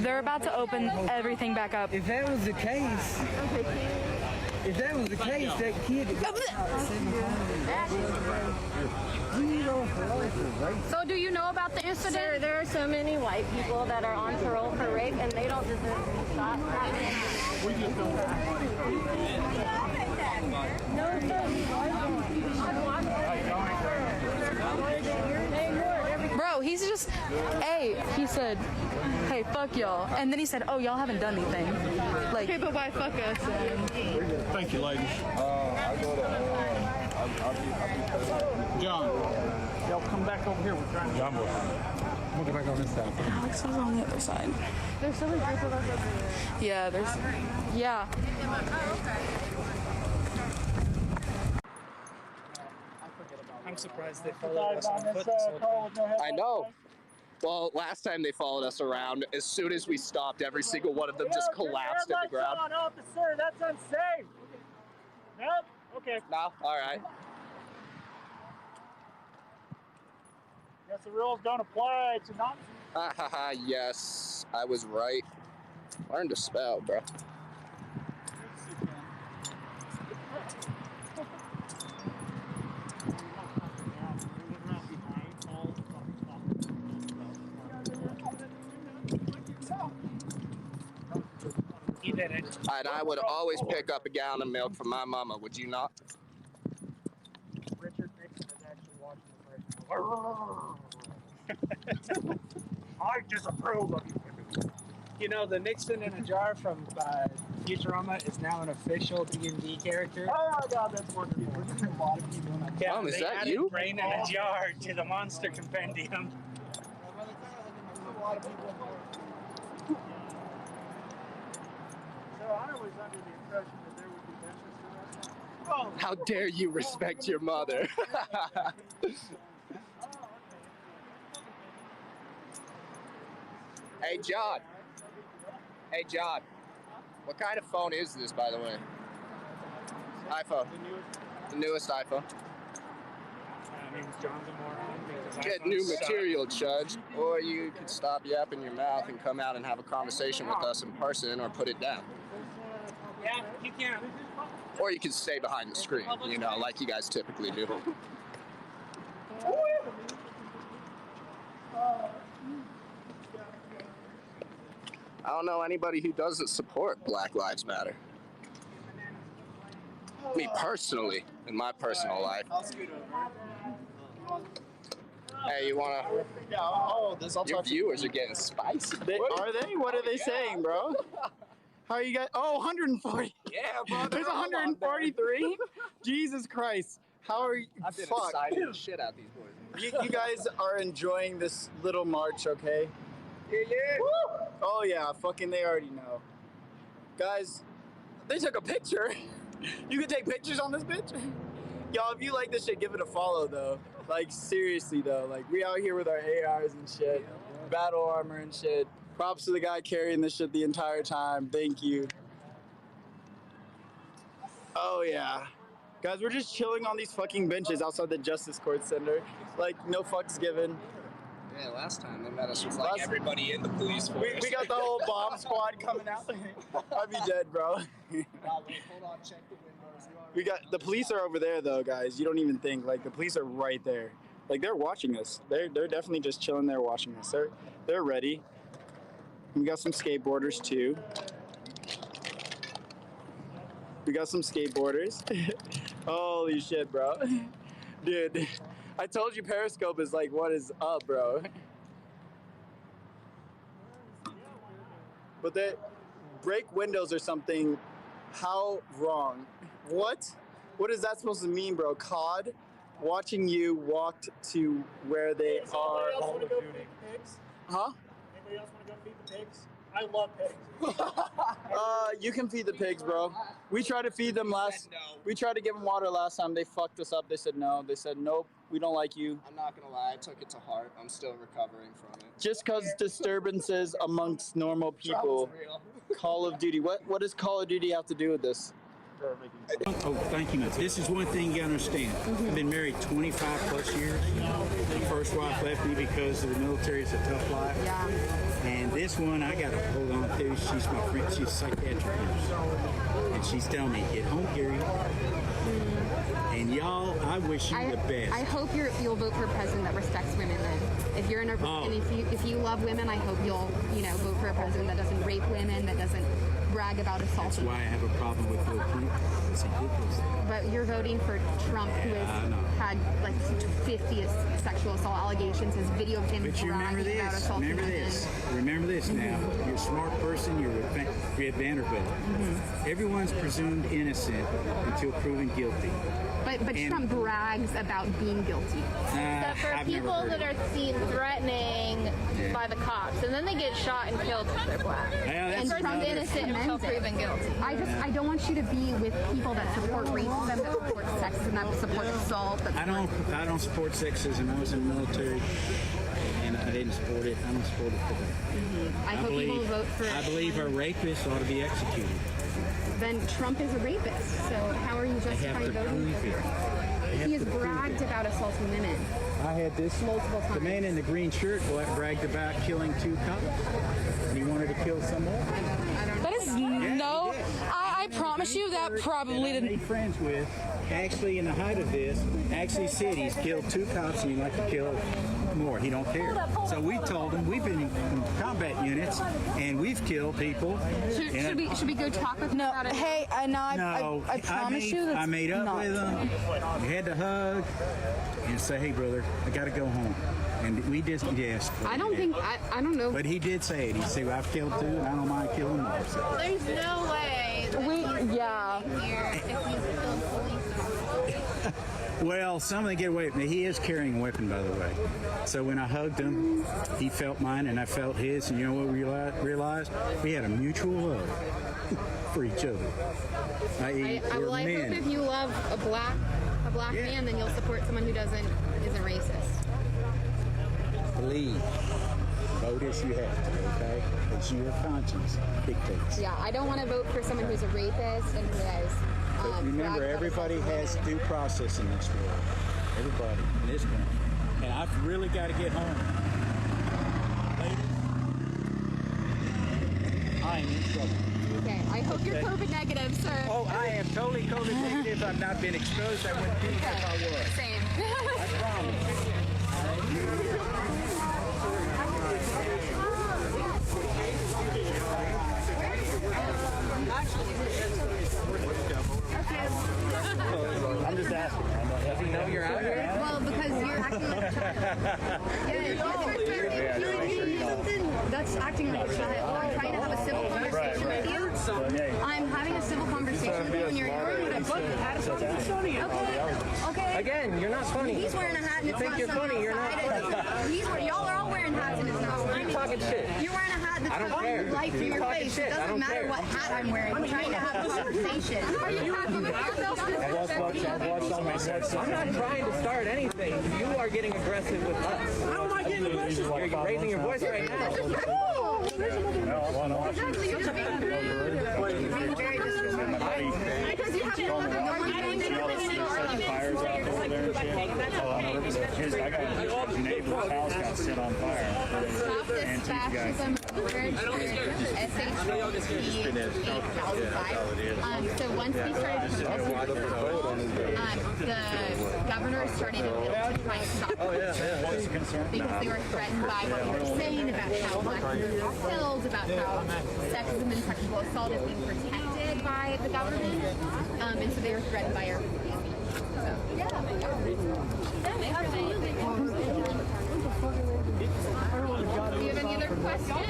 they're about to open everything back up. If that was the case, that kid. So do you know about the incident? Sir, there are so many white people that are on parole for rape, and they don't deserve to be shot. No, Bro, he's just, he said, hey, fuck y'all. And then he said, oh, y'all haven't done anything. Like, Okay, but why fuck us then? Thank you, ladies. John. Y'all come back over here. We're trying to. John, we'll get back on this side. Alex is on the other side. There's so many groups of us over here. Yeah, yeah. I'm surprised they followed us on foot this whole time. I know. Well, last time they followed us around, as soon as we stopped, every single one of them just collapsed at the ground. Officer, that's unsafe. Nope. Okay. No? All right. Guess the rules don't apply to Nazis. Ha ha ha, yes. I was right. Learn to spell, bro. He did it. And I would always pick up a gallon of milk for my mama, would you not? Richard Nixon is actually watching the first. I disapprove of you. You know, the Nixon in a jar from Futurama is now an official D&D character. Oh my God, that's wonderful. A lot of people. Yeah, Mom, is they that added you? Brain in a jar to the Monster Compendium. So I was under the impression that there would be benches for us. How dare you respect your mother? Hey, John. Hey, John. What kind of phone is this, by the way? iPhone. The newest iPhone. Get new material, Judge. Or you could stop yapping your mouth and come out and have a conversation with us in person, or put it down. Yeah, you can. Or you can stay behind the screen, you know, like you guys typically do. I don't know anybody who doesn't support Black Lives Matter. Me personally, in my personal life. Hey, you wanna? Yeah, oh, this I'll Your talk to viewers are getting spicy. Are they? What are they saying, bro? How are you guys? Oh, 140. Yeah, bro. There's 143. Jesus Christ. How are you? I've been Fuck. excited the shit out these boys. You guys are enjoying this little march, okay? Yeah. Woo! Oh yeah, fucking they already know. Guys, they took a picture. You can take pictures on this bitch? Y'all, if you like this shit, give it a follow though. Like seriously though, like we out here with our ARs and shit, battle armor and shit. Props to the guy carrying this shit the entire time. Thank you. Oh yeah. Guys, we're just chilling on these fucking benches outside the Justice Court Center. Like, no fucks given. Yeah, last time they met us with like everybody in the police force. We got the whole bomb squad coming out. I'd be dead, bro. Hold on, check the windows. We got the police are over there though, guys. You don't even think like the police are right there. Like, they're watching us. They're definitely just chilling there watching us. They're ready. We got some skateboarders too. We got some skateboarders. Holy shit, bro. Dude, I told you Periscope is like, what is up, bro? But they break windows or something. How wrong? What? What is that supposed to mean, bro? COD watching you walked to where they are. Anybody else want to go feed the pigs? Huh? Anybody else want to go feed the pigs? I love pigs. You can feed the pigs, bro. We tried to feed them we tried to give them water last time. They fucked us up. They said no. They said, nope, we don't like you. I'm not gonna lie, I took it to heart. I'm still recovering from it. Just cause disturbances amongst normal people. Call of Duty. What does Call of Duty have to do with this? Oh, thank you. This is one thing you gotta understand. I've been married 25 plus years. My first wife left me because the military is a tough life. Yeah. And this one I gotta hold on to. She's my friend. She's a psychiatric nurse. And she's telling me, get home, Gary. And y'all, I wish you the best. I hope you'll vote for a president that respects women. Then, if you're in a, and if you love women, I hope you'll vote for a president that doesn't rape women, that doesn't brag about assault. That's why I have a problem with Bill Clinton. But you're voting for Trump, who has had like 50 sexual assault allegations. His video of him bragging about assaulting women. Remember this now. You're a smart person. You're at Vanderbilt. Everyone's presumed innocent until proven guilty. But Trump brags about being guilty. Except for people that are seen threatening by the cops, and then they get shot and killed because they're black. And Trump's innocent until proven guilty. I don't want you to be with people that support racism, that support sexism, that support assault. I don't support sexism. I was in the military, and I didn't support it. I don't support it today. I hope you will vote for. I believe a rapist ought to be executed. Then Trump is a rapist. So how are you justifying voting for him? He has bragged about assaulting women. I had this multiple times. The man in the green shirt bragged about killing 2 cops, and he wanted to kill some more. That is no. I promise you that probably didn't. Made friends with, actually in the height of this, actually said he's killed 2 cops and he'd like to kill more. He don't care. So we told him we've been in combat units and we've killed people. Should we go talk with him about it? Hey, I promise you that I made up with him. We had to hug and say, hey brother, I gotta go home. And we just I don't think I don't know. But he did say it. He said, well, I've killed 2 and I don't mind killing more. So. There's no way. Here if he's killed police. Well, some of them get away with me. He is carrying a weapon, by the way. So when I hugged him, he felt mine and I felt his. And you know what we realized? We had a mutual love for each other. I hope if you love a black man, then you'll support someone who isn't racist. Believe. Vote as you have to, okay? It's your conscience dictates. Yeah, I don't want to vote for someone who's a rapist and who has. Remember, everybody has due process in this world. Everybody in this country. And I've really got to get home. Ladies, I am in trouble. Okay, I hope you're COVID negative, sir. Oh, I am totally COVID negative. I've not been exposed. I wouldn't be if I was. Same. I promise. I'm just asking. Does he know you're out here? Well, because you're acting like a child. That's acting like a child. I'm trying to have a civil conversation with you. I'm having a civil conversation with you, and you're ignoring what I'm saying. Okay. Again, you're not funny. He's wearing a hat and it's not sunny. You're not funny. Y'all are all wearing hats and it's not sunny. Keep talking shit. You're wearing a hat that's not light from your face. It doesn't matter what hat I'm wearing. I'm trying to have a conversation. Are you happy with yourself? I'm not trying to start anything. You are getting aggressive with us. How am I getting aggressive? You're raising your voice right now. Exactly. You're just being rude. You're being very disrespectful. Because you have no other argument. Fires out over there and shit. I got his neighbor's house got set on fire. Stop this fascism. research for so once they started protesting, the governor started to try to stop because they were threatened by what we were saying about how black people were killed, about how sexism and sexual assault is being protected by the government, and so they were threatened by our police. So, yeah, absolutely. Do you have any other questions?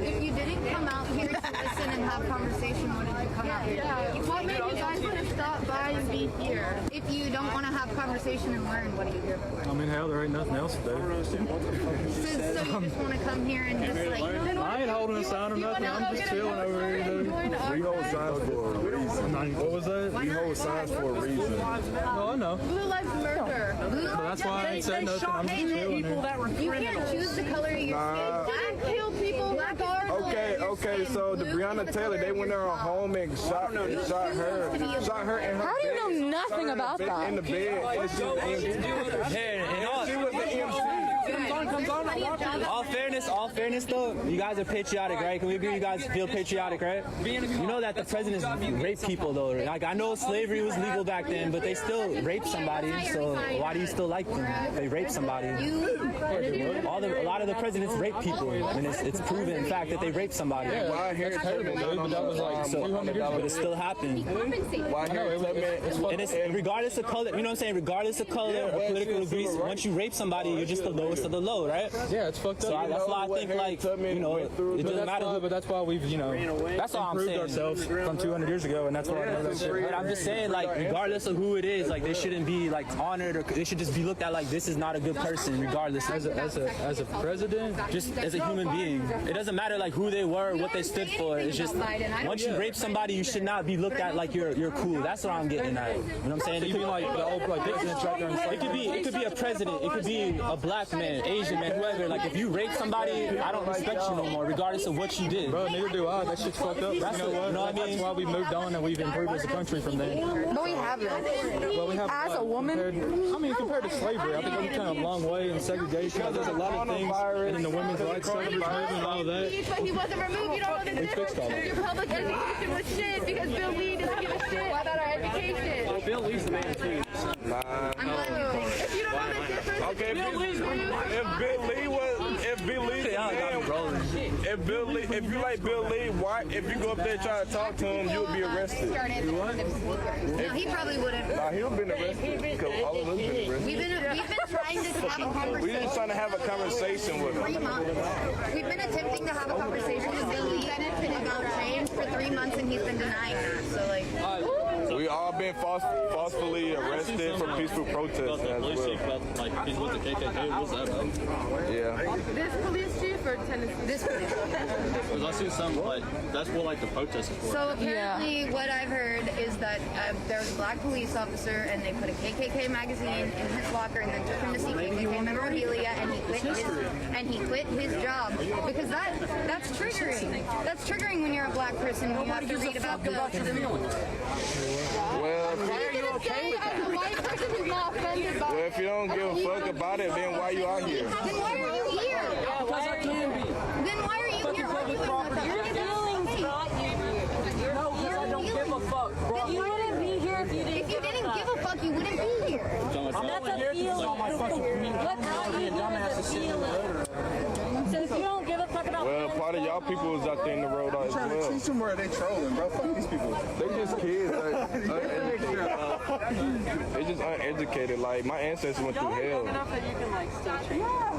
If you didn't come out here to listen and have conversation, what did you come out here to do? What made you guys want to stop by and be here? If you don't want to have conversation and learn, what are you here for? I mean, hell, there ain't nothing else to do. So you just want to come here and just like... I ain't holding a sign or nothing. I'm just chilling over here, dude. We hold signs for a reason. What was that? We hold signs for a reason. No, I know. Blue lives matter. But that's why I ain't said nothing. I'm just chilling here. You can't choose the color of your skin. Black kill people regardless. Okay, so the Breonna Taylor, they went in her home and shot her in her bed. How do you know nothing about that? In the bed, and she was the MC. All fairness though, you guys are patriotic, right? Can we agree you guys feel patriotic, right? You know that the presidents rape people though. Like I know slavery was legal back then, but they still rape somebody. So why do you still like them? They rape somebody. A lot of the presidents rape people, and it's proven in fact that they rape somebody. Yeah, well, I hear it's terrible, but that was like but it still happened. And it's regardless of color, you know what I'm saying? Regardless of color or political degrees, once you rape somebody, you're just the lowest of the low, right? Yeah, it's fucked up. So that's why I think, like, you know, it doesn't matter. But that's why we've, you know, that's all I'm saying. Ourselves from 200 years ago, and that's why I know that shit. But I'm just saying, like, regardless of who it is, like, they shouldn't be like honored, or they should just be looked at like this is not a good person, regardless. As a president, just as a human being, it doesn't matter like who they were, what they stood for. It's just once you rape somebody, you should not be looked at like you're cool. That's what I'm getting at. You know what I'm saying? It could be like the old presidents right there. It could be a president. It could be a black man, Asian man, whoever. Like if you rape somebody, I don't respect you no more, regardless of what you did. Bro, neither do I. That shit's fucked up. That's you know what I mean? That's why we moved on and we've improved as a country from then. But we haven't. Well, we have. As a woman? Compared to slavery, I think we've come a long way in segregation. There's a lot of things, and in the women's rights movement and all that. But he wasn't removed. You don't know the difference. Your public education was shit because Bill Lee doesn't give a shit about our education. Well, Bill Lee's the man too. I'm glad you think. If you don't know the difference, okay, if Bill Lee, if you like Bill Lee, why? If you go up there and try to talk to him, you'll be arrested. No, he probably wouldn't. Nah, he'll been arrested because all of us been arrested. We've been trying to have a conversation. We're just trying to have a conversation with him. 3 months. We've been attempting to have a conversation with Bill Lee about change for 3 months, and he's been denying that. So like. We all been falsely arrested for peaceful protests as well. Like he's with the KKK. What's that about? Yeah. This police chief or Tennessee? This police. Because I see some like that's what like the protest is for. So apparently, what I've heard is that there was a black police officer, and they put a KKK magazine in his locker, and then took him to see KKK memorabilia, and he quit his job because that's triggering. That's triggering when you're a black person. You have to read about the. Well, why are you okay with that? A white person who's not offended by well, if you don't give a fuck about it, then why you out here? Then why are you here? Because I can be. Then why are you here? Why are you Your feelings brought you here. No, because I don't give a fuck. You wouldn't be here if you didn't. If you didn't give a fuck, you wouldn't be here. That's a feeling. What brought you here is a feeling. So if you don't give a fuck about well, part of y'all people is out there in the road as well. Trying to teach them where they trolling, bro. Fuck these people. They just kids. They just uneducated. Like my ancestors went through hell.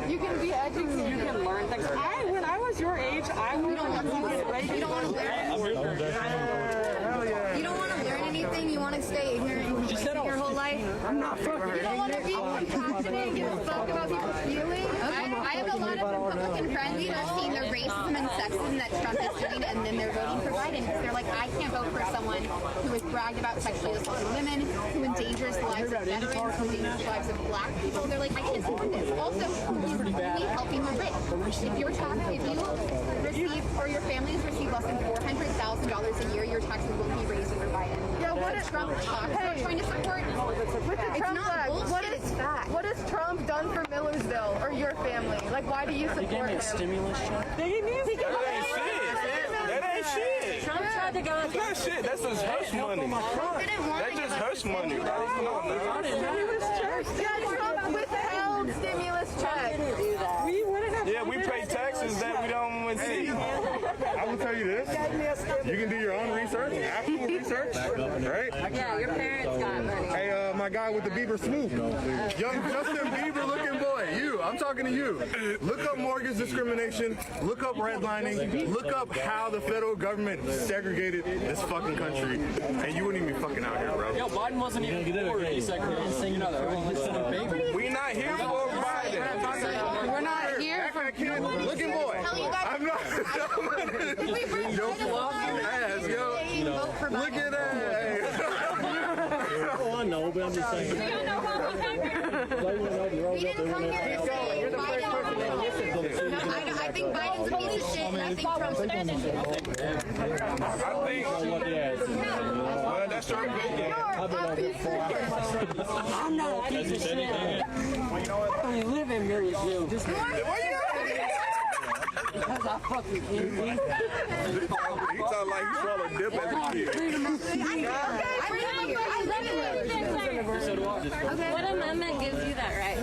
You can be educated. You can learn things. When I was your age, I would not get raped. You don't want to learn. You don't want to learn anything. You want to stay ignorant your whole life. I'm not fucking. You don't want to be compassionate and give a fuck about people's feelings. I have a lot of Republican friends that are seeing the racism and sexism that Trump is doing, and then they're voting for Biden because they're like, I can't vote for someone who has bragged about sexually assaulting women, who endangers the lives of veterans, who endangers the lives of black people. They're like, I can't support this. Also, he's only helping the rich. If you receive, or your families receive less than $400,000 a year, your taxes will be raised under Biden. Yeah, what is Trump talks about trying to support? With the Trump flag, it's fact. What has Trump done for Millersville or your your family? Like, why do you support him? He gave me a stimulus check. That ain't shit. That ain't shit. Trump tried to go. That's not shit. That's just hush money. That's just hush money, bro. Come on, man. Trump withheld stimulus checks. We wouldn't have. Yeah, we pay taxes that we don't want to see. I will tell you this. You can do your own research, actual research, right? Yeah, your parents got money. Hey, my guy with the Bieber swoop. Young Justin Bieber looking boy. You, I'm talking to you. Look up mortgage discrimination. Look up redlining. Look up how the federal government segregated this fucking country. And you wouldn't even be fucking out here, bro. Yo, Biden wasn't even for desegregation. You know that, right? We not here for Biden. We're not here for looking boy. I'm not. Yo, floppy ass, yo. Look at that. Oh, I know, but I'm just saying. He didn't come here to say Biden. I think Biden's a piece of shit, and I think Trump's a piece of shit. Well, that's your opinion. I'm not a piece of shit. I live in Louisville. Just because I fucking hate me. He sound like he swallowed dip as a kid. What amendment gives you that right?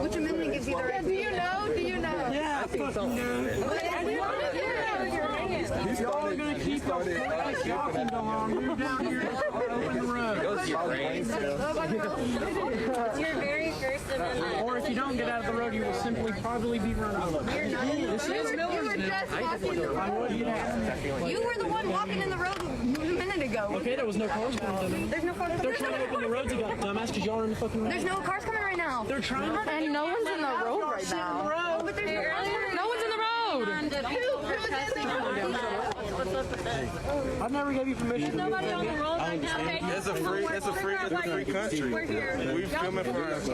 Which amendment gives you the right? Do you know? Do you know? Yeah, I fucking know. Y'all are going to keep up like y'all can go on. You're down here open the road. It's your very first amendment. Or if you don't get out of the road, you will simply probably be run over. You're not. This is You were just walking. You were the one walking in the road a minute ago. Okay, there was no cars coming. There's no cars. They're trying to open the roads again, dumbass, because y'all are in the fucking road. There's no cars coming right now. They're trying to. And no one's in the road right now. Oh, but there's No one's in the road. I never gave you permission. Nobody on the road right now. It's a free country. We filming for us.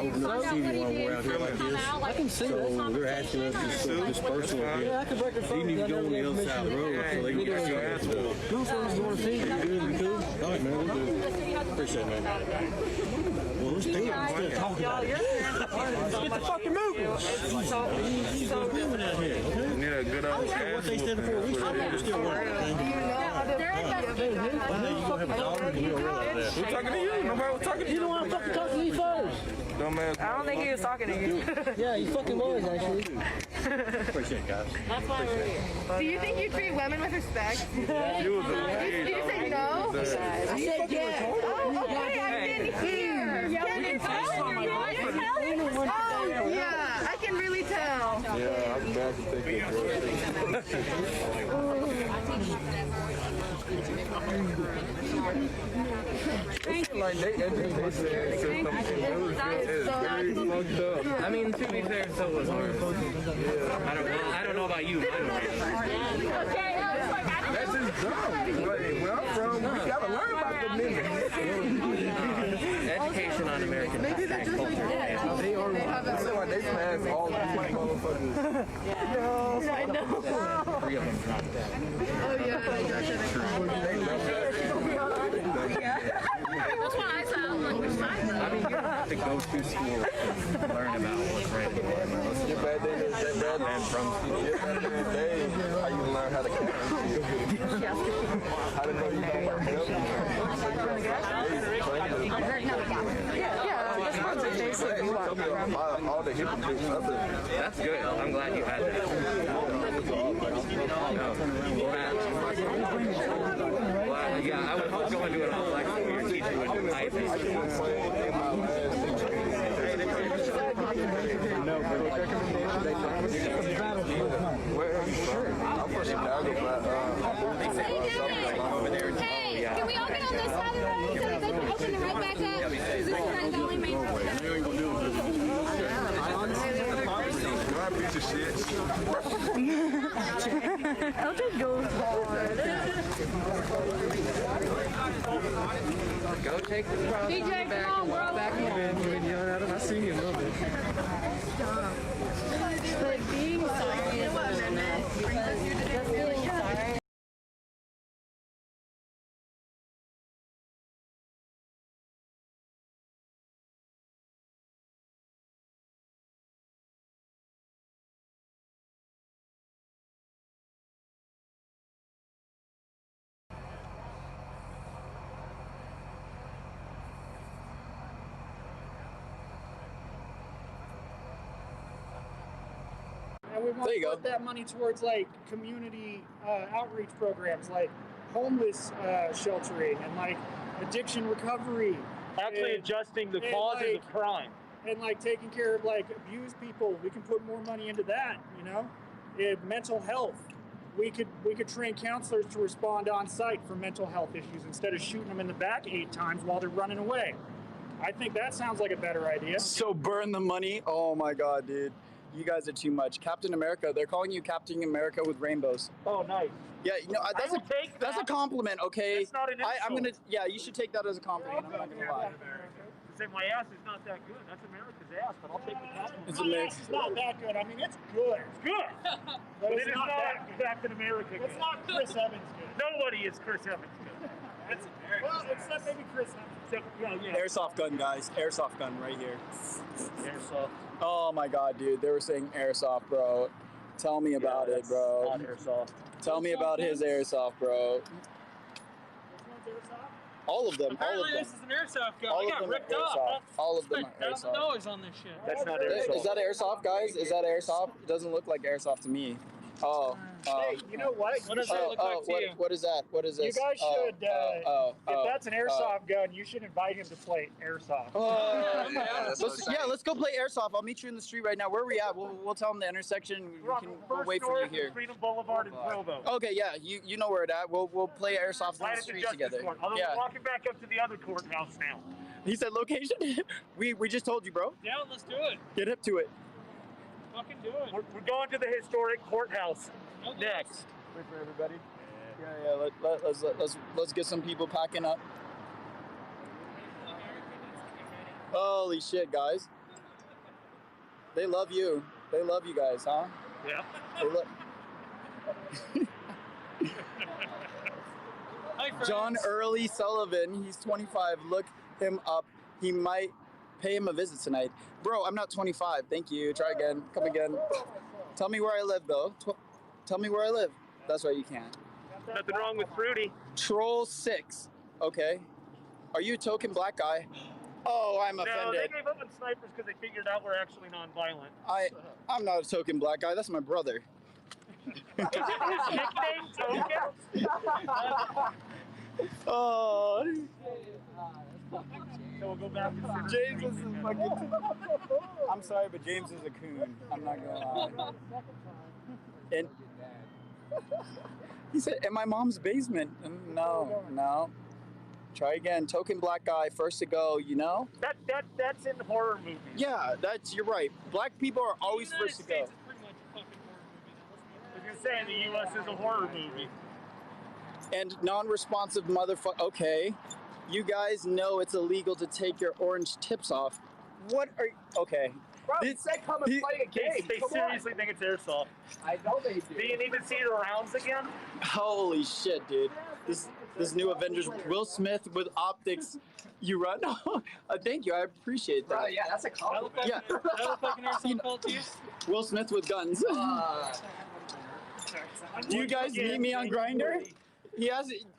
I can see that. They're asking us to disperse them. Yeah, I can break the phone. You need to go on the other side of the road so they can get your ass whooped. No one's going to see you. You good? You cool? All right, man. We'll do it. Appreciate it, man. Well, let's do it. Let's talk about it. Let's get the fucking moving. You need a good old ass What they said before, we said we're still working. We're talking to you. Nobody was talking to you. You don't want to fucking talk to me first. Dumbass. I don't think he was talking to you. Yeah, he fucking was, actually. Appreciate it, guys. That's why we're here. Do you think you treat women with respect? You was a Did you say no? I said yes. Oh, okay, I didn't hear. Can you tell? Oh, yeah, I can really tell. Yeah, I'm back to take it. Like they education system in Louisville is very fucked up. I mean, to be fair, so was ours. I don't know about you. That's just dumb. Where I'm from, we gotta learn about the niggas. Education on American Maybe they're just like that. They are. They feel like they smash all these motherfuckers. Yeah, I know. Real. Oh, yeah. That's why I sound like which side. I mean, you don't have to go to school to learn about what's right. Your bad day is that bad man from school. Your bad day, how you learn how to count. How to know you got all the hypocrites. That's good. I'm glad you had that. Yeah, I would hope someone do it on like your teacher would do it. Hey, can we all get on this side of the road so that they can open it right back up? Because this is kind of the only main road. Piece of shit. I'll just go hard. Go take the cross DJ, back come on, and walk bro. back in. I see you a little bit. Like being sorry is we want to put that money towards like community outreach programs, like homeless sheltering and like addiction recovery. Actually adjusting the causes of crime. And like taking care of like abused people. We can put more money into that, you know? Mental health. We could train counselors to respond on site for mental health issues instead of shooting them in the back 8 times while they're running away. I think that sounds like a better idea. So burn the money? Oh my God, dude. You guys are too much. Captain America, they're calling you Captain America with rainbows. Oh, nice. Yeah, you know, that's a compliment, okay? It's not an insult. You should take that as a compliment. I'm not gonna lie. Say my ass is not that good. That's America's ass, but I'll take the compliment. It's not that good. I mean, it's good. It's good. But it is not Captain America good. It's not Chris Evans good. Nobody is Chris Evans good. That's America. Well, except maybe Chris Evans. Airsoft gun, guys. Airsoft gun right here. Airsoft. Oh my God, dude. They were saying airsoft, bro. Tell me about it, bro. Not airsoft. Tell me about his airsoft, bro. All of them. Apparently this is an airsoft gun. All I of got them ripped are off. airsoft. All of them are That's airsoft. noise on this shit. That's not airsoft. Is that airsoft, guys? Is that airsoft? It doesn't look like airsoft to me. Oh. Hey, you know what? What does that look like to you? What is that? What is this? You guys should, if that's an airsoft gun, you should invite him to play airsoft. Let's go play airsoft. I'll meet you in the street right now. Where are we at? We'll tell them the intersection. We'll wait for you here. Freedom Boulevard in Provo. Okay, yeah, you know where it at. We'll play airsoft in the street together. Although we're walking back up to the other courthouse now. He said location. we just told you, bro. Yeah, let's do it. Get up to it. Fucking do it. We're going to the historic courthouse next. Wait for everybody. Yeah. Let's get some people packing up. Holy shit, guys! They love you. They love you guys, huh? Yeah. John Early Sullivan. He's 25. Look him up. He might pay him a visit tonight. Bro, I'm not 25. Thank you. Try again. Come again. Tell me where I live, though. Tell me where I live. That's right, you can't. Nothing wrong with Fruity. Troll 6. Okay. Are you a token black guy? Oh, I'm No, offended. they gave up on snipers because they figured out we're actually non-violent. I'm not a token black guy. That's my brother. Is it his nickname, Token? Oh. So we'll go back to James is a fucking... I'm sorry, but James is a coon. I'm not gonna lie. And he said, in my mom's basement. No. Try again. Token black guy, first to go, you know? That's in horror movies. Yeah, you're right. Black people are always first to go. I was gonna say the U.S. is a horror movie. And non-responsive motherfucker. Okay, you guys know it's illegal to take your orange tips off. What are you? Okay. Bro, they said come and play a game. They seriously think it's airsoft. I know they do. Do you need to see the rounds again? Holy shit, dude. This new Avengers, Will Smith with optics. You run? Thank you, I appreciate that. Bro, yeah, that's a compliment. Yeah. That look like an airsoft ball to you? Will Smith with guns. Do you guys meet me on Grindr?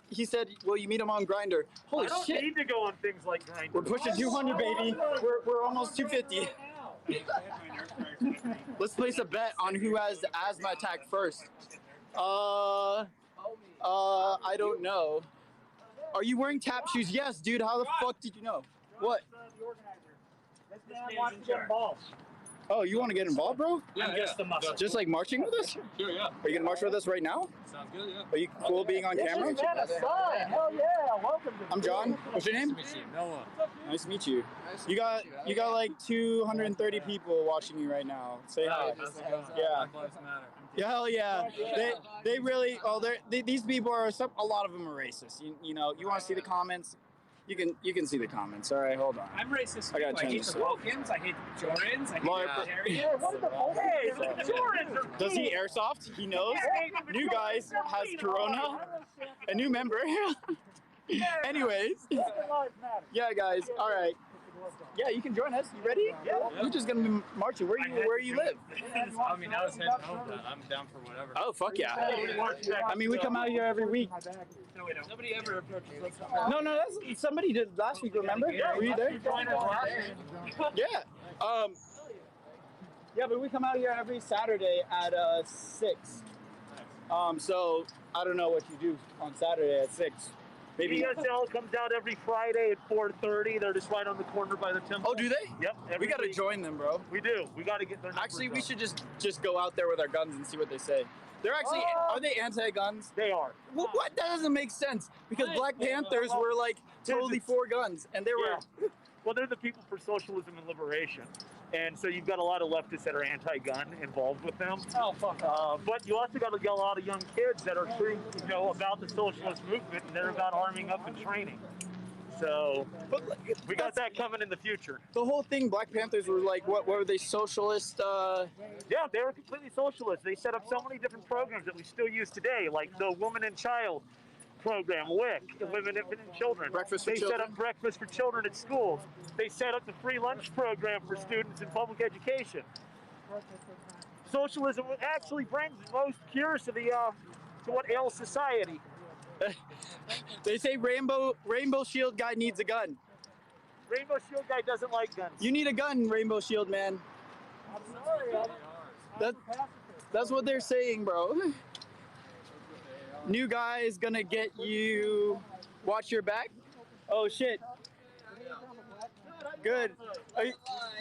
He said, will you meet him on Grindr? Holy I don't shit. need to go on things like Grindr. We're pushing 200, baby. We're almost 250. Let's place a bet on who has the asthma attack first. I don't know. Are you wearing tap shoes? Yes, dude. How the fuck did you know? What? This man wants to get involved. Oh, you want to get involved, bro? I'm just the muscle. Just like marching with us? Sure, yeah. Are you gonna march with us right now? Sounds good, yeah. Are you cool being on camera? This man a sign. Hell yeah. Welcome to I'm John. What's your name? Nice to meet you. Noah. Nice to meet you. You got like 230 people watching you right now. Say hi. Yeah. Yeah, hell yeah. They really. Oh, these people are a lot of them are racist. You know. You want to see the comments? You can see the comments. All right, hold on. I'm racist. I gotta I change hate this. the Vulcans. I hate the Jordans. I hate Lawyer- the Terriers. What the Hey, the Jordans are Does he airsoft? He knows. New guys has Corona. A new member. Anyways. Yeah, guys. All right. Yeah, you can join us. You ready? Yeah. We're just gonna be marching. Where you live? I mean, I was heading home, but I'm down for whatever. Oh, fuck yeah. I mean, we come out here every week. Nobody ever approaches us. No, that's somebody did last week. Remember? Were you there? Yeah. Yeah, but we come out here every Saturday at 6. So I don't know what you do on Saturday at 6. Maybe ESL comes out every Friday at 4:30. They're just right on the corner by the temple. Oh, do they? Yep. We got to join them, bro. We do. We got to get their numbers. Actually, we should just go out there with our guns and see what they say. They're actually, are they anti-guns? They are. What? That doesn't make sense because Black Panthers were like totally for guns, and they were. Well, they're the people for socialism and liberation. And so you've got a lot of leftists that are anti-gun involved with them. Oh, fuck. But you also got a lot of young kids that are about the socialist movement, and they're about arming up and training. So we got that coming in the future. The whole thing, Black Panthers were like, what were they, socialist? Yeah, they were completely socialist. They set up so many different programs that we still use today, like the Woman and Child program, WIC, Women, Infant, and Children. Breakfast for They children. set up breakfast for children at schools. They set up the free lunch program for students in public education. Socialism actually brings most cures to what ails society. They say Rainbow Shield guy needs a gun. Rainbow Shield guy doesn't like guns. You need a gun, Rainbow Shield man. I'm sorry. That's what they're saying, bro. New guy is gonna get you. Watch your back. Oh shit. Good.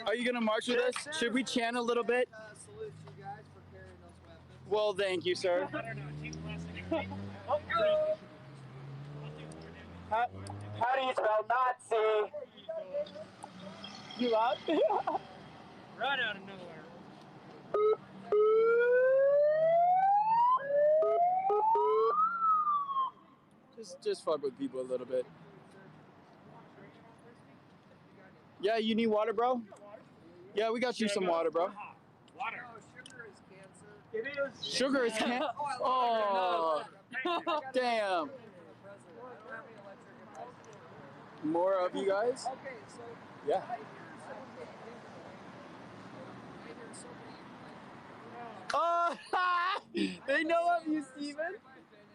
Are you gonna march with us? Should we chant a little bit? Well, thank you, sir. How do you spell Nazi? You up? Right out of nowhere. Just fuck with people a little bit. Yeah, you need water, bro? Yeah, we got you some water, bro. Water. It is. Sugar is cancer. Oh, damn. More of you guys? Yeah. Oh, they know of you, Steven.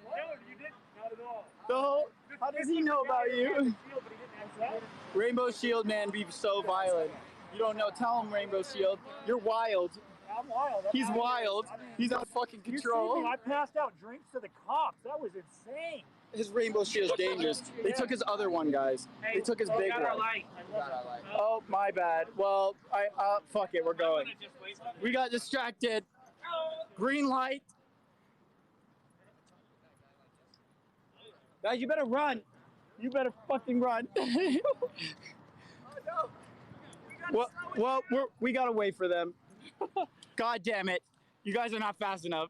No, you didn't. Not at all. The whole, how does he know about you? Rainbow Shield man be so violent. You don't know. Tell him, Rainbow Shield. You're wild. I'm wild. He's wild. He's out of fucking control. You see me? I passed out drinks to the cops. That was insane. His Rainbow Shield's dangerous. They took his other one, guys. They took his big one. Oh, my bad. Well, fuck it. We're going. We got distracted. Green light. Guys, you better run. You better fucking run. Well, we gotta wait for them. God damn it. You guys are not fast enough.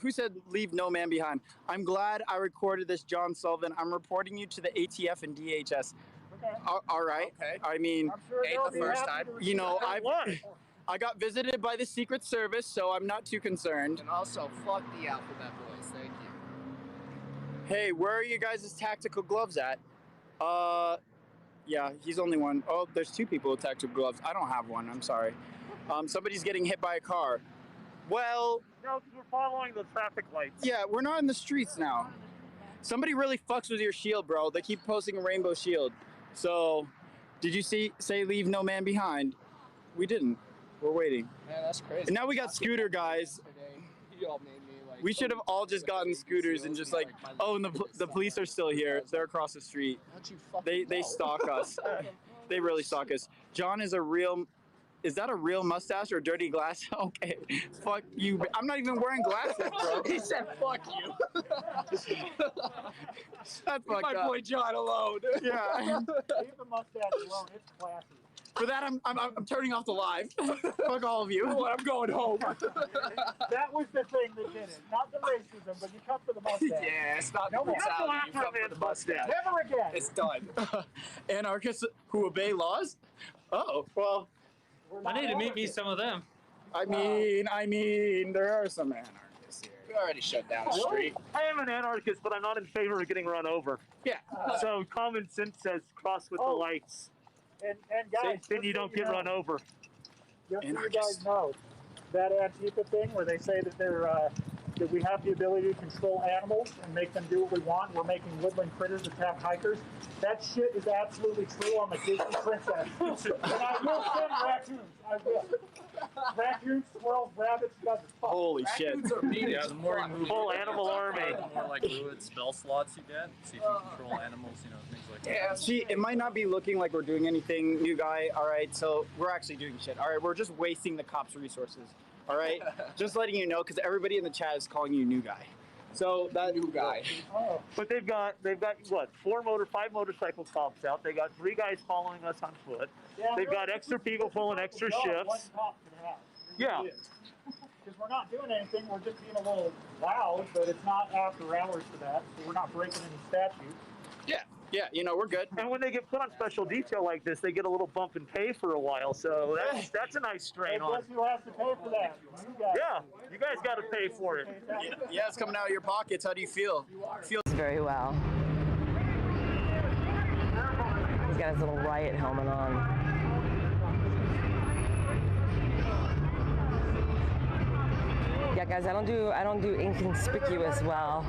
Who said leave no man behind? I'm glad I recorded this, John Sullivan. I'm reporting you to the ATF and DHS. Okay. All right. Okay. I mean, ain't the first time. You know, I got visited by the Secret Service, so I'm not too concerned. And also, fuck the alphabet boys. Thank you. Hey, where are you guys' tactical gloves at? Yeah, he's only one. Oh, there's two people with tactical gloves. I don't have one. I'm sorry. Somebody's getting hit by a car. Well... No, because we're following the traffic lights. Yeah, we're not in the streets now. Somebody really fucks with your shield, bro. They keep posting a Rainbow Shield. So, did you say leave no man behind? We didn't. We're waiting. Man, that's crazy. And now we got scooter guys. We should have all just gotten scooters and just like, oh, and the police are still here. They're across the street. They stalk us. They really stalk us. John is a real... Is that a real mustache or dirty glass? Okay, fuck you. I'm not even wearing glasses, bro. He said, fuck you. That's fucked up. My boy John alone. Yeah. Leave the mustache alone. It's classy. For that, I'm turning off the live. Fuck all of you. I'm going home. That was the thing that did it. Not the racism, but you come for the mustache. Yeah, it's not the brutality. You come for the mustache. Never again. It's done. Anarchists who obey laws? Oh, well... I need to meet me some of them. I mean, there are some anarchists here. We already shut down the street. I am an anarchist, but I'm not in favor of getting run over. Yeah. So common sense says cross with the lights. And guys, then you don't get run over. Just so you guys know, that Antifa thing where they say that they're that we have the ability to control animals and make them do what we want. We're making woodland critters attack hikers. That shit is absolutely true. I'm a Disney princess. And I will send raccoons. I will. Raccoons, squirrels, rabbits, you guys are fucked. Holy shit. Yeah, the more you move, Full animal army. The more like fluid spell slots you get. See if you control animals, you know, things like that. Yeah, see, it might not be looking like we're doing anything, new guy. All right, so we're actually doing shit. All right, we're just wasting the cops' resources. All right, just letting you know, because everybody in the chat is calling you new guy. So that new guy. But they've got what, 5 motorcycle cops out. They got 3 guys following us on foot. Yeah, they've got extra people pulling extra shifts. Yeah. Because we're not doing anything, we're just being a little loud, but it's not after hours for that, so we're not breaking any statutes. Yeah, you know, we're good. And when they get put on special detail like this, they get a little bump and pay for a while, so that's a nice strain on. Guess who has to pay for that? You guys. Yeah, you guys got to pay for it. Yeah, it's coming out of your pockets. How do you feel? Very well. He's got his little riot helmet on. Yeah, guys, I don't do inconspicuous well.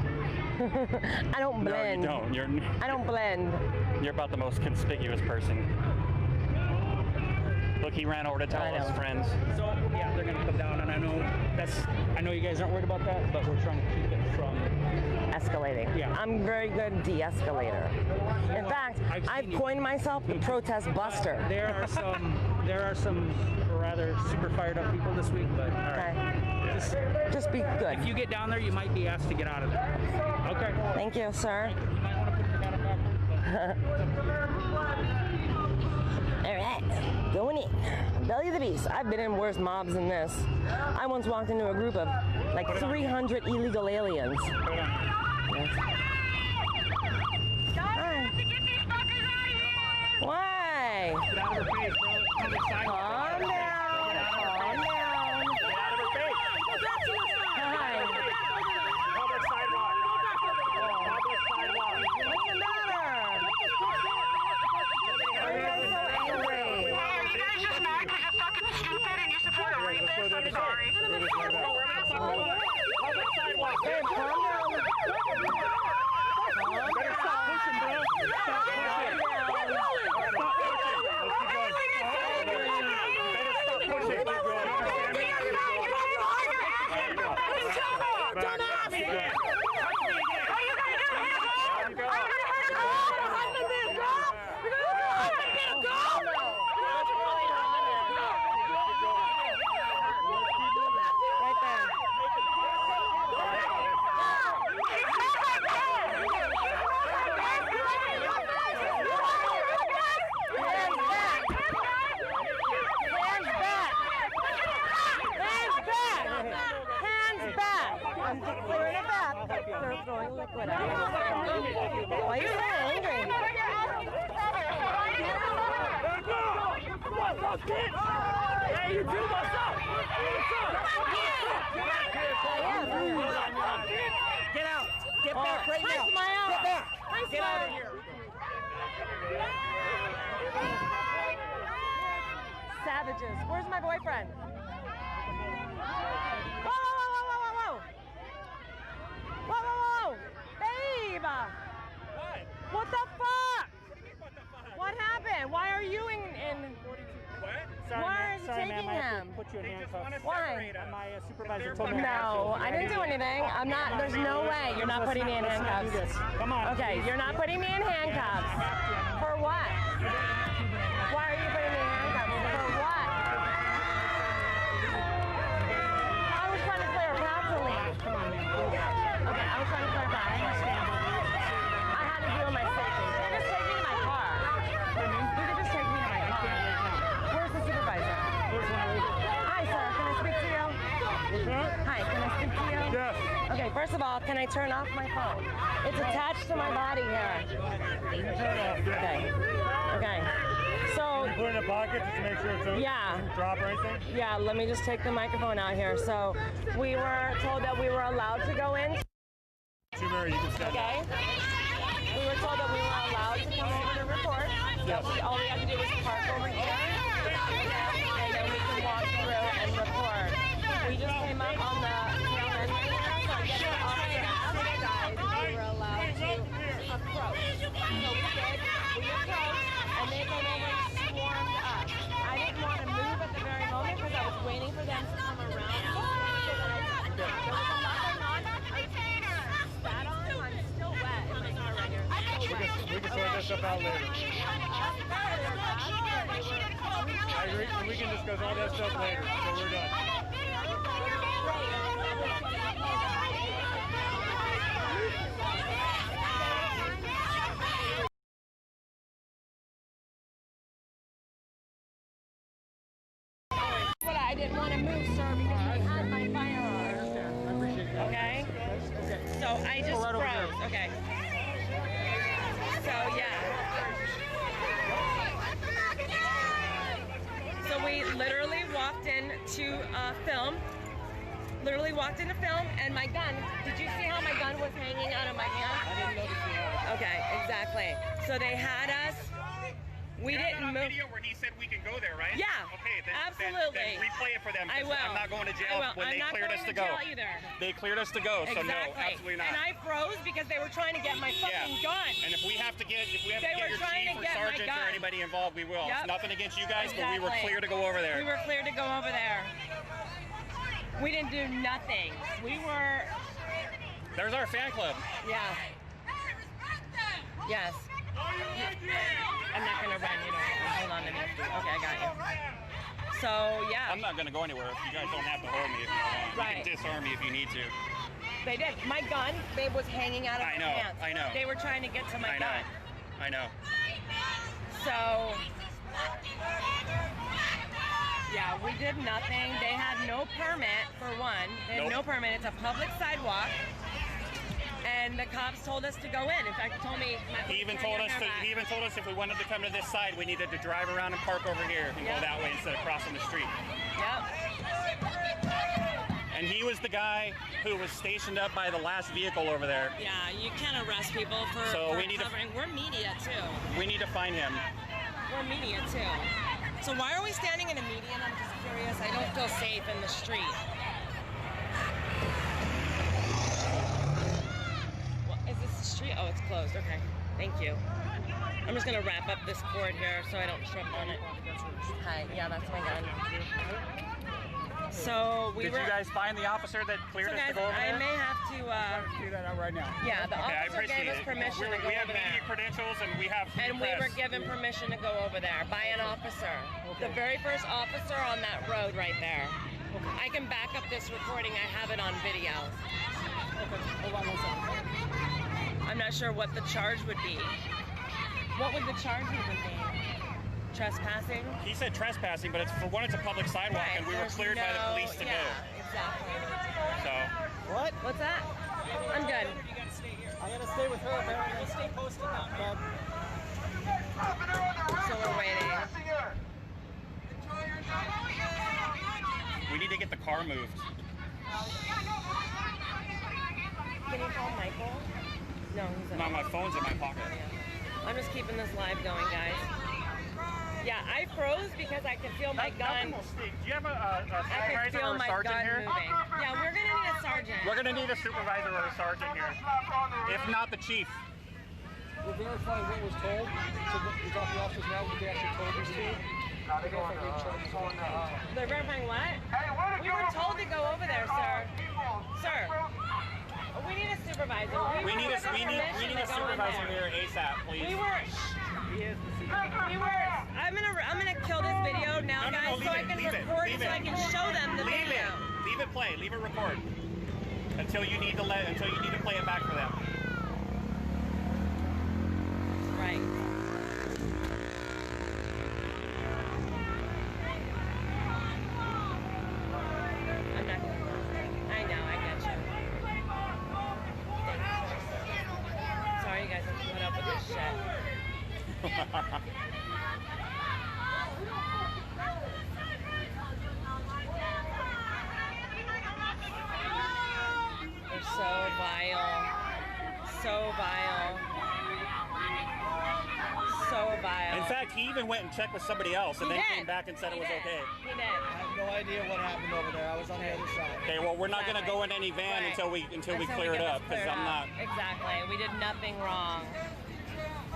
I don't blend. No, you don't. I don't blend. You're about the most conspicuous person. Look, he ran over to tell his friends. So yeah, they're gonna come down, and I know you guys aren't worried about that, but we're trying to keep it from escalating. Yeah. I'm very good de-escalator. In fact, I've coined myself the protest buster. There are some rather super fired up people this week, but all right. Just be good. If you get down there, you might be asked to get out of there. Okay. Thank you, sir. You might want to put your hat back. All right, going in. Belly of the beast. I've been in worse mobs than this. I once walked into a group of like 300 illegal aliens. Guys, we have to get these fuckers out of here! Why? Get out of her face, bro. Calm down. Calm down. Get out of her face. Public sidewalk. Public sidewalk. What's the matter? Why are you guys so angry? Hey, are you guys just mad because you're fucking stupid and you support a rapist? I'm sorry. Public sidewalk. Hey, calm down. Better stop pushing, bro. Stop pushing. Throwing liquid at me. Why are you so angry? Hey, you do what's up? Get out. Get back right now. Get back. Get out of here. Savages. Where's my boyfriend? Whoa, whoa, whoa, whoa, whoa, whoa. Whoa, whoa, whoa! Babe! What the fuck? What happened? Why are you in... What? Why are you taking him? Put you in handcuffs. Why? My supervisor told me. No, I didn't do anything. I'm not... There's no way you're not putting me in handcuffs. Come on. Okay, you're not putting me in handcuffs. For what? Why are you putting me in handcuffs? For what? I was trying to clear a path to leave. Okay, I was trying to clarify. I had to deal with my safety. You could just take me to my car. You could just take me to my car. Where's the supervisor? Hi, sir. Can I speak to you? Hi, can I speak to you? Yes. Okay, first of all, can I turn off my phone? It's attached to my body here. You can turn it off. Okay. Okay. So. You put it in a pocket just to make sure it's open. Yeah. Doesn't drop or anything? Yeah, let me just take the microphone out here. So we were told that we were allowed to go in. Mary, you can stand Okay. We were told that we were allowed to come over to record. Yes. All we have to do is park over here, and then we can walk through and record. We just came up on the tail end right here, so we were allowed to approach. So we did. We approached, and they came over and swarmed us. I didn't want to move at the very moment because I was waiting for them to come around. There was a lot going on. I was spat on. I'm still wet in my car right here. We can sort this stuff out later. I agree. And we can discuss all that stuff later. So we're done. But I didn't want to move, sir, because I had my firearm. I appreciate that. Okay? So I just froze. Okay. So yeah. So we literally walked into film. And my gun. Did you see how my gun was hanging out of my hand? I didn't notice you had it. Okay, exactly. So they had us. We didn't move. Video where he said we can go there, right? Yeah. Okay, then, absolutely. then replay it for them. I will. I'm not going to jail when they cleared us to go. Either. They cleared us to go, so exactly. no, absolutely not. And I froze because they were trying to get my fucking gun. And if we have to get, your chief or sergeant or anybody involved, we will. Yep. It's nothing against you guys, but we were clear to go over there. We were clear to go over there. We didn't do nothing. We were. There's our fan club. Yeah. Yes. I'm not gonna run, hold on to me. Okay, I got you. So, yeah. I'm not gonna go anywhere. You guys don't have to hold me if you don't want. Right. You can disarm me if you need to. They did. My gun, babe, was hanging out of my pants. I know. They were trying to get to my gun. I know. So, yeah, we did nothing. They had no permit, for one. They had no permit. It's a public sidewalk. And the cops told us to go in. In fact, he told me. He even told us if we wanted to come to this side, we needed to drive around and park over here and go that way instead of crossing the street. Yep. And he was the guy who was stationed up by the last vehicle over there. Yeah, you can't arrest people for covering. We're media too. We need to find him. We're media too. So why are we standing in a median? I'm just curious. I don't feel safe in the street. Is this the street? Oh, it's closed. Okay. Thank you. I'm just going to wrap up this cord here so I don't trip on it. Hi. Yeah, that's my gun. So Did you guys find the officer that cleared us to go over there? I may have to figure that out right now. Yeah, the officer gave us permission to go we have over there. media credentials and we have And we were given permission to go over there by an officer. The very first officer on that road right there. I can back up this recording. I have it on video. Okay, hold on one second. I'm not sure what the charge would be. What would the charge even be? Trespassing? He said trespassing, but it's for one, it's a public sidewalk, and we were cleared by the police to go. Exactly. So. What? What's that? I'm good. I gotta stay with her, apparently. Stay posted now. So we're waiting. We need to get the car moved. Can you call Michael? No, he's No, my phone's in my pocket. I'm just keeping this live going, guys. Yeah, I froze because I could feel my gun. Do you have a supervisor or a sergeant here? Moving. Yeah, we're gonna need a sergeant. We're gonna need a supervisor or a sergeant here. If not the chief. We're verifying what was told. So we got the officers now what they actually told us to. They're verifying what? We were told to go over there, sir. Sir. We need a supervisor. We need a supervisor here ASAP, please. I'm gonna kill this video now, guys, so I can record it, so I can show them the video. Leave it play. Leave it record until you need to play it back for them. Right. I'm not gonna. I know. I get you. Sorry, you guys have to put up with this shit. They're so vile. So vile. In fact, he even went and checked with somebody else and then came back and said it was okay. He did. I have no idea what happened over there. I was on the other side. Okay, well, we're not going to go in any van until we clear it up, because I'm not. Exactly. We did nothing wrong.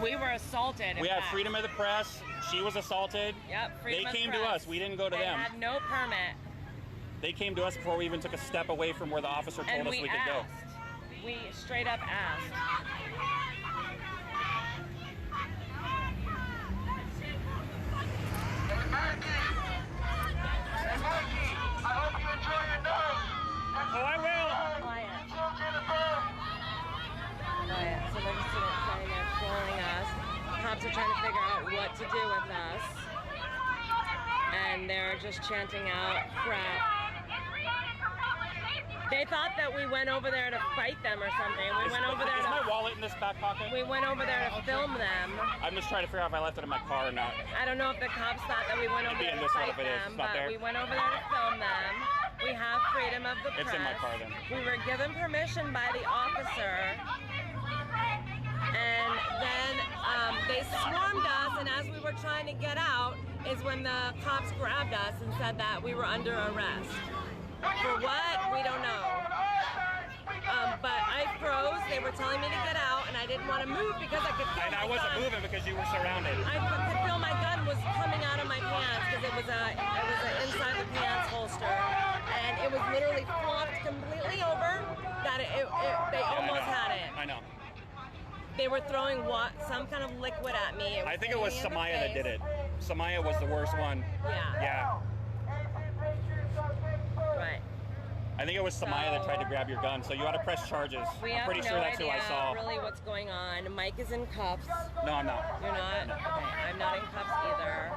We were assaulted. We have freedom of the press. She was assaulted. Yep, freedom They of the came to press. us. We didn't go to them. They had no permit. They came to us before we even took a step away from where the officer told us we could go. We straight up asked. I hope you enjoy your night. Oh, I will. Quiet. So they're just sitting there trolling us. Cops are trying to figure out what to do with us. And they're just chanting out crap. They thought that we went over there to fight them or something. We went over there Is my wallet in this back pocket? We went over there to film them. I'm just trying to figure out if I left it in my car or not. I don't know if the cops thought that we went over It'd be there in to this one fight if it is. them, It's not but there. we went over there to film them. We have freedom of the press. It's in my car then. We were given permission by the officer, and then they swarmed us, and as we were trying to get out is when the cops grabbed us and said that we were under arrest. For what? We don't know. But I froze. They were telling me to get out, and I didn't want to move because I could feel And I my wasn't gun. moving because you were surrounded. I could feel my gun was coming out of my pants because it was a inside the pants holster, and it was literally flopped completely over. That they almost had it. I know. They were throwing some kind of liquid at me. I think it was hitting me in the Samaya that face. did it. Samaya was the worst one. Yeah. Yeah. Right. I think it was Samaya that tried to grab your gun, so you ought to press charges. We I'm have pretty no sure that's idea who I saw. really what's going on. Mike is in cuffs. No, I'm not. You're not? Okay, I'm not in cuffs either.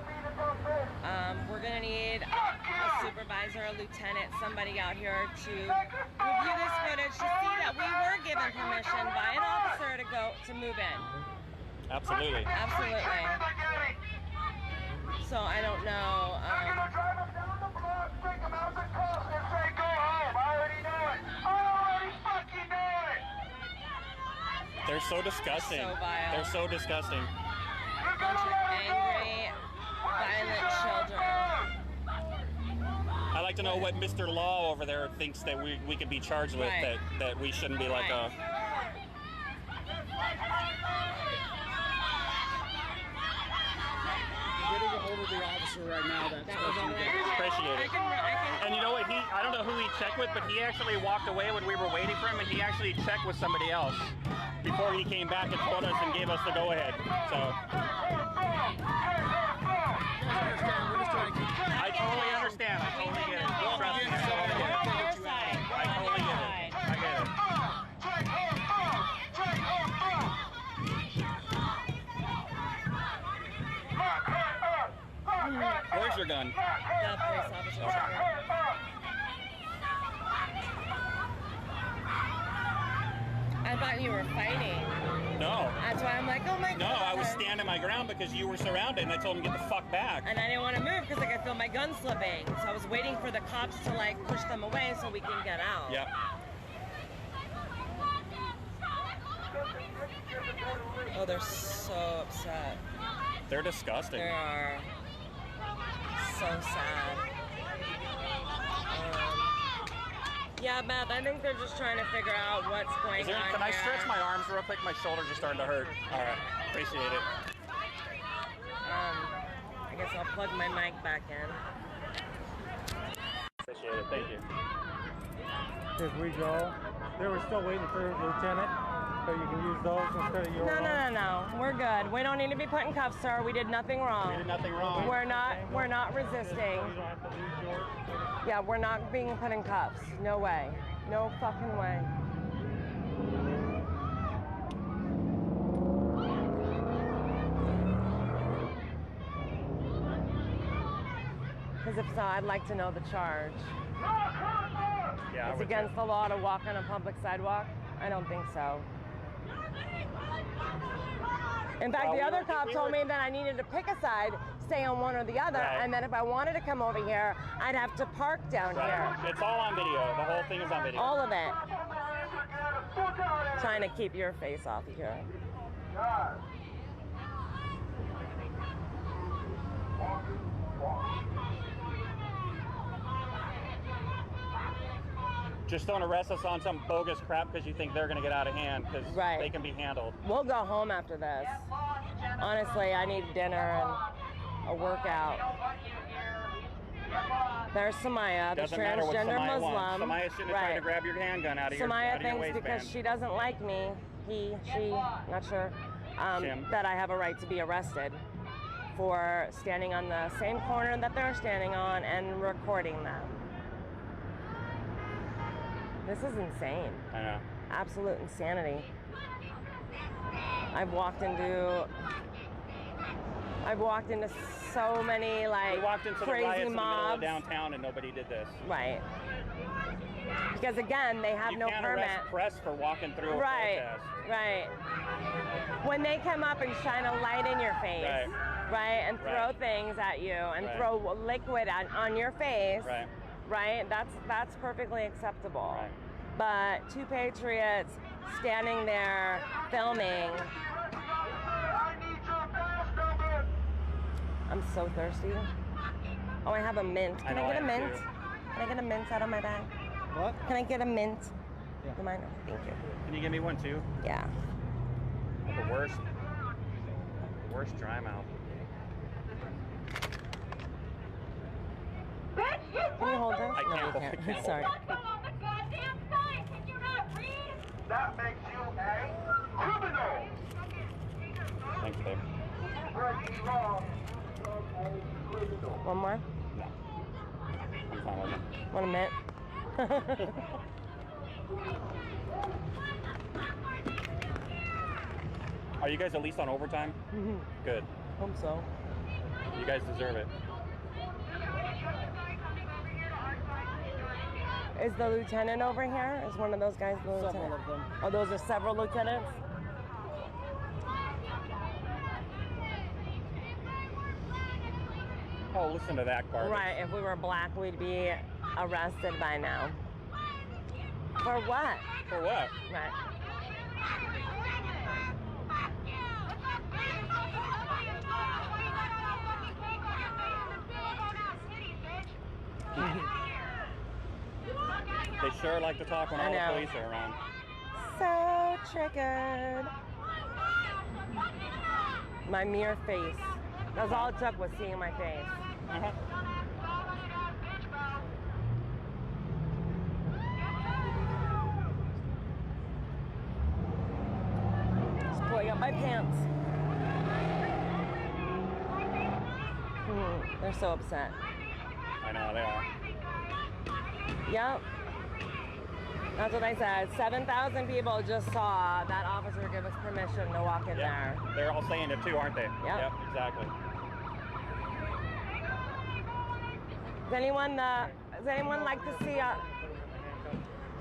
We're gonna need a supervisor, a lieutenant, somebody out here to review this footage to see that we were given permission by an officer to move in. Absolutely. Absolutely. So I don't know. They're so disgusting. So vile. They're so disgusting. Bunch of angry, violent children. I'd like to know what Mr. Law over there thinks that we could be charged with, Right. that we shouldn't be like a... Getting a hold of the officer right now. Appreciate it. And you know what? I don't know who he checked with, but he actually walked away when we were waiting for him, and he actually checked with somebody else before he came back and told us and gave us the go-ahead. So I totally understand. I totally get it. Trust me. I totally get it. I totally get it. I get it. Where's your gun? The police officer. I thought you were fighting. No. That's why I'm like, oh my god. No, I was standing my ground because you were surrounded, and I told him get the fuck back. And I didn't want to move because I could feel my gun slipping. So I was waiting for the cops to like push them away so we can get out. Yep. Oh, they're so upset. They're disgusting. They are so sad. Yeah, Beth, I think they're just trying to figure out what's going on Can I here. stretch my arms real quick? My shoulders are starting to hurt. All right. Appreciate it. I guess I'll plug my mic back in. Appreciate it. Thank you. If we go, they were still waiting for Lieutenant, so you can use those instead of your own. No. We're good. We don't need to be put in cuffs, sir. We did nothing wrong. We did nothing wrong. We're not resisting. You don't have to lose yours. Yeah, we're not being put in cuffs. No way. No fucking way. Because if so, I'd like to know the charge. Yeah, It's against the law to walk on a public sidewalk? I don't think so. In fact, the other cop told me that I needed to pick a side, stay on one or the other, and that if I wanted to come over here, I'd have to park down here. It's all on video. The whole thing is on video. All of it. Trying to keep your face off here. Just don't arrest us on some bogus crap because you think they're going to get out of hand because they can be handled. We'll go home after this. Honestly, I need dinner and a workout. There's Samaya, the Doesn't matter what transgender Samaya Muslim. wants. Samaya shouldn't have tried to grab your handgun out of your Samaya thinks waistband. because she doesn't like me, he, she, not sure, that I have a right to be arrested for standing on the same corner that they're standing on and recording them. This is insane. I know. Absolute insanity. I've walked into so many We walked into the crazy riots in the middle mobs. of downtown and nobody did this. Right. Because again, they have You no can't permit. arrest press for walking through a Right, protest. right. When they come up and shine a light in your face, right, and throw things at you and throw liquid on your face, right, that's perfectly acceptable. But two patriots standing there filming. I'm so thirsty. Oh, I have a mint. Can I get a mint? Can I get a mint out of my bag? What? Can I get a mint? Yeah. You mind? Thank you. Can you give me one too? Yeah. The worst dry mouth. Can you hold this? I No, can't you hold it. can't. Sorry. That makes you a criminal. Thanks, babe. One more? No. I'm fine with it. Want a mint? Are you guys at least on overtime? Good. Hope so. You guys deserve it. Is the lieutenant over here? Is one of those guys the lieutenant? Several of them. Oh, those are several lieutenants? Oh, listen to that garbage. Right, if we were black, we'd be arrested by now. For what? For what? Right. They sure like to talk when I all the know. police are around. So triggered. My mere face. That's all it took was seeing my face. Just pulling up my pants. They're so upset. I know, they are. Yep. That's what I said. 7,000 people just saw that officer give us permission to walk in there. They're all saying it too, aren't they? Yep. Exactly. Does anyone like to see?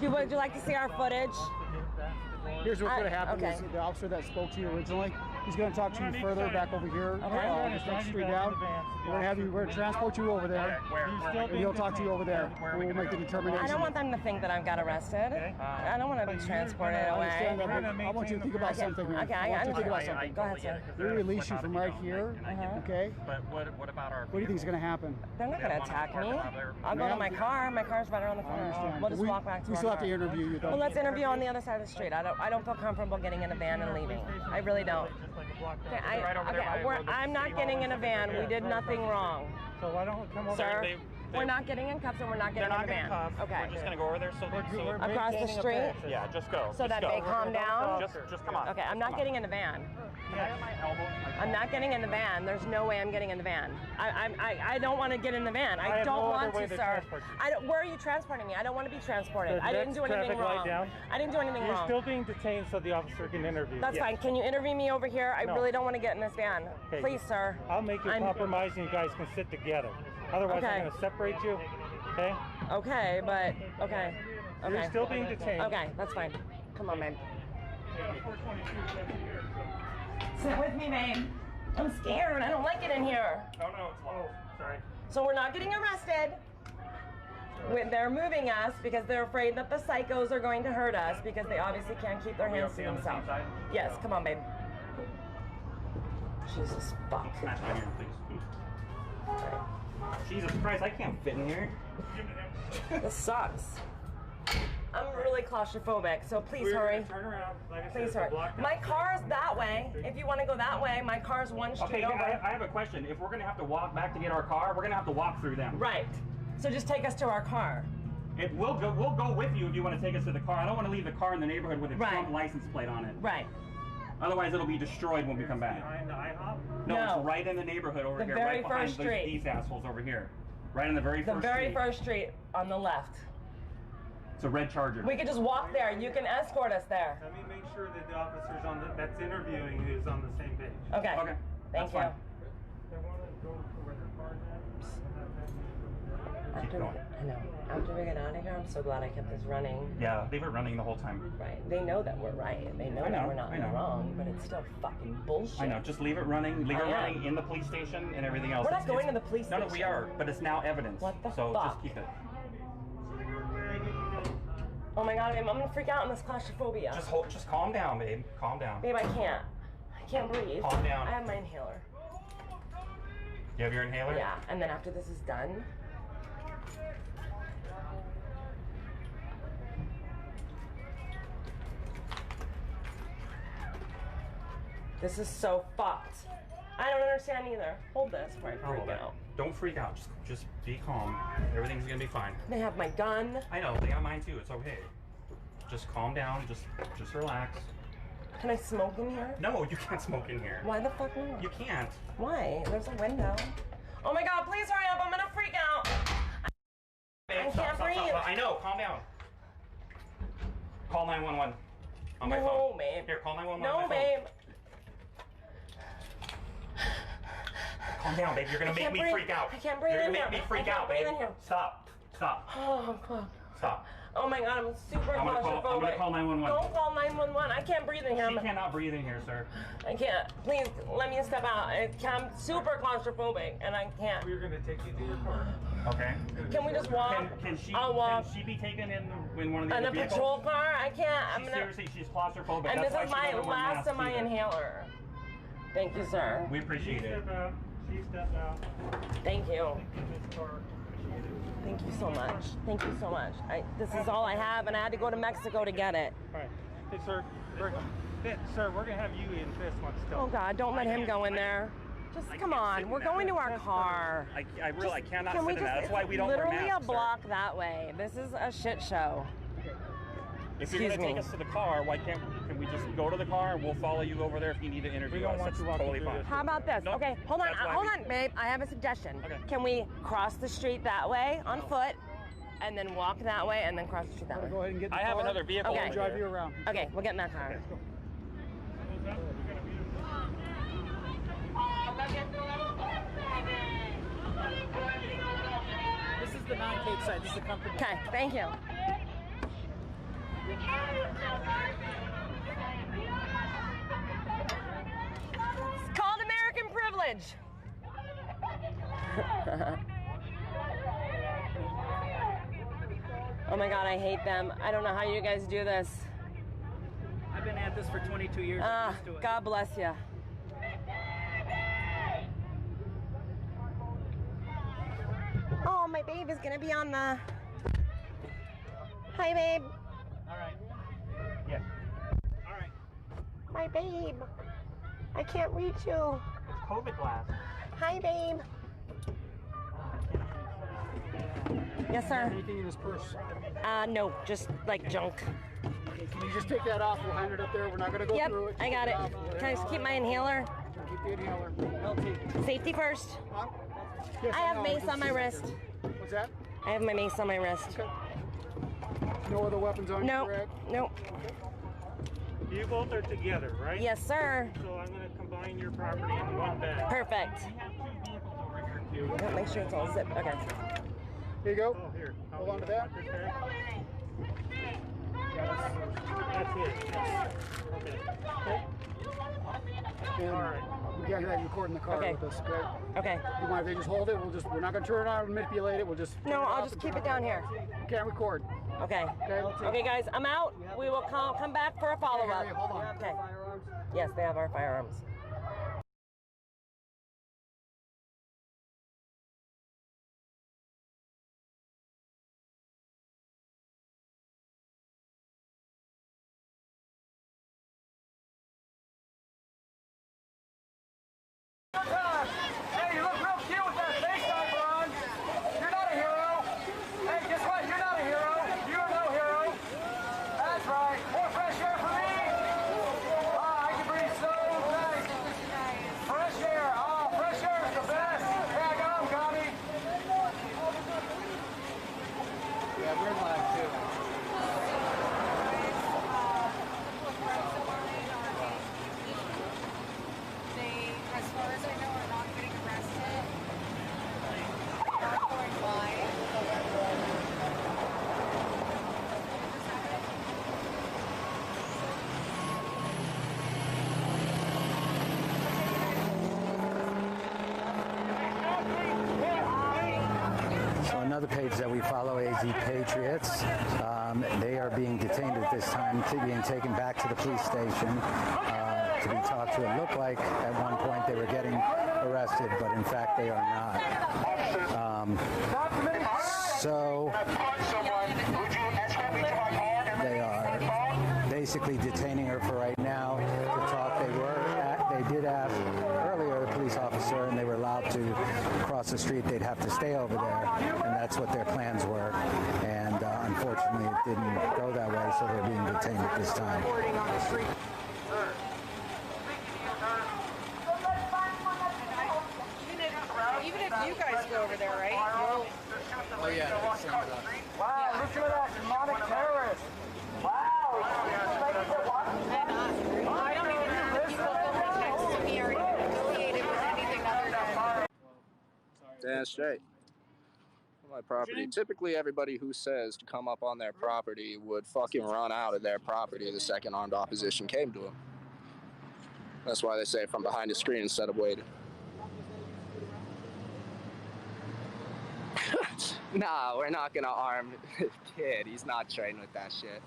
Would you like to see our footage? Here's what's going to happen is the officer that spoke to you originally, he's going to talk to you further back over here, just next street down. We're going to transport you over there, and he'll talk to you over there. We'll make the determination. I don't want them to think that I've got arrested. I don't want to be transported away. I understand that, but I want you to think about something here. Okay, I want you to think about understand. something. Go ahead, sir. We release you from right here, okay? But what about our What do you think is going to happen? They're not going to attack me. I'll go to my car. My car's right around the corner. We'll just walk back to We our still have car. to interview you, though. Well, let's interview on the other side of the street. I don't feel comfortable getting in a van and leaving. I really don't. I'm not getting in a van. We did nothing wrong. So why don't we come over? Sir, we're not getting in cuffs and we're not getting in a van. Okay. We're just gonna go over there. So across the street. Yeah, just go. So that they calm down. Just come on. Okay, I'm not getting in the van. I'm not getting in the van. There's no way I'm getting in the van. I don't want to get in the van. I don't want to, sir. Where are you transporting me? I don't want to be transported. I didn't do anything wrong. I didn't do anything wrong. You're still being detained so the officer can interview. That's fine. Can you interview me over here? I really don't want to get in this van. Okay. Please, sir. I'll make you a compromise and you guys can sit together. Otherwise, I'm going to separate you. Okay? Okay, but okay. You're still being detained. Okay, that's fine. Come on, babe. Sit with me, babe. I'm scared. I don't like it in here. Oh no, it's low. Sorry. So we're not getting arrested. They're moving us because they're afraid that the psychos are going to hurt us because they obviously can't keep their hands to themselves. Yes, come on, babe. Jesus fuck. Smash my hand, please. Jesus Christ, I can't fit in here. This sucks. I'm really claustrophobic, so please hurry. Turn around. Like I Please said, hurry. block My car's that way. If you want to go that way, my car's one street Okay, over. I have a question. If we're going to have to walk back to get our car, we're going to have to walk through them. Right. So just take us to our car. We'll go with you if you want to take us to the car. I don't want to leave the car in the neighborhood with a Trump license plate on it. Right. Otherwise, it'll be destroyed when we come back. Behind the IHOP? No, it's right in the neighborhood over here, right behind these assholes over here. Right on the very first street. The very first street on the left. It's a red Charger. We could just walk there. You can escort us there. Let me make sure that the officers that's interviewing you is on the same page. Okay. Okay. Thank you. They want to go to where their car's at. Keep going. I know. After we get out of here, I'm so glad I kept this running. Yeah, they were running the whole time. Right. They know that we're right. They know that we're not wrong, but it's still fucking bullshit. I know. Just leave it running. Leave it running in the police station and everything else. We're not going to the police station. No, we are. But it's now evidence. What the so fuck? just keep it. Oh my god, babe, I'm gonna freak out in this claustrophobia. Just calm down, babe. Calm down. Babe, I can't breathe. Calm down. I have my inhaler. You have your inhaler? Yeah, and then after this is done. This is so fucked. I don't understand either. Hold this before I freak out. Don't freak out. Just be calm. Everything's gonna be fine. They have my gun. I know. They got mine too. It's okay. Just calm down. Just relax. Can I smoke in here? No, you can't smoke in here. Why the fuck not? You can't. Why? There's a window. Oh my god, please hurry up. I'm gonna freak out. I can't breathe. I know. Calm down. Call 911 on my phone. No, babe. Here, call 911 No, on my phone. babe. Calm down, babe. You're gonna make me freak out. I can't breathe You're in gonna here. make me freak out, babe. Stop. Stop. Oh, fuck. Stop. Oh my god, I'm super I'm gonna call 911. Don't call 911. I can't breathe in here. She cannot breathe in here, sir. I can't. Please, let me step out. I'm super claustrophobic, and I can't. We're going to take you to your car. Okay. Can we just walk? I'll walk. Can she be taken in one of the In other a vehicles? patrol car? I can't. Seriously, she's claustrophobic. And That's this is why she my doesn't wear last masks of my either. inhaler. Thank you, sir. We appreciate it. She stepped out. Thank you. Thank you so much. Thank you so much. This is all I have, and I had to go to Mexico to get it. All right. Hey, sir. Sir, we're going to have you in this one still. Oh, God, don't let him go in there. Just come on. We're going to our car. I really cannot Can sit we in just, that. That's why we don't wear literally masks. a block that way. This is a shit show. If you're going to take us to the car, why can we just go to the car and we'll follow you over there if you need to interview us? That's totally fine. How about this? Nope. Okay, hold on, That's why babe. I have a suggestion. Okay. Can we cross the street that way on foot, and then walk that way, and then cross the street that way? Go ahead and get in the I have car. another vehicle Okay. over Drive there. you around. Okay, we'll get in that car. This is the non-Cape side. This is the company. Okay, thank you. It's called American privilege. Oh my God, I hate them. I don't know how you guys do this. I've been at this for 22 years. I'm used to it. God bless you. Oh, my babe is gonna be on the. Hi, babe. All right. Yeah. All right. My babe. I can't reach you. It's COVID glass. Hi, babe. Yes, sir. Anything in his purse? No, just like junk. Okay, can you just take that off? We'll hand it up there. We're not going to go through it. Yep, I got it. Can I just keep my inhaler? Keep the inhaler. LT. Safety first. Huh? Yes, I have know. mace on my wrist. What's that? I have my mace on my wrist. Okay. No other weapons on you, Nope. correct? Nope. You both are together, right? Yes, sir. So I'm going to combine your property in one bag. Perfect. Make sure it's all zipped. Okay. Here you go. Oh, here. Hold on to that. That's it. Okay. And All right. we can't have you recording the car Okay. with us, okay? Okay. You mind if they just hold it? We're not going to turn it on and manipulate it. We'll just. No, I'll just keep it down here. You can't record. Okay. Okay, guys, I'm out. We will come back for a follow-up. Hold on. Okay. Yes, they have our firearms. page that we follow, AZ Patriots. They are being detained at this time, being taken back to the police station to be talked to. It looked like at one point they were getting arrested, but in fact they are not. So they are basically detaining her for right now to talk. They did ask earlier, the police officer, and they were allowed to cross the street. They'd have to stay over there, and that's what their plans were. And unfortunately, it didn't go that way, so they're being detained at this time. Even if you guys go over there, right? Oh yeah. Wow, listen to that demonic terrorist. Wow. I don't even know if people filming next to me are affiliated with anything other than... Damn straight. My property. Typically, everybody who says to come up on their property would fucking run out of their property the second armed opposition came to them. That's why they say from behind the screen instead of waiting. Nah, we're not gonna arm the kid. He's not trained with that shit.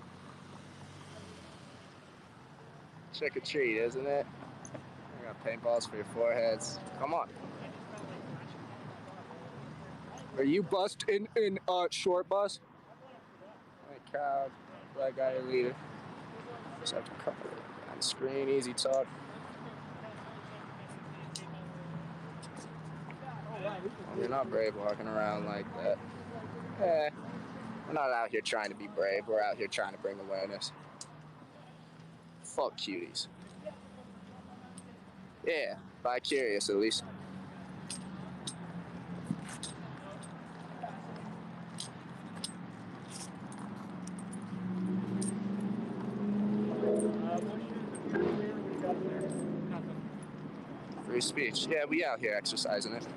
Trick or treat, isn't it? I got paintballs for your foreheads. Come on. Are you bust in short bus? White crowd, black guy leader. Just have to cover it on the screen, easy talk. You're not brave walking around like that. We're not out here trying to be brave. We're out here trying to bring awareness. Fuck cuties. Yeah, bi curious at least. Free speech. Yeah, we out here exercising it.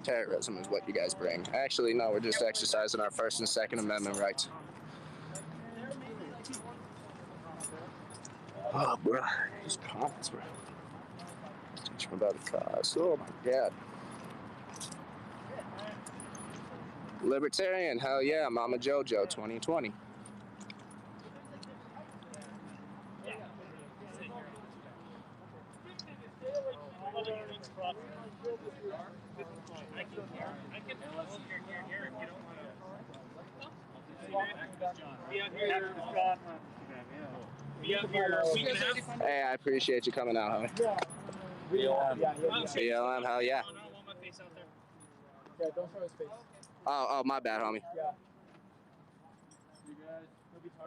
Terrorism is what you guys bring. Actually, no, we're just exercising our First and Second Amendment rights. Oh, bro. These comments, bro. Teach me about the cause. Oh, my God. Libertarian, hell yeah. Mama Jojo, 2020. Hey, I appreciate you coming out, homie. BLM, hell yeah. Yeah, don't show his face. Oh, my bad, homie.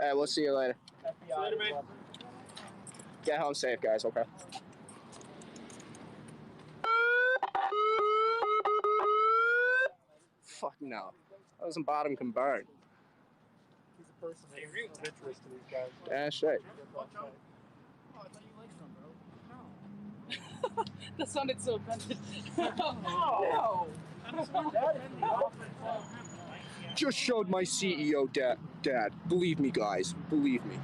Hey, we'll see you later. Get home safe, guys, okay? Fuck no. Those in bottom can burn. He's a person of interest to these guys. Yeah, straight. That sounded so offensive. No. Just showed my CEO dad. Believe me, guys. Believe me.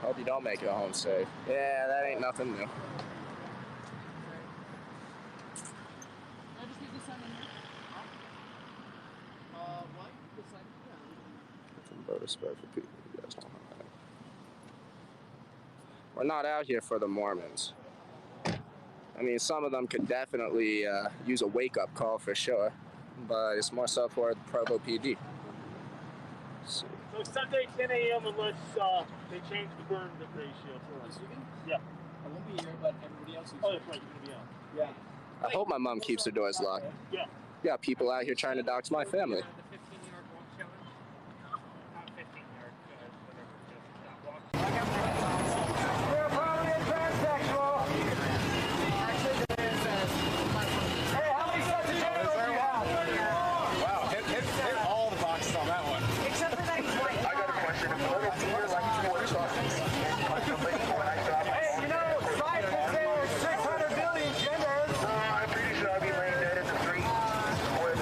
Hope you don't make it home safe. Yeah, that ain't nothing new. Respect for people. You guys don't have that. We're not out here for the Mormons. I mean, some of them could definitely use a wake-up call for sure, but it's more so for the Provo PD. So Sunday 10 a.m. unless they change the burn ratio for us. Yeah. I won't be here, but everybody else is. Oh, that's right. You're going to be out. Yeah. I hope my mom keeps her doors locked. Yeah. Yeah, people out here trying to dox my family. You're probably a transsexual. Actually, there is hey, how many sets of genitals do you have? Wow, hit all the boxes on that one. Except for that he's white. I got a question. Hey, you know, science is there are 600 billion genders. I'm pretty sure I'll be laying dead in the street with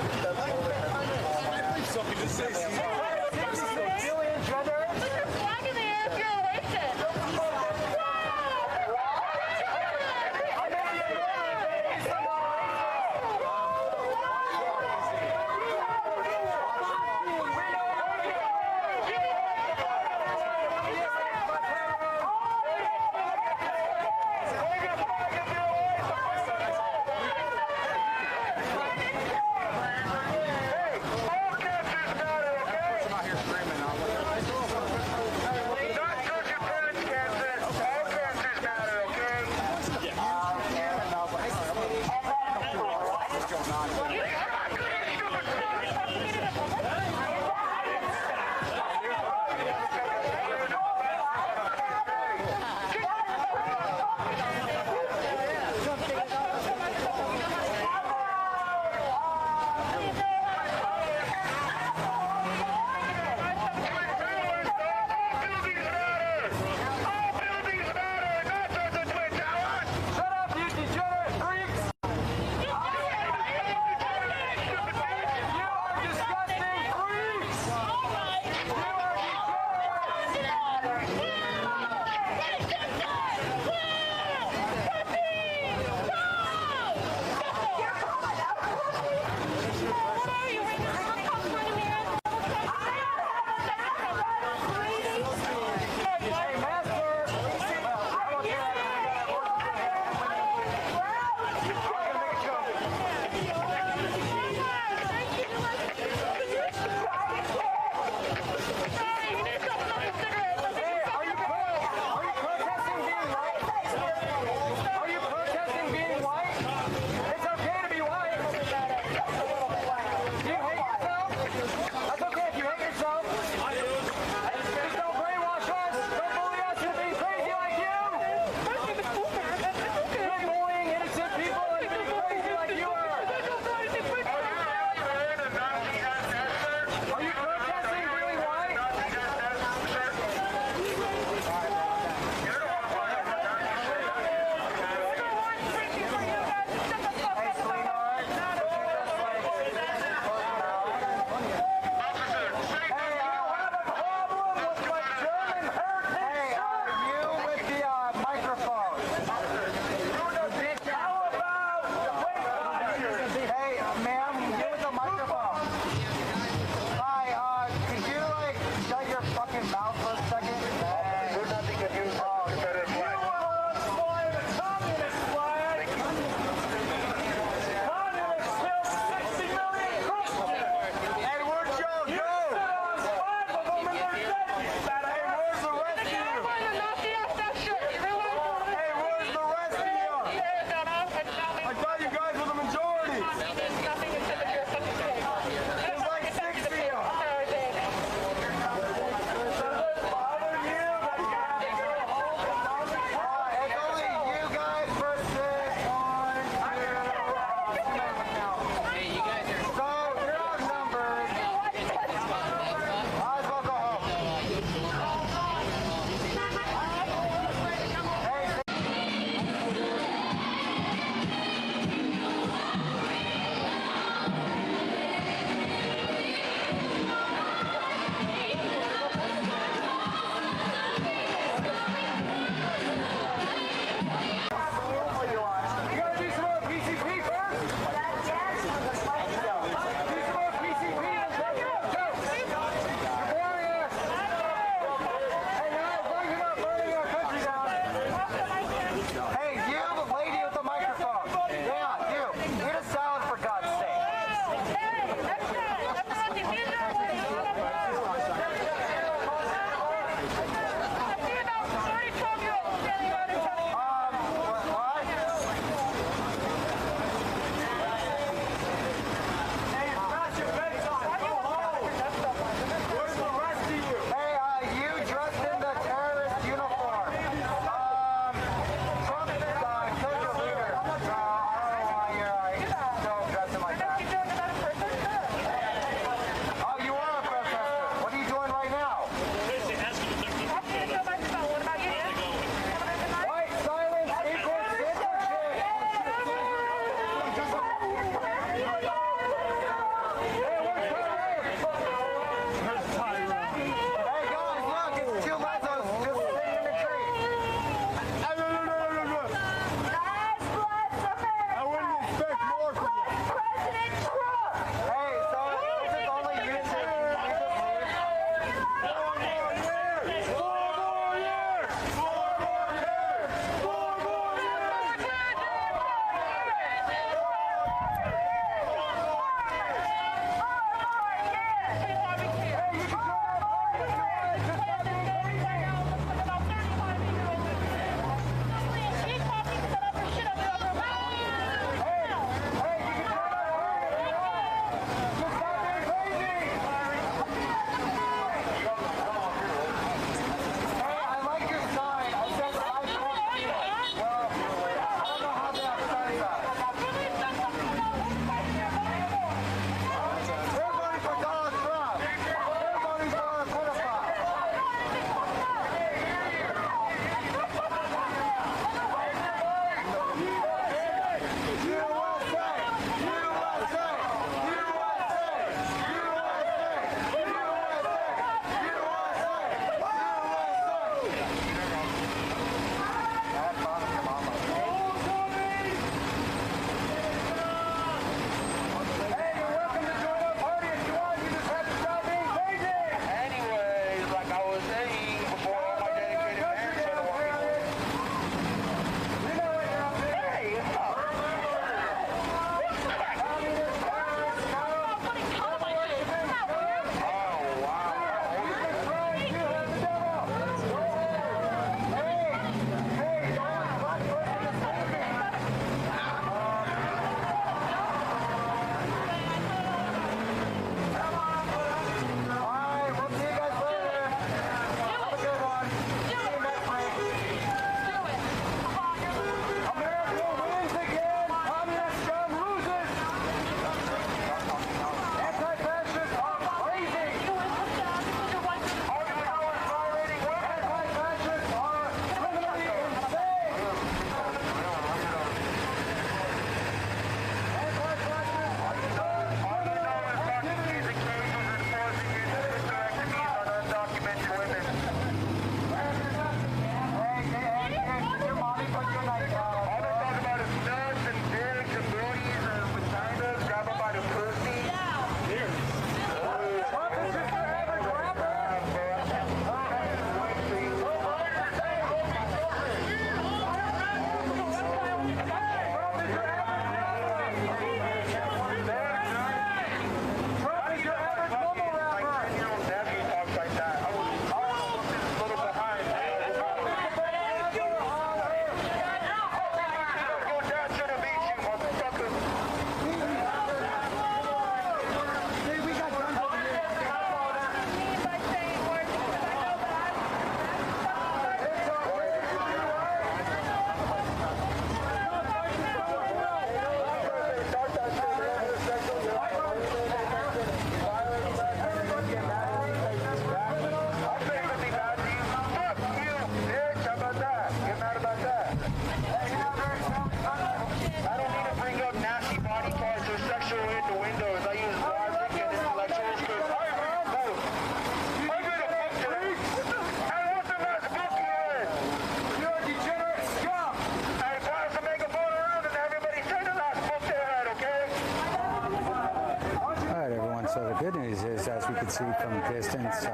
riots we could see from a distance.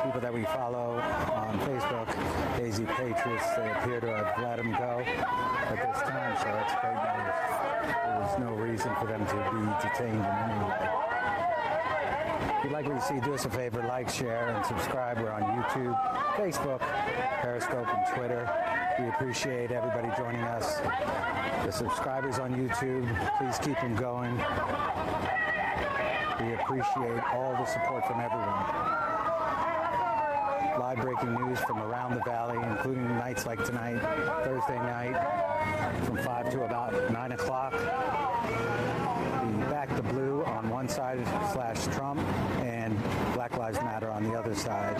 People that we follow on Facebook, Daisy Patriots, they appear to have let them go at this time, so that's great news. There's no reason for them to be detained in any way. If you'd like what you see, do us a favor, like, share, and subscribe. We're on YouTube, Facebook, Periscope, and Twitter. We appreciate everybody joining us. The subscribers on YouTube, please keep them going. We appreciate all the support from everyone. Live breaking news from around the valley, including nights like tonight, Thursday night, from 5 to about 9 o'clock. The Back the Blue on one side / Trump, and Black Lives Matter on the other side.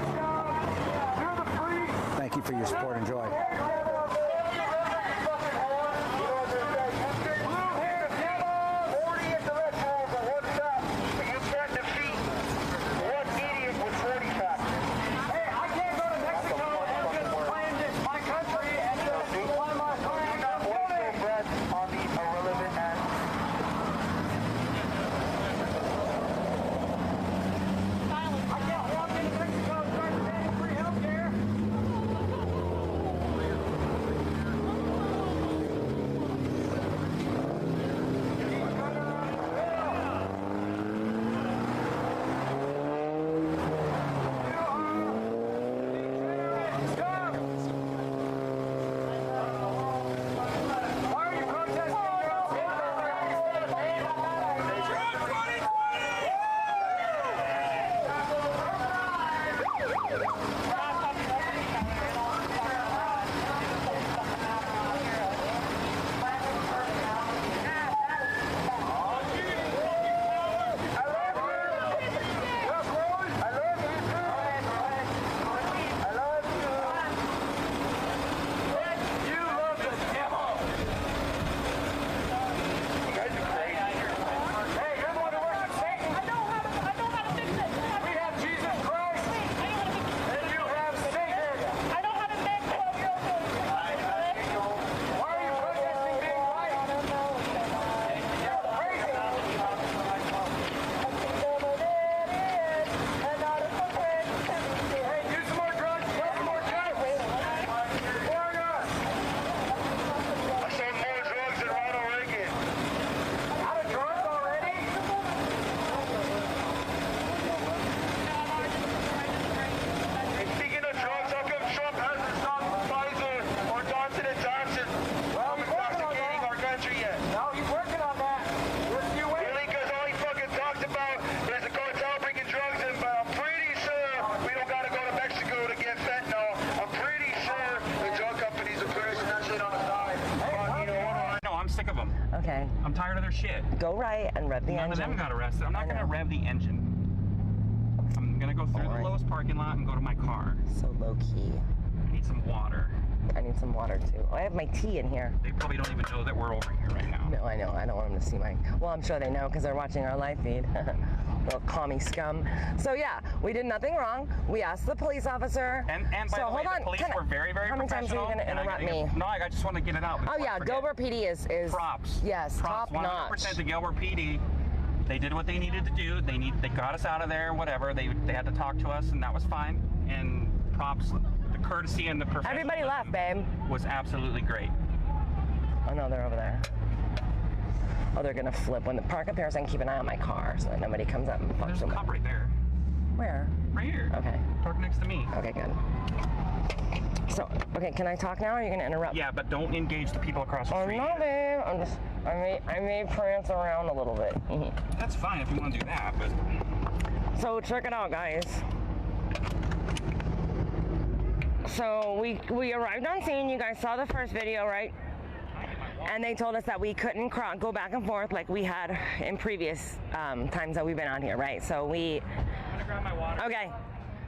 Thank you for your support and joy. Okay. I'm tired of their shit. Go right and rev the engine. None of them got arrested. I'm not going to rev the engine. I'm going to go through the Lowe's parking lot and go to my car. So low key. I need some water. I need some water too. Oh, I have my tea in here. They probably don't even know that we're over here right now. No, I know. I don't want them to see my... Well, I'm sure they know because they're watching our live feed. Little commie scum. So yeah, we did nothing wrong. We asked the police officer. And by the way, the police were very, very professional. How many times are you going to interrupt me? No, I just want to get it out. Oh yeah, Gilbert PD is props. Yes, props, top notch. 100% to Gilbert PD. They did what they needed to do. They got us out of there, whatever. They had to talk to us, and that was fine. And props, the courtesy and the professionalism. Everybody left, babe. Was absolutely great. Oh no, they're over there. Oh, they're gonna flip. When the park up here, I can keep an eye on my car so that nobody comes up and fucks There's a them cop up. right there. Where? Right here. Okay. Park next to me. Okay, good. So, okay, can I talk now or are you gonna interrupt? Yeah, but don't engage the people across the street. Oh no, babe. I may prance around a little bit. That's fine if you want to do that, but... So check it out, guys. So we arrived on scene. You guys saw the first video, right? And they told us that we couldn't go back and forth like we had in previous times that we've been on here, right? So we... I'm gonna grab my water. Okay.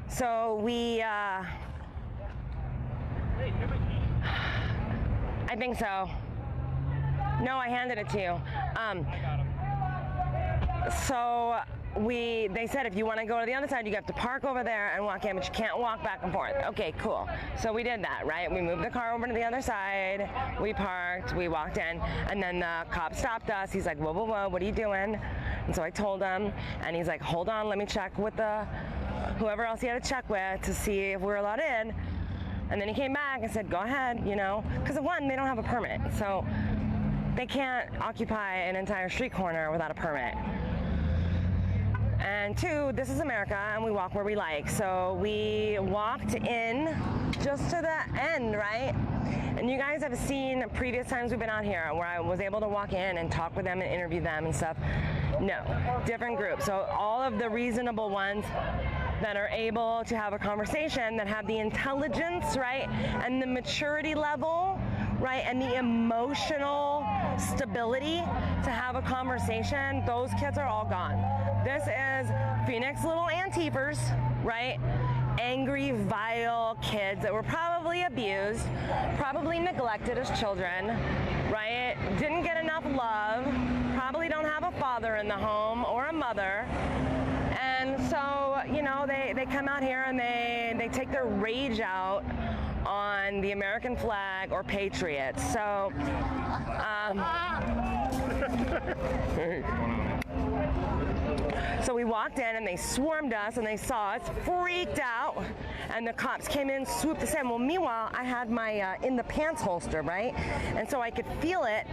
So we... I think so. No, I handed it to you. So they said if you want to go to the other side, you have to park over there and walk in, but you can't walk back and forth. Okay, cool. So we did that, right? We moved the car over to the other side. We parked, we walked in, and then the cop stopped us. He's like, whoa, whoa, whoa, what are you doing? And so I told him, and he's like, hold on, let me check with whoever else he had to check with to see if we're allowed in. And then he came back and said, go ahead, you know, because one, they don't have a permit. So they can't occupy an entire street corner without a permit. And two, this is America and we walk where we like. So we walked in just to the end, right? And you guys have seen previous times we've been out here where I was able to walk in and talk with them and interview them and stuff. No, different group. So all of the reasonable ones that are able to have a conversation, that have the intelligence, right, and the maturity level, right, and the emotional stability to have a conversation, those kids are all gone. This is Phoenix little Antifers, right? Angry, vile kids that were probably abused, probably neglected as children, right? Didn't get enough love, probably don't have a father in the home or a mother. And so, you know, they come out here and they take their rage out on the American flag or patriots. So, so we walked in and they swarmed us and they saw us, freaked out, and the cops came in, swooped us in. Well, meanwhile, I had my in the pants holster, right? And so I could feel it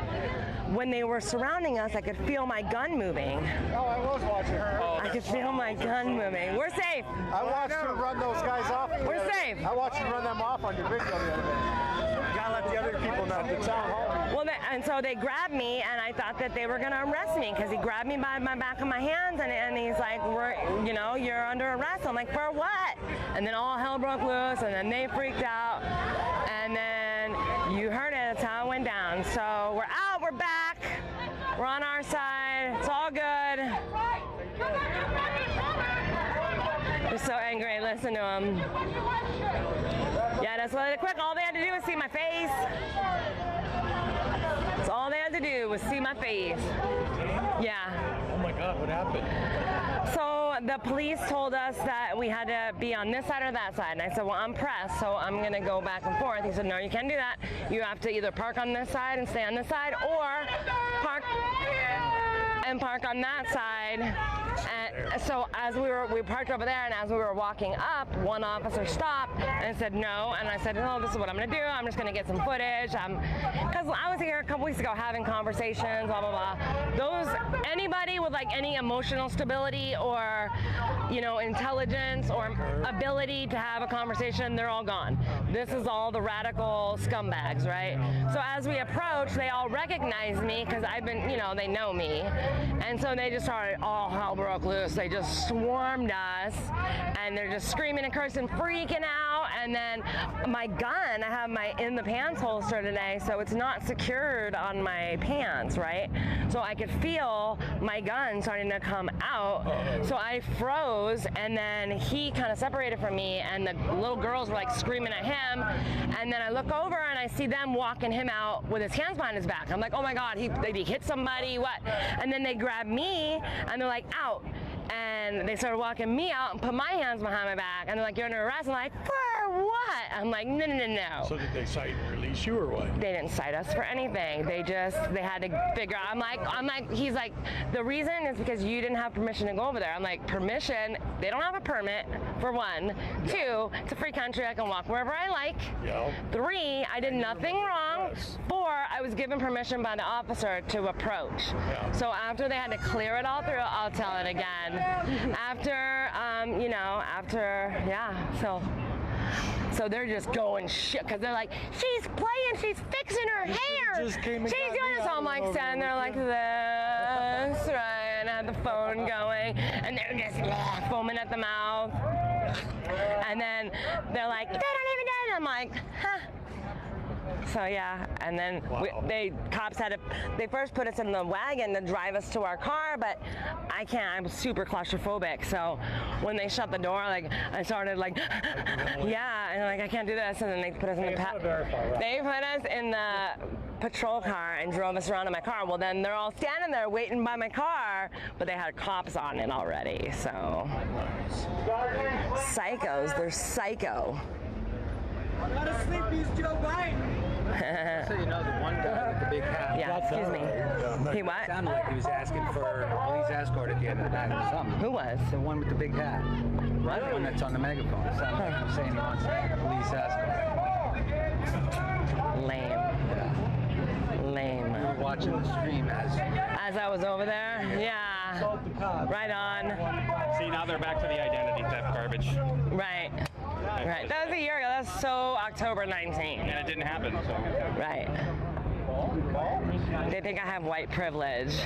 when they were surrounding us. I could feel my gun moving. Oh, I was watching her. I could feel my gun moving. We're safe. I watched you run those guys off. We're safe. I watched you run them off on your video the other day. You gotta let the other people know. The town hall. Well, and so they grabbed me, and I thought that they were gonna arrest me because he grabbed me by my back of my hands, and he's like, you know, you're under arrest. I'm like, for what? And then all hell broke loose, and then they freaked out, and then you heard it. That's how it went down. So we're out. We're back. We're on our side. It's all good. They're so angry. Listen to them. Yeah, that's what it quick. All they had to do was see my face. That's all they had to do was see my face. Yeah. Oh my God, what happened? So the police told us that we had to be on this side or that side. And I said, well, I'm pressed, so I'm going to go back and forth. He said, no, you can't do that. You have to either park on this side and stay on this side, or park on that side. And so as we parked over there, and as we were walking up, one officer stopped and said no, and I said, no, this is what I'm going to do. I'm just going to get some footage. Because I was here a couple weeks ago having conversations, blah, blah, blah. Anybody with like any emotional stability or, you know, intelligence or ability to have a conversation, they're all gone. This is all the radical scumbags, right? So as we approached, they all recognized me because I've been, you know, they know me. And so they just started, all hell broke loose. They just swarmed us, and they're just screaming and cursing, freaking out. And then my gun, I have my in the pants holster today, so it's not secured on my pants, right? So I could feel my gun starting to come out. So I froze, and then he kind of separated from me, and the little girls were like screaming at him. And then I look over and I see them walking him out with his hands behind his back. I'm like, oh my God, did he hit somebody? What? And then they grab me and they're like, out. And they started walking me out and put my hands behind my back, and they're like, you're under arrest. I'm like, for what? I'm like, no. So did they cite and release you or what? They didn't cite us for anything. They had to figure out. I'm like, he's like, the reason is because you didn't have permission to go over there. I'm like, permission? They don't have a permit, for one. Yeah. Two, it's a free country. I can walk wherever I like. Yeah. Three, I did nothing wrong. Four, I was given permission by the officer to approach. Yeah. So after they had to clear it all through, I'll tell it again. So they're just going shit because they're like, she's playing, she's fixing her hair, she's doing this. So I'm like standing there like this, right, and I had the phone going, and they're just foaming at the mouth, and then they're like, they don't even know. I'm like, huh. So yeah, and then cops they first put us in the wagon to drive us to our car, but I can't, I'm super claustrophobic. So when they shut the door, like I started like, yeah, and like I can't do this, and then they put us in they put us in the patrol car and drove us around in my car. Well, then they're all standing there waiting by my car, but they had cops on it already. So psychos, they're psycho. Not a sleepy's Joe Biden. So you know the one guy with the big hat. Yeah, excuse me. He what? Sounded like he was asking for a police escort at the end of the night or something. Who was? The one with the big hat. The one that's on the megaphone. It sounded like he was saying he wants a police escort. Lame. Yeah. Lame. We were watching the stream as I was over there. Yeah. Right on. See, now they're back to the identity theft garbage. Right. Right. That was a year ago. That was so October 19th. And it didn't happen, so. Right. They think I have white privilege.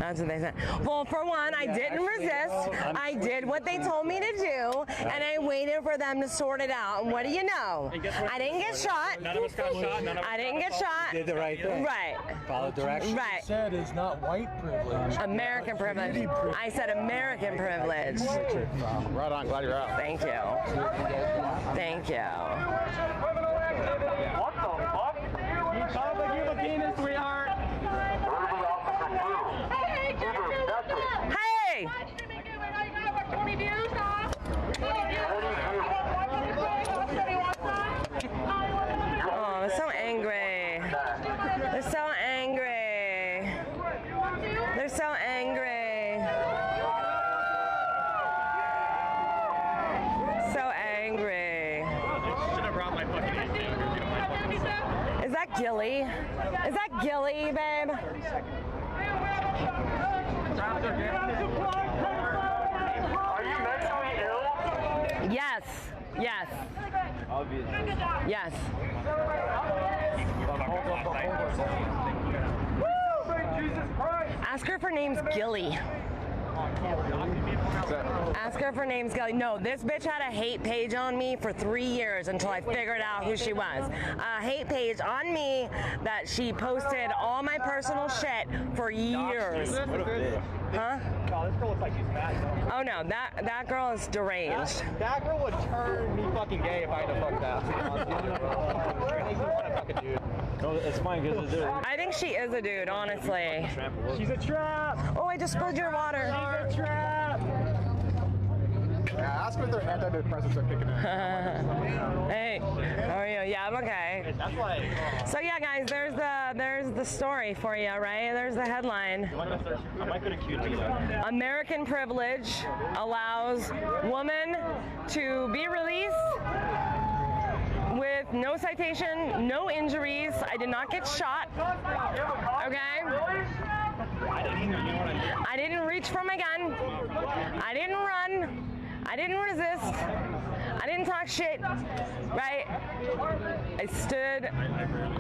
That's what they said. Well, for one, I didn't resist. I did what they told me to do, and I waited for them to sort it out. And what do you know? I didn't get shot. None of us got shot. I didn't get shot. You did the right thing. Right. Follow directions. Right. Said is not white privilege. American privilege. I said American privilege. Right on. Glad you're out. Thank you. Thank you. What the fuck? You sound like you're looking at sweetheart. Hey! Oh, they're so angry. They're so angry. They're so angry. So angry. Should have brought my fucking AK. Is that Gilly? Is that Gilly, babe? Are you mentally ill? Yes. Yes. Yes. Jesus Christ! Ask her if her name's Gilly. Ask her if her name's Gilly. No, this bitch had a hate page on me for 3 years until I figured out who she was. A hate page on me that she posted all my personal shit for years. Huh? Oh, this girl looks like she's mad. Oh no, that girl is deranged. That girl would turn me fucking gay if I had to fuck that. Makes me want to fuck a dude. No, it's fine because it's a dude. I think she is a dude, honestly. She's a trap. Oh, I just spilled your water. She's a trap. Yeah, ask if their antidepressants are kicking in. Hey, how are you? Yeah, I'm okay. So yeah, guys, there's the story for you, right? There's the headline. American privilege allows woman to be released with no citation, no injuries. I did not get shot. Okay? I didn't reach for my gun. I didn't run. I didn't resist. I didn't talk shit, right? I stood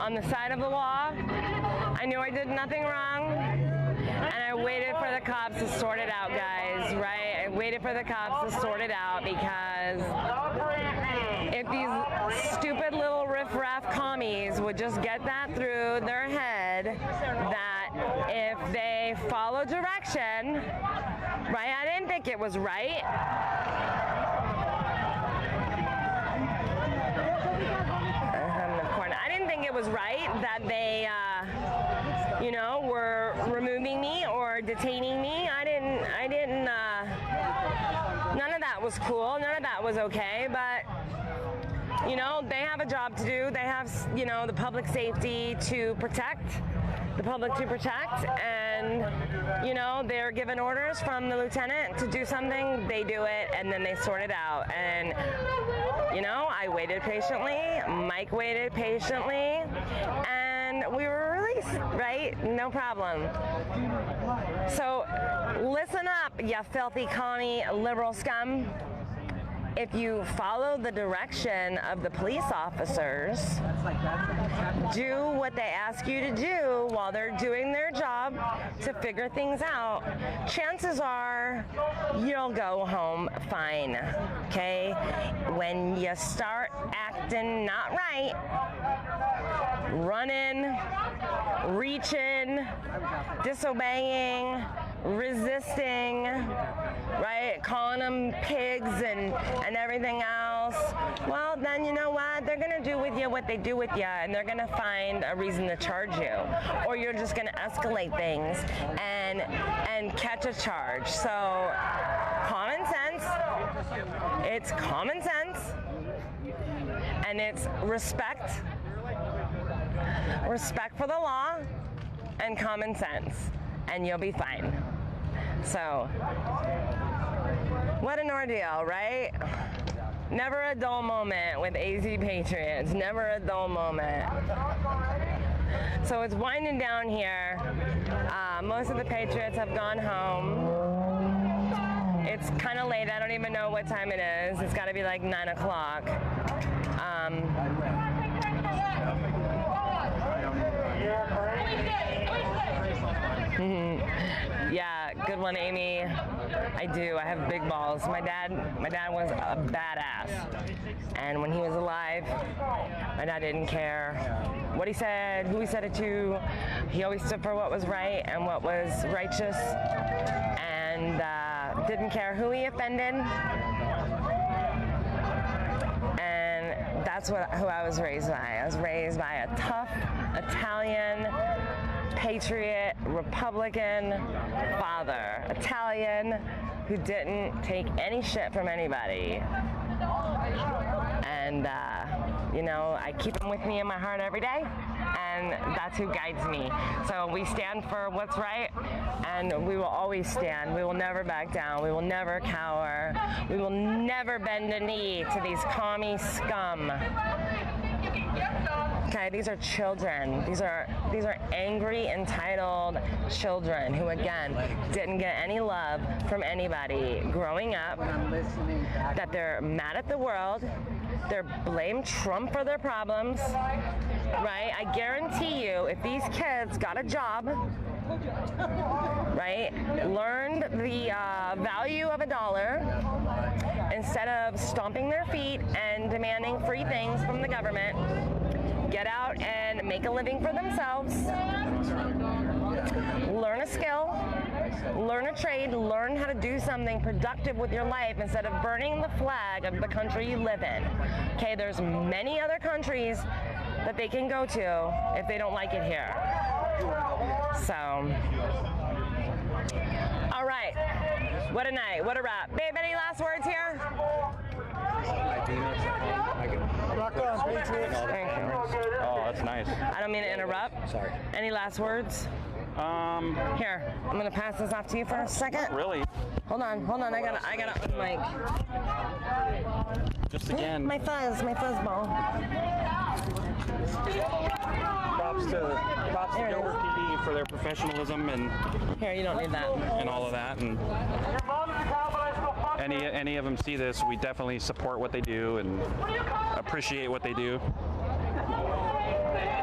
on the side of the law. I knew I did nothing wrong. And I waited for the cops to sort it out, guys, right? I waited for the cops to sort it out because if these stupid little riff-raff commies would just get that through their head that if they follow direction, right? I didn't think it was right. I didn't think it was right that they, were removing me or detaining me. I didn't, none of that was cool. None of that was okay, but they have a job to do. They have, the public safety to protect, and, they're given orders from the lieutenant to do something, they do it, and then they sort it out. And, I waited patiently, Mike waited patiently, and we were released, right? No problem. So, listen up, you filthy commie liberal scum. If you follow the direction of the police officers, do what they ask you to do while they're doing their job to figure things out, chances are you'll go home fine, okay? When you start acting not right, running, reaching, disobeying, resisting, right? Calling them pigs and everything else. Well, then you know what? They're gonna do with you what they do with you, and they're gonna find a reason to charge you, or you're just gonna escalate things and catch a charge. So, common sense. It's common sense, and it's respect. respect for the law, and common sense, and you'll be fine. So, what an ordeal, right? Never a dull moment with AZ Patriots. Never a dull moment. So it's winding down here. Most of the Patriots have gone home. It's kind of late. I don't even know what time it is. It's got to be like 9 o'clock. Yeah, good one, Amy. I do. I have big balls. My dad was a badass, and when he was alive, my dad didn't care what he said, who he said it to. He always stood for what was right and what was righteous, and didn't care who he offended. And that's who I was raised by. I was raised by a tough Italian patriot, Republican father, Italian, who didn't take any shit from anybody. And, you know, I keep him with me in my heart every day, and that's who guides me. So we stand for what's right, and we will always stand. We will never back down. We will never cower. We will never bend a knee to these commie scum. Okay, these are children. These are angry, entitled children who, again, didn't get any love from anybody growing up, that they're mad at the world, they're blame Trump for their problems, right? I guarantee you, if these kids got a job, right, learned the value of $1, instead of stomping their feet and demanding free things from the government, get out and make a living for themselves, learn a skill, learn a trade, learn how to do something productive with your life instead of burning the flag of the country you live in. Okay, there's many other countries that they can go to if they don't like it here. So, all right, what a night, what a wrap. Babe, any last words here? Rock on, Patriots. Oh, that's nice. I don't mean to interrupt. Sorry. Any last words? Here, I'm gonna pass this off to you for a second. Really? Hold on. I gotta mic. Just again. My fuzzball. Props to Dover PD for their professionalism and here, you don't need that. And all of that. And any of them see this, we definitely support what they do and appreciate what they do.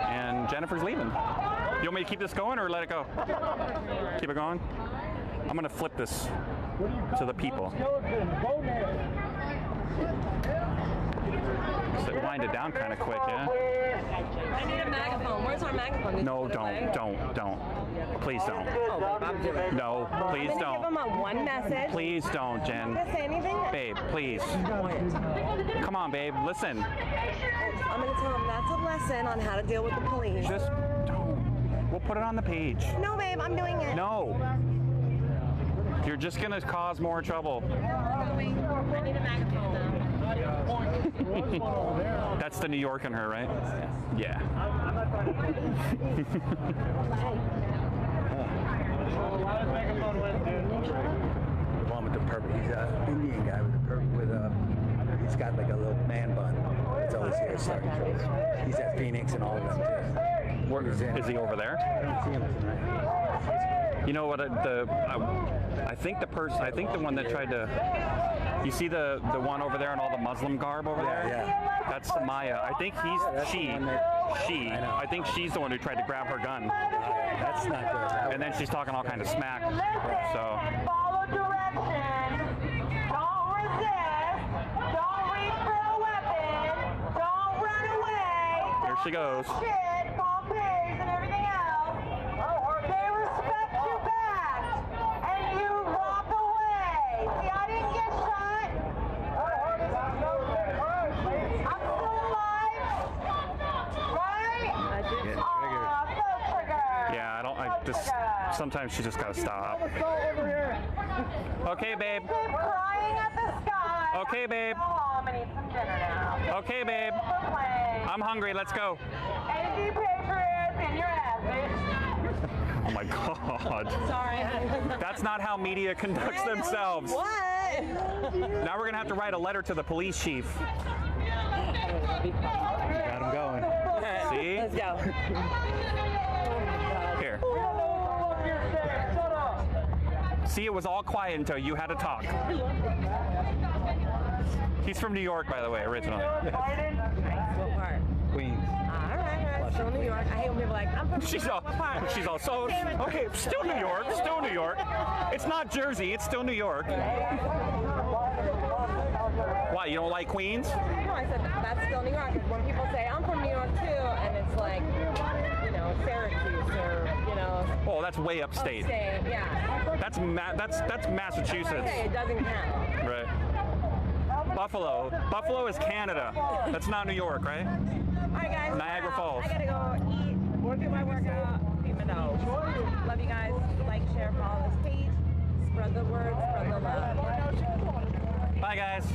And Jennifer's leaving. You want me to keep this going or let it go? Keep it going? I'm gonna flip this to the people. So wind it down kind of quick, yeah? I need a megaphone. Where's our megaphone? No, don't. Please don't. No, please don't. Give them one message. Please don't, Jen. Say anything? Babe, please. Come on, babe, listen. I'm gonna tell them that's a lesson on how to deal with the police. Just don't. We'll put it on the page. No, babe, I'm doing it. No. You're just gonna cause more trouble. I need a megaphone now. That's the New York in her, right? Yeah. The one with the purple, he's an Indian guy with a purple, he's got like a little man bun. It's always here, sorry. He's at Phoenix and all of them too. Where, is he over there? I don't see him tonight. You know what? I think the one that tried to. You see the one over there in all the Muslim garb over there? Yeah. That's Maya. I think I think she's the one who tried to grab her gun. That's not good. And then she's talking all kind of smack. So. Follow directions. Don't resist. Don't reach for a weapon. Don't run away. Here she goes. Shit, fall pigs and everything else. They respect you back. And you walk away. See, I didn't get shot. I'm still alive. Right? So triggered. Yeah, sometimes she just gotta stop. Okay, babe. Keep crying at the sky. Okay, babe. Go home and eat some dinner now. Okay, babe. I'm hungry. Let's go. AZ Patriots, my God. Sorry. That's not how media conducts themselves. What? Now we're gonna have to write a letter to the police chief. Got him going. See? Let's go. Here. See, it was all quiet until you had to talk. He's from New York, by the way, originally. What part? Queens. All right. Still New York. I hate when people are like, I'm from She's New all, York. What part? she's all, so, okay, still New York, still New York. It's not Jersey, it's still New York. Why, you don't like Queens? No, I said that's still New York. When people say I'm from New York too, and it's like, you know, Syracuse or, you know. Oh, that's way upstate. Yeah. That's Massachusetts. Okay, it doesn't count. Right. Buffalo. Buffalo is Canada. That's not New York, right? All right, guys. Niagara Falls. I gotta go eat, do my workout, feed my dog. Love you guys. Like, share, follow this page. Spread the word, spread the love. Bye, guys.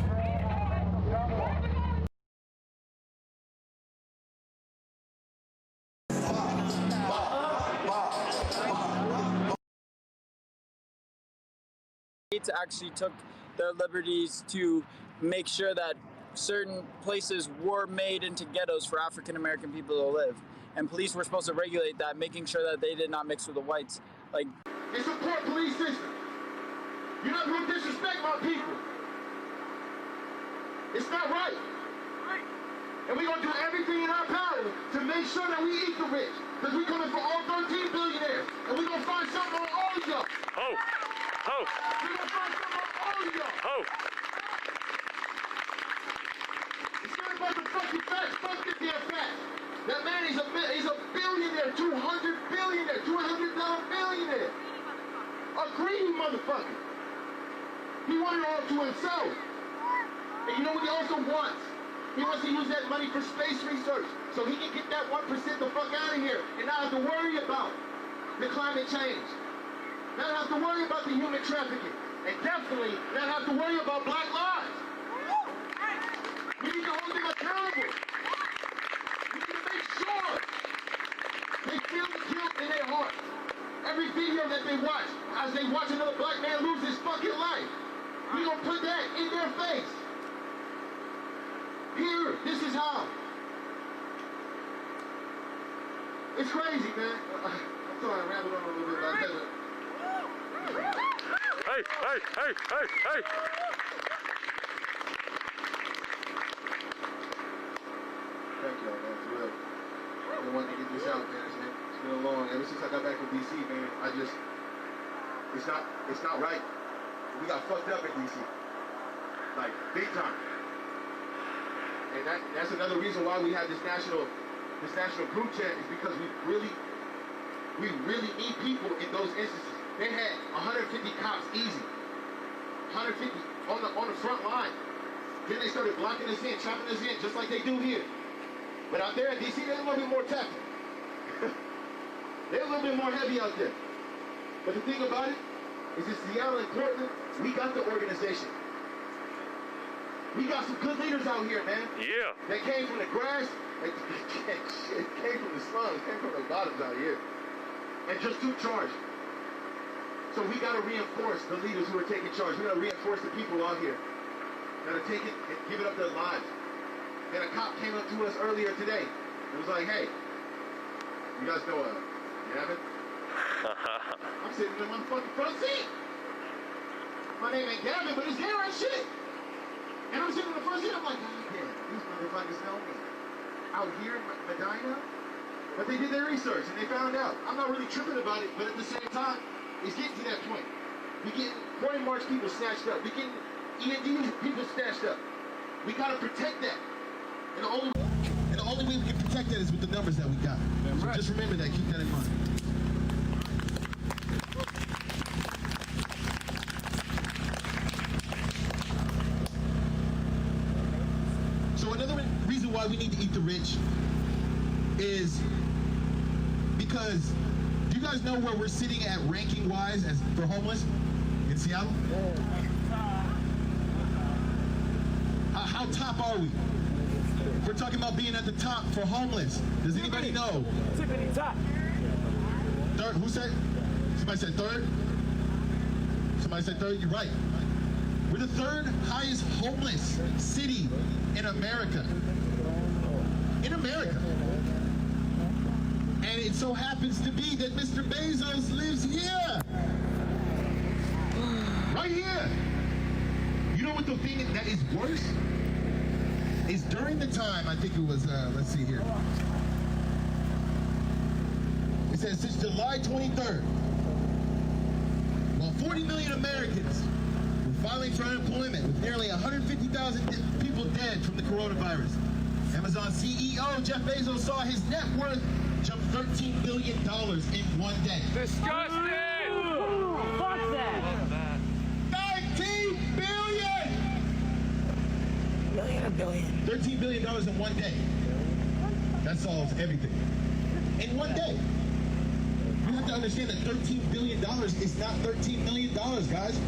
States actually took their liberties to make sure that certain places were made into ghettos for African American people to live, and police were supposed to regulate that, making sure that they did not mix with the whites. Like, It's a poor police system. You're not going to disrespect my people. It's not right. And we're going to do everything in our power to make sure that we eat the rich. Because we're coming for all 13 billionaires. And we're going to find something on all of y'all. Oh! Oh! We're going to find something on all of y'all. Oh! It's not about the fucking facts. Fuck the damn facts. That man is a billionaire, $200 billionaire, $200 billionaire. A greedy motherfucker. He wanted it all to himself. And you know what he also wants? He wants to use that money for space research so he can get that 1% the fuck out of here and not have to worry about the climate change. Not have to worry about the human trafficking. And definitely not have to worry about black lives. We need to hold them accountable. We need to make sure they feel the guilt in their heart. Every video that they watch, as they watch another black man lose his fucking life, we gonna put that in their face. Here, this is how. It's crazy, man. I'm sorry, I rambled on a little bit about that. Hey, hey, hey, hey, hey! Thank y'all, man, for real. I wanted to get this out, man. It's been a long, ever since I got back from DC, man, it's not right. We got fucked up in DC. Like, big time. And that's another reason why we have this national group chat, is because we really need people in those instances. They had 150 cops easy. 150 on the front line. Then they started blocking us in, trapping us in, just like they do here. But out there in DC, they're a little bit more tactical. They're a little bit more heavy out there. But the thing about it is in Seattle and Portland, we got the organization. We got some good leaders out here, man. Yeah. That came from the grass, came from the slums, came from the bottoms out here. And just took charge. So we got to reinforce the leaders who are taking charge. We got to reinforce the people out here that are taking and giving up their lives. And a cop came up to us earlier today and was like, hey, you guys know Gavin? I'm sitting in my fucking front seat. My name ain't Gavin, but his hair ain't shit. And I'm sitting in the front seat, I'm like, oh, yeah, these motherfuckers know me. Out here in Medina? But they did their research and they found out. I'm not really tripping about it, but at the same time, it's getting to that point. We getting 40 March people snatched up. We getting END people snatched up. We gotta protect that. And the only way we can protect that is with the numbers that we got. So right. Just remember that, keep that in mind. So another reason why we need to eat the rich is because, do you guys know where we're sitting at ranking wise as for homeless in Seattle? How top are we? We're talking about being at the top for homeless. Does anybody know? Tippity top. Third, who said? Somebody said third? Somebody said third? You're right. We're the third highest homeless city in America. In America. And it so happens to be that Mr. Bezos lives here. Right here. You know what the thing that is worse? Is during the time, I think it was, let's see here. It says since July 23rd, while 40 million Americans were filing for unemployment with nearly 150,000 people dead from the coronavirus, Amazon CEO Jeff Bezos saw his net worth jump $13 billion in one day. Disgusting! Fuck that! 19 billion! Million or billion? $13 billion in one day. That solves everything. In one day. You have to understand that $13 billion is not $13 million, guys.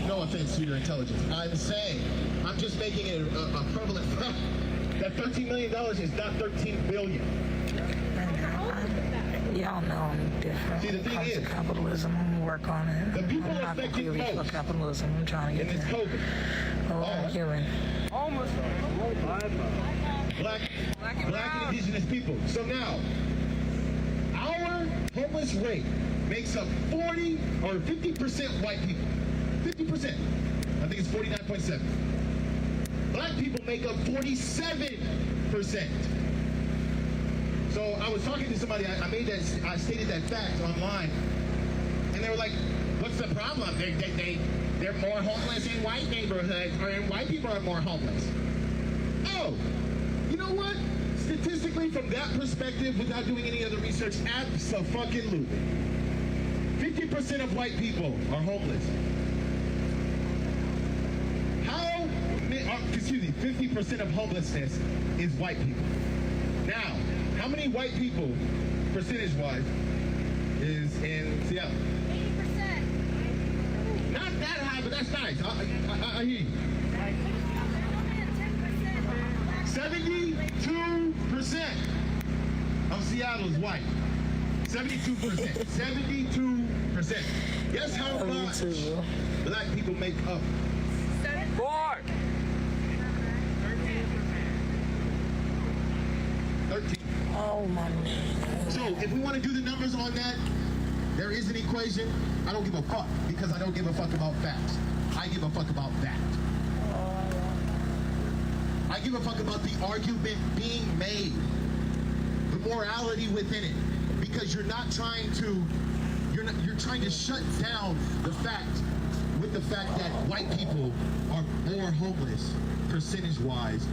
No offense to your intelligence. I'm saying, I'm just making it a prevalent fact that $13 million is not $13 billion. Y'all know I'm different. See, the thing is, capitalism, I'm gonna work on it. The people I'm not affected completely most for capitalism. I'm trying to get in this there. COVID. Human. Almost. Black and indigenous people. So now, our homeless rate makes up 40 or 50% white people. 50%. I think it's 49.7. Black people make up 47%. So I was talking to somebody, I stated that fact online, and they were like, what's the problem? They're more homeless in white neighborhoods, or white people are more homeless. Oh, you know what? Statistically, from that perspective, without doing any other research, abso-fucking-lutely, 50% of white people are homeless. 50% of homelessness is white people. Now, how many white people, percentage-wise, is in Seattle? 80%. Not that high, but that's nice. I hear you. 72% of Seattle is white. 72%. 72%. Guess how much black people make up? 4. 13. Oh my man. So if we want to do the numbers on that, there is an equation. I don't give a fuck because I don't give a fuck about facts. I give a fuck about that. I give a fuck about the argument being made, the morality within it, because you're trying to shut down the fact with the fact that white people are more homeless percentage-wise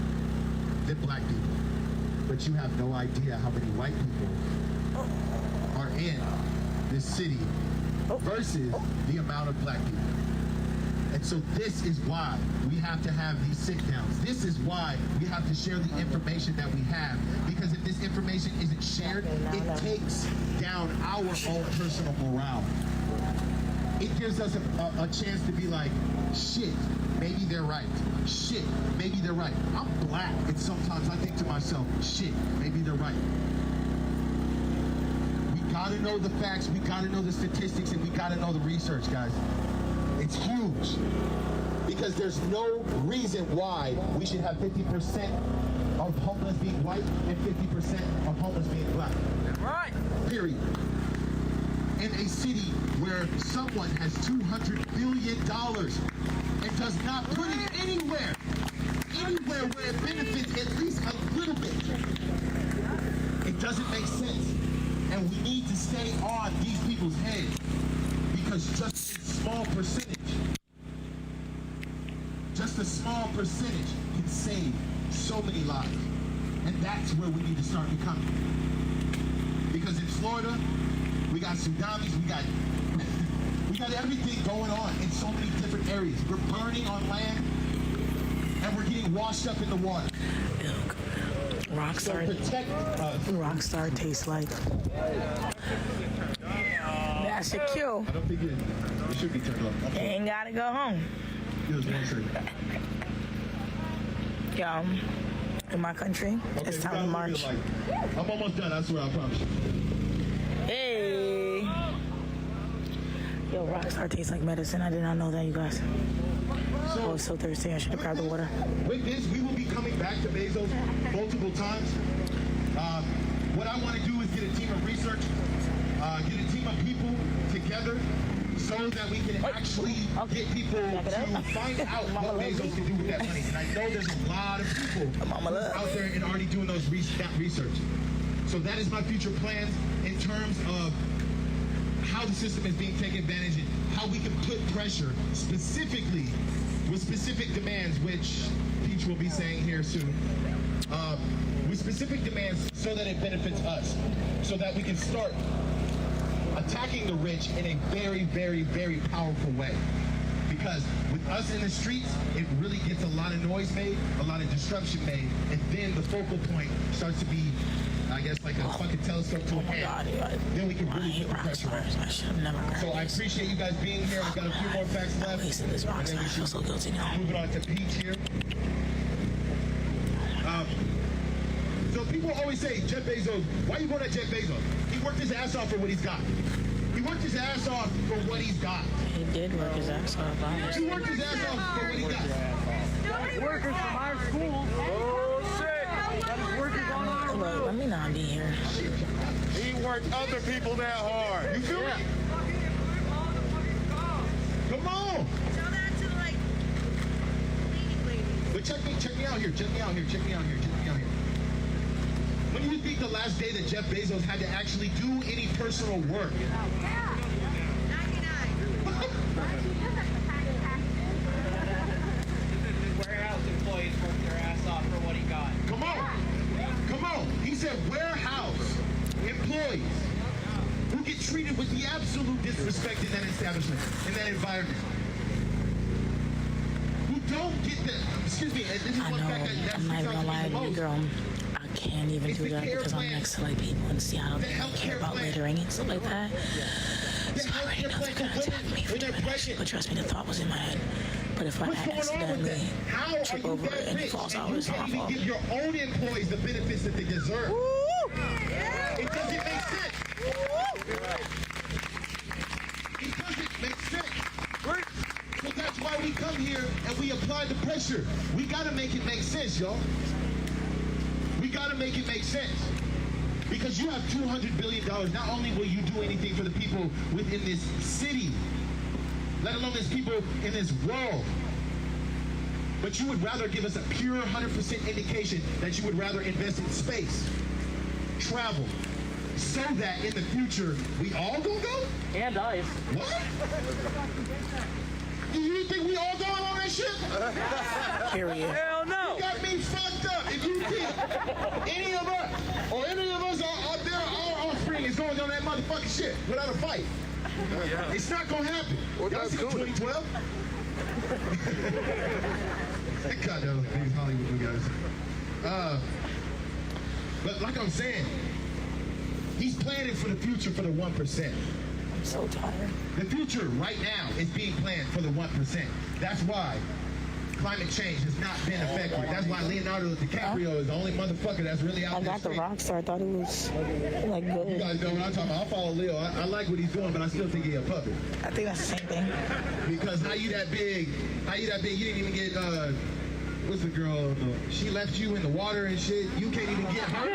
than black people. But you have no idea how many white people are in this city versus the amount of black people. And so this is why we have to have these sit-downs. This is why we have to share the information that we have. Because if this information isn't shared, it takes down our own personal morale. It gives us a chance to be like, shit, maybe they're right. Shit, maybe they're right. I'm black, and sometimes I think to myself, shit, maybe they're right. We gotta know the facts, we gotta know the statistics, and we gotta know the research, guys. It's huge. Because there's no reason why we should have 50% of homeless being white and 50% of homeless being black. Right. Period. In a city where someone has $200 billion and does not put it anywhere where it benefits at least a little bit. It doesn't make sense. And we need to stay on these people's heads because just a small percentage can save so many lives. And that's where we need to start becoming. Because in Florida, we got tsunamis, we got everything going on in so many different areas. We're burning on land, and we're getting washed up in the water. Rockstar. So protect us. Rockstar tastes like. That's your cue. I don't think it should be turned off. You ain't gotta go home. Yo, in my country, it's time to march. I'm almost done, I swear, I promise you. Hey. Yo, Rockstar tastes like medicine. I did not know that, you guys. I was so thirsty. I should have grabbed the water. With this, we will be coming back to Bezos multiple times. What I want to do is get a team of research, get a team of people together so that we can actually get people to find out what Bezos can do with that money. And I know there's a lot of people out there and already doing that research. So that is my future plans in terms of how the system is being taken advantage of, how we can put pressure specifically with specific demands, which Peach will be saying here soon, with specific demands so that it benefits us, so that we can start attacking the rich in a very, very, very powerful way. Because with us in the streets, it really gets a lot of noise made, a lot of disruption made, and then the focal point starts to be, I guess, like a fucking telescope to a hand. Then we can really put the pressure on. So I appreciate you guys being here. I've got a few more facts left. And then we should move it on to Peach here. So people always say, Jeff Bezos, why are you going at Jeff Bezos? He worked his ass off for what he's got. He worked his ass off for what he's got. He did work his ass off. He worked his ass off for what he got. Workers from our school. Oh, shit. That is workers on our school. Look, let me not be here. He worked other people that hard. You feel me? Come on. Tell that to, like, leading ladies. But check me out here. Check me out here. When do you think the last day that Jeff Bezos had to actually do any personal work? Yeah. 99. Warehouse employees worked their ass off for what he got. Come on. He said warehouse employees who get treated with the absolute disrespect in that establishment, in that environment. Who don't get the, excuse me, and this is one fact I'm not even gonna lie to you, girl. I can't even do that because I'm next to like people in Seattle that don't care about littering and stuff like that. So I already know they're gonna attack me for doing that shit, but trust me, the thought was in my head. But if I accidentally trip over it and it falls out, it's my fault. Give your own employees the benefits that they deserve. It doesn't make sense. It doesn't make sense. So that's why we come here and we apply the pressure. We gotta make it make sense, y'all. We gotta make it make sense. Because you have $200 billion. Not only will you do anything for the people within this city, let alone there's people in this world, but you would rather give us a pure 100% indication that you would rather invest in space, travel, so that in the future we all gonna go? And ice. What? Do you think we all going on that shit? Period. Hell no. You got me fucked up. If you think any of us or any of us out there, our offspring is going on that motherfucking shit without a fight. Yeah. It's not gonna happen. Y'all see 2012? God, those these Hollywood guys. But like I'm saying, he's planning for the future for the 1%. I'm so tired. The future right now is being planned for the 1%. That's why climate change has not been effective. That's why Leonardo DiCaprio is the only motherfucker that's really out there. I got the Rockstar. I thought it was like good. You guys know what I'm talking about. I'll follow Leo. I like what he's doing, but I still think he's a puppet. I think that's the same thing. Because how you that big? You didn't even get, what's the girl? She left you in the water and shit. You can't even get her.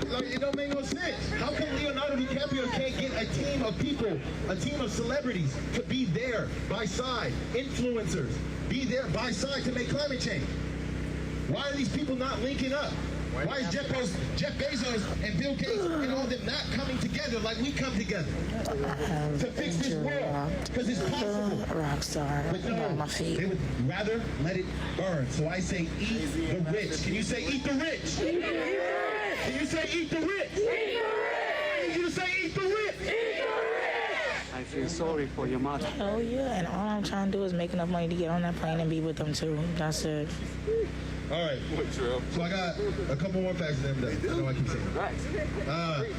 Like, it don't make no sense. How come Leonardo DiCaprio can't get a team of people, a team of celebrities to be there by side, influencers, be there by side to make climate change? Why are these people not linking up? Why is Jeff Bezos and Bill Gates and all them not coming together like we come together to fix this world? Because it's possible. Rockstar. But no, my feet. They would rather let it burn. So I say eat the rich. Can you say eat the rich? Eat the rich. Can you say eat the rich? Eat the rich. Can you say eat the rich? Eat the rich. I feel sorry for your mother. Hell yeah, and all I'm trying to do is make enough money to get on that plane and be with them too. That's it. All right. So I got a couple more facts in them. I know I keep saying.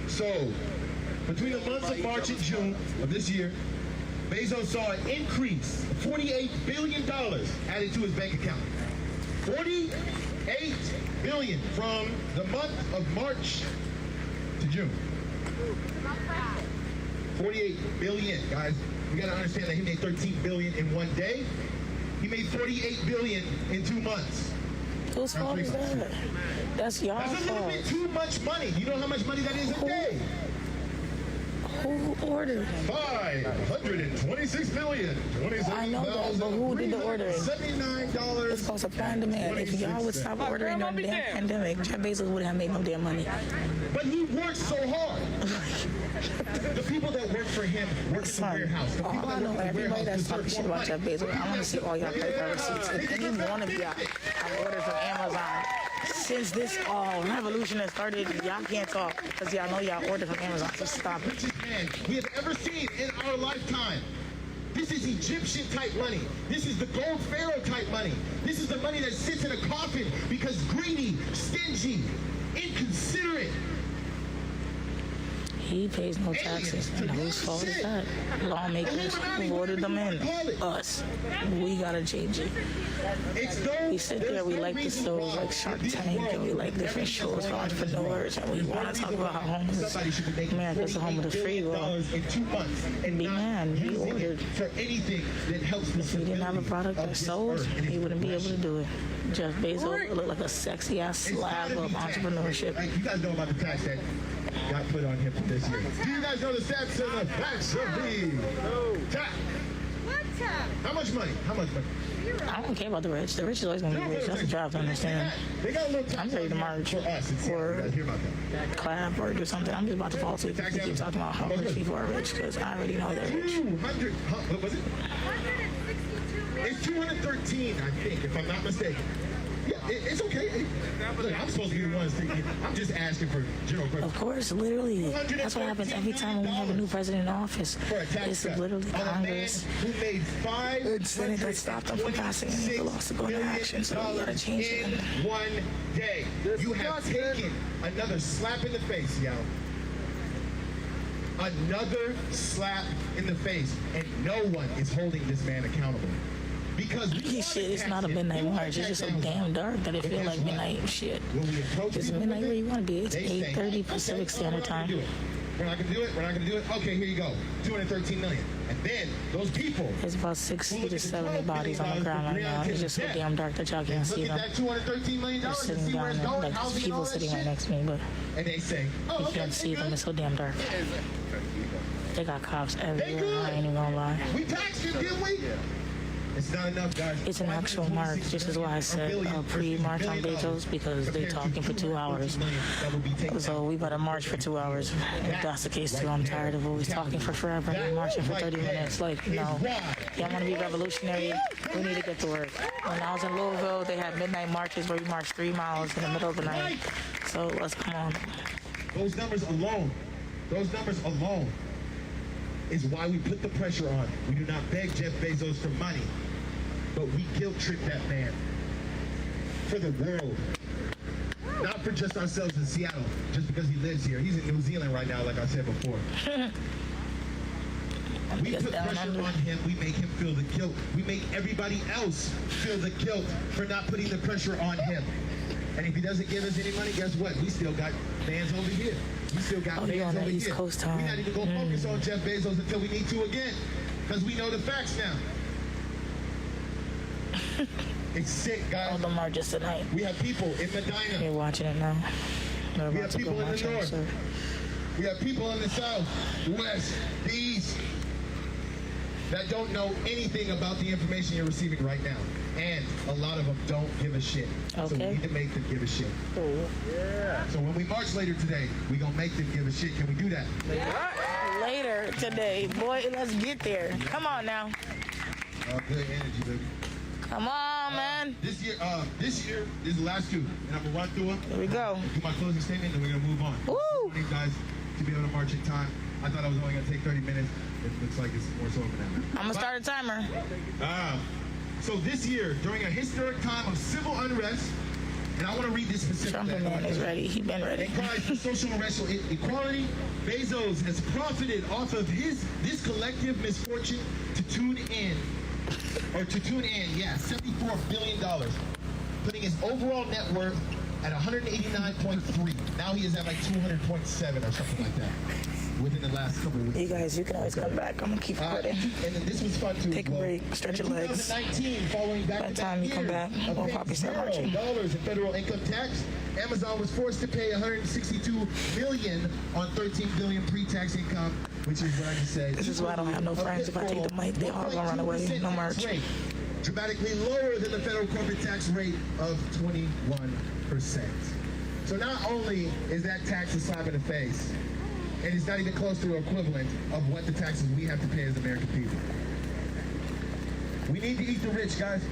So between the months of March and June of this year, Bezos saw an increase of $48 billion added to his bank account. $48 billion from the month of March to June. 48 billion, guys. You gotta understand that he made 13 billion in one day. He made 48 billion in 2 months. Whose fault is that? That's y'all fault. That's a little bit too much money. You know how much money that is a day? Who ordered him? 526 million. I know that, but who did the ordering? $79. It's called supply and demand. If y'all would stop ordering during the damn pandemic, Jeff Bezos wouldn't have made no damn money. But he works so hard. The people that work for him work for the warehouse. All I know, everybody that's talking shit about Jeff Bezos, I want to see all y'all credit card receipts. If any one of y'all have ordered from Amazon since this revolution has started, y'all can't talk because y'all know y'all ordered from Amazon. So stop it. Man, we have ever seen in our lifetime. This is Egyptian type money. This is the gold pharaoh type money. This is the money that sits in a coffin because greedy, stingy, inconsiderate. He pays no taxes. And whose fault is that? Lawmakers who ordered them in. Us. We gotta change it. We sit there, we like the shows like Shark Tank, and we like different shows for entrepreneurs, and we want to talk about how homeless America's the home of the free. Well, be man, he ordered. If he didn't have a product that sold, he wouldn't be able to do it. Jeff Bezos would look like a sexy ass slab of entrepreneurship. You guys know about the tax that got put on him for this year. Do you guys know the stats of the tax of the tax? What tax? How much money? How much money? I don't care about the rich. The rich is always going to be rich. That's what you have to understand. I'm ready to march or clap or do something. I'm just about to fall asleep and keep talking about how rich people are rich because I already know they're rich. 200, what was it? 162 million. It's 213, I think, if I'm not mistaken. Yeah, it's okay. Look, I'm supposed to be the one thinking. I'm just asking for general questions. Of course, literally. That's what happens every time when we have a new president in office. It's literally Congress and Senate that stopped them from passing and the laws to go into action. So we gotta change it. In one day, you have taken another slap in the face, yo. Another slap in the face, and no one is holding this man accountable. Because shit, it's not a midnight march. It's just so damn dark that it feels like midnight shit. It's midnight where you want to be. It's 8:30 Pacific Standard Time. We're not gonna do it. We're not gonna do it. Okay, here you go. 213 million. And then those people. There's about 60 to 70 bodies on the ground right now. It's just so damn dark that y'all can't see them. $213 million. They're sitting down there, like there's people sitting right next to me, but and they say, you can't see them. It's so damn dark. They got cops everywhere. I ain't even gonna lie. We taxed him, didn't we? It's not enough, guys. It's an actual march. This is why I said pre-march on Bezos, because they're talking for 2 hours. So we better march for 2 hours. If that's the case too, I'm tired of always talking for forever and then marching for 30 minutes. Like, no. Y'all want to be revolutionary? We need to get to work. When I was in Louisville, they had midnight marches where we marched 3 miles in the middle of the night. So let's come on. Those numbers alone is why we put the pressure on. We do not beg Jeff Bezos for money, but we guilt trip that man for the world. Not for just ourselves in Seattle, just because he lives here. He's in New Zealand right now, like I said before. We put pressure on him. We make him feel the guilt. We make everybody else feel the guilt for not putting the pressure on him. And if he doesn't give us any money, guess what? We still got fans over here. We still got fans over East here. Coast time. We're not even going to focus on Jeff Bezos until we need to again, because we know the facts now. It's sick, guys. All the marches tonight. We have people in Medina. You're watching it now. We have people in the north. We have people in the south, the west, the east, that don't know anything about the information you're receiving right now. And a lot of them don't give a shit. Okay. So we need to make them give a shit. Cool. Yeah. So when we march later today, we're going to make them give a shit. Can we do that? Later today. Boy, let's get there. Come on now. Good energy, baby. Come on, man. This year, this is the last 2. And I'm going to run through them. Here we go. Do my closing statement, and we're going to move on. Woo! I need guys to be able to march in time. I thought I was only going to take 30 minutes. It looks like it's more so than that. I'm going to start a timer. So this year, during a historic time of civil unrest, and I want to read this specifically. Trumpet man is ready. He's been ready. And cries for social and racial equality. Bezos has profited off of this collective misfortune to tune in, $74 billion, putting his overall net worth at 189.3. Now he is at like 200.7 or something like that within the last couple of weeks. You guys, you can always come back. I'm gonna keep recording. And then this was fun too. Take a break, stretch your legs. 2019, following By the time you come back, we'll probably start marching. $0 in federal income tax. Amazon was forced to pay $162 million on $13 billion pre-tax income, which is what I just said. This is why I don't have no friends. If I take the mic, they all gonna run away. No merch. Dramatically lower than the federal corporate tax rate of 21%. So not only is that tax a slap in the face, and it's not even close to the equivalent of what the taxes we have to pay as American people. We need to eat the rich, guys.